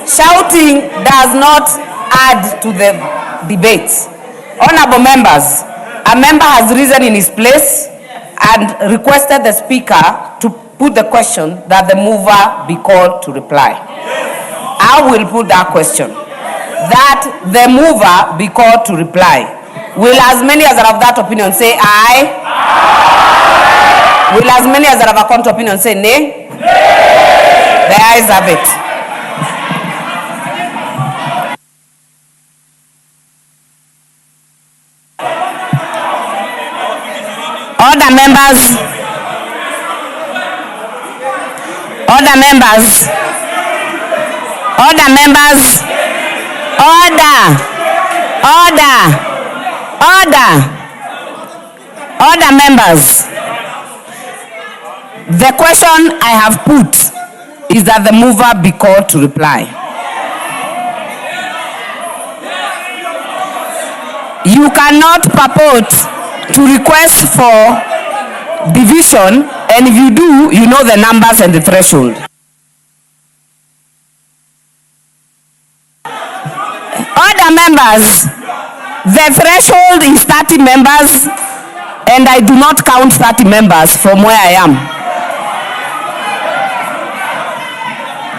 S12: Shouting does not add to the debate. Honorable members, a member has risen in his place and requested the speaker to put the question that the mover be called to reply. I will put that question, that the mover be called to reply. Will as many as are of that opinion say aye? Aye. Will as many as are of a contrary opinion say nay? Nay. The ayes have it. Order, members. Order, members. Order, members. Order. Order. Order. Order, members. The question I have put is that the mover be called to reply. You cannot purport to request for division, and if you do, you know the numbers and the threshold. Order, members. The threshold is 30 members, and I do not count 30 members from where I am.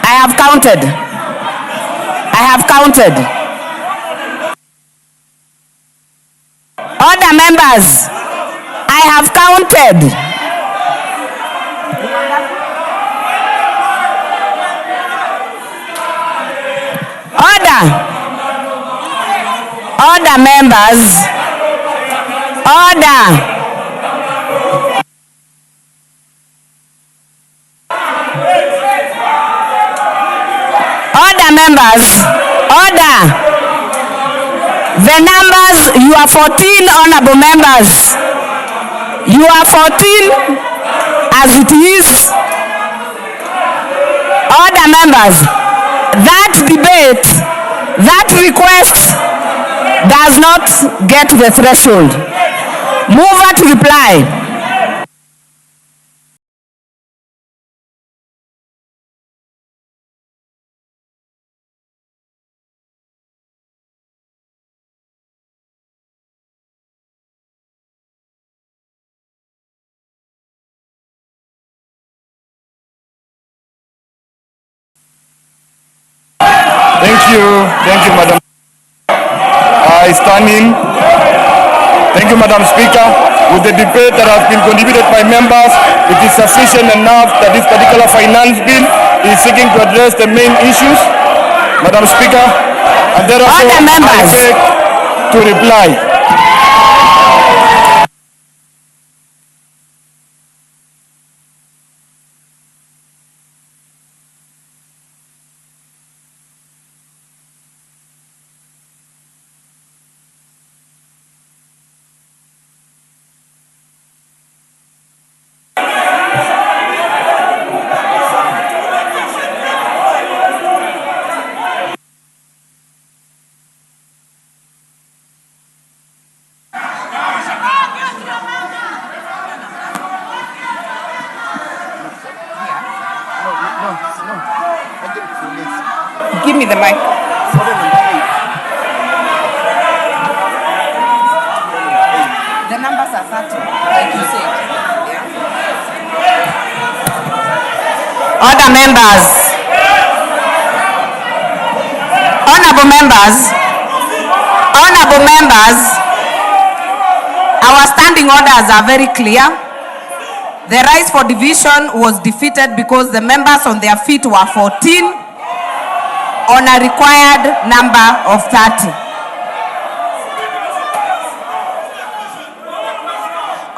S12: I have counted. I have counted. Order, members. I have counted. Order. Order, members. Order. Order, members. Order. The numbers, you are 14 honorable members. You are 14 as it is. Order, members. That debate, that request does not get to the threshold. Mover to reply.
S11: Thank you, Madam. I stand in. Thank you, Madam Speaker. With the debate that has been contributed by members, it is sufficient enough that this particular finance bill is seeking to address the main issues, Madam Speaker, and therefore I beg to reply.
S12: Give me the mic. The numbers are 30, like you said. Yeah. Other members. Honorable members. Honorable members. Our standing orders are very clear. The rise for division was defeated because the members on their feet were 14 on a required number of 30.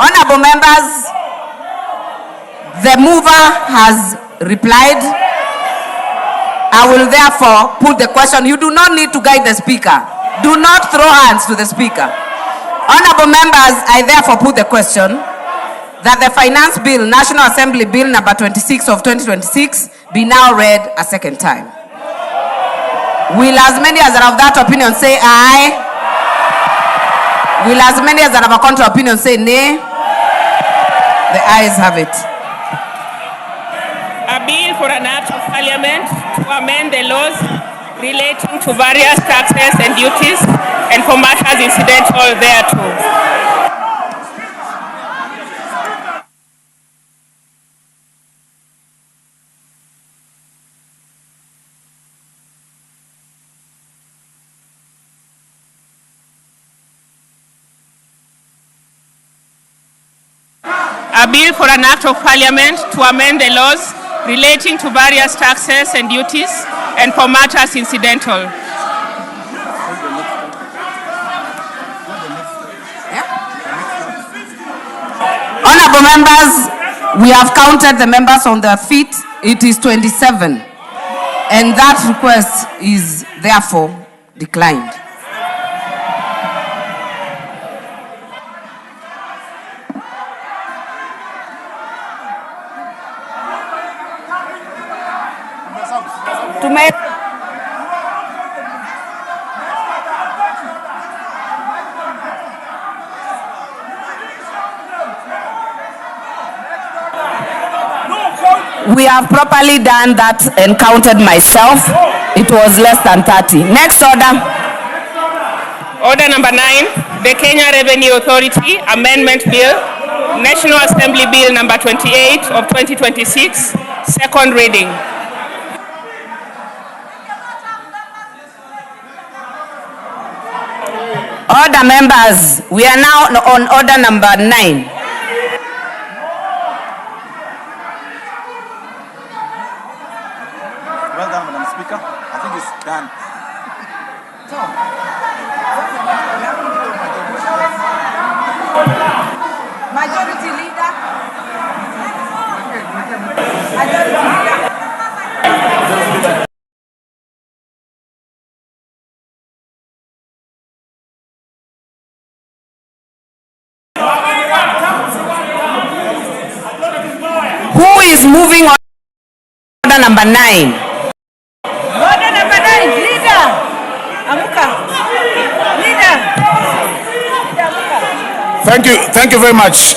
S12: Honorable members, the mover has replied. I will therefore put the question. You do not need to guide the speaker. Do not throw hands to the speaker. Honorable members, I therefore put the question that the Finance Bill, National Assembly Bill number 26 of 2026 be now read a second time. Will as many as are of that opinion say aye? Will as many as that have a contrary opinion say nay? The ayes have it.
S21: A bill for an act of parliament to amend the laws relating to various taxes and duties and for matters incidental thereto. A bill for an act of parliament to amend the laws relating to various taxes and duties and for matters incidental.
S12: Honorable members, we have counted the members on their feet. It is 27. And that request is therefore declined. We have properly done that and counted myself. It was less than 30. Next order.
S21: Order number 9, the Kenya Revenue Authority Amendment Bill, National Assembly Bill number 28 of 2026, second reading.
S12: Order, members. We are now on order number 9.
S5: Well done, Madam Speaker. I think it's done.
S12: Majority Leader. Who is moving on order number 9?
S20: Order number 9, Leader. Amuka. Leader.
S6: Thank you very much.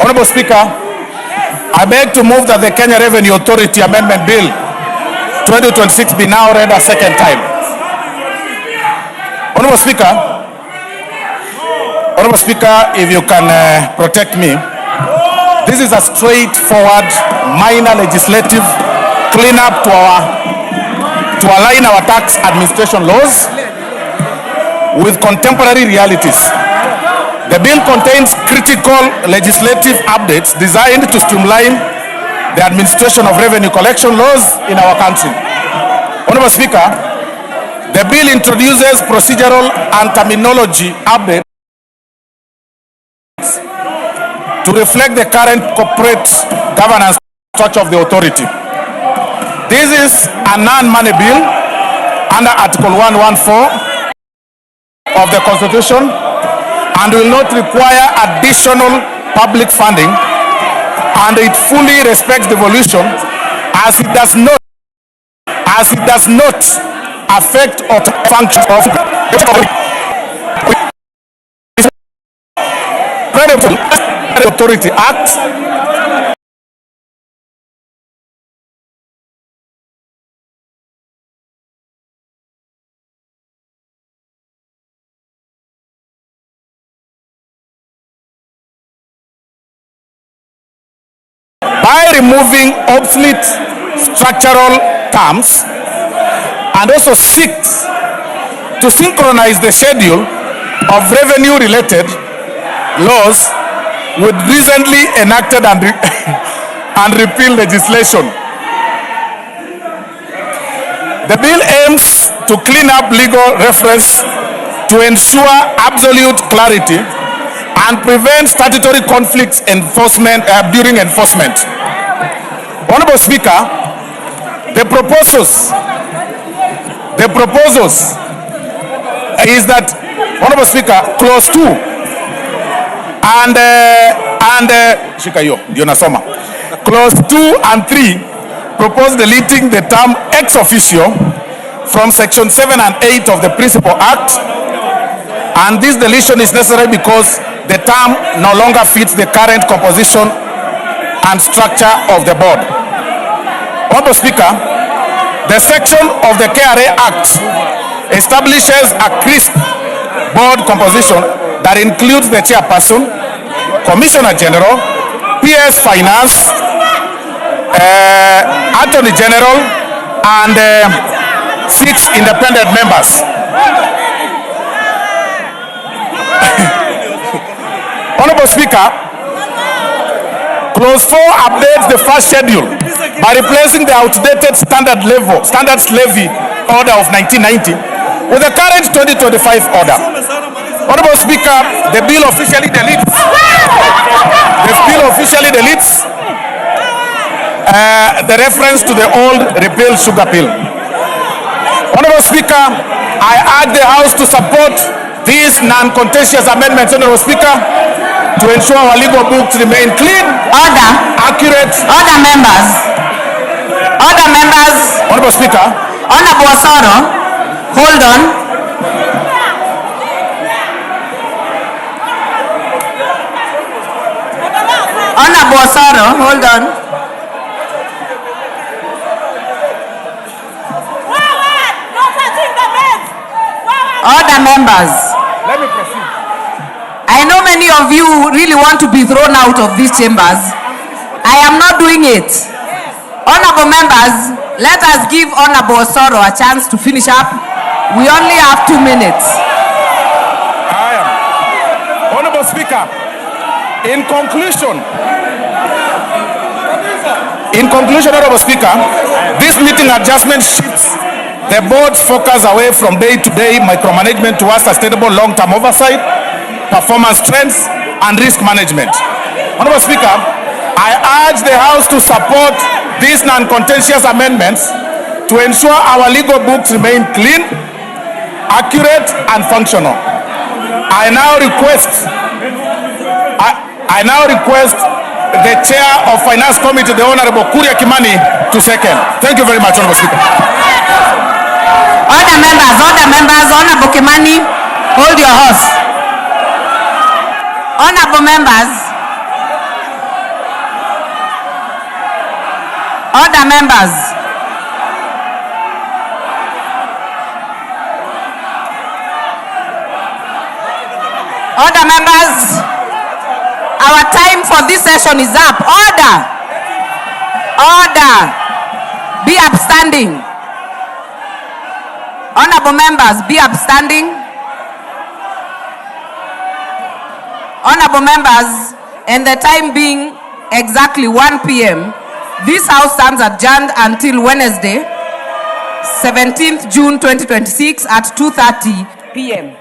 S6: Honorable Speaker, I beg to move that the Kenya Revenue Authority Amendment Bill 2026 be now read a second time. Honorable Speaker, if you can protect me, this is a straightforward minor legislative cleanup to align our tax administration laws with contemporary realities. The bill contains critical legislative updates designed to streamline the administration of revenue collection laws in our country. Honorable Speaker, the bill introduces procedural and terminology updates to reflect the current corporate governance structure of the authority. This is a non-money bill under Article 114 of the Constitution and will not require additional public funding, and it fully respects devolution as it does not affect or function of the Authority Act. By removing obsolete structural terms and also seeks to synchronize the schedule of revenue-related laws with recently enacted and repealed legislation. The bill aims to clean up legal reference to ensure absolute clarity and prevent statutory conflicts during enforcement. Honorable Speaker, the proposals is that, Honorable Speaker, clause 2 clause 2 and 3 propose deleting the term ex officio from section 7 and 8 of the Principal Act
S5: And this deletion is necessary because the term no longer fits the current composition and structure of the board. Honorable Speaker, the section of the KRA Act establishes a crisp board composition that includes the chairperson, Commissioner General, PS Finance, Attorney General, and 6 independent members. Honorable Speaker, Clause 4 updates the first schedule by replacing the outdated standards levy order of 1990 with the current 2025 order. Honorable Speaker, the bill officially deletes the reference to the old repealed sugar bill. Honorable Speaker, I urge the House to support these non-contentious amendments, Honorable Speaker, to ensure our legal books remain clean,
S17: Order.
S5: accurate.
S17: Order, members. Order, members.
S5: Honorable Speaker.
S17: Honorable Osoro, hold on. Honorable Osoro, hold on. Order, members.
S5: Let me proceed.
S17: I know many of you really want to be thrown out of these chambers. I am not doing it. Honorable members, let us give Honorable Osoro a chance to finish up. We only have 2 minutes.
S5: Honorable Speaker, in conclusion, Honorable Speaker, this meeting adjustment shifts the board's focus away from day-to-day micromanagement towards sustainable long-term oversight, performance trends, and risk management. Honorable Speaker, I urge the House to support these non-contentious amendments to ensure our legal books remain clean, accurate, and functional. I now request the Chair of Finance Committee, the Honorable Kuria Kimani, to second. Thank you very much, Honorable Speaker.
S17: Order, members, Honorable Kimani, hold your horse. Honorable members. Order, members. Order, members. Our time for this session is up. Order. Order. Be upstanding. Honorable members, be upstanding. Honorable members, and the time being exactly 1 p.m., this House stands adjourned until Wednesday, 17th June 2026 at 2:30 p.m.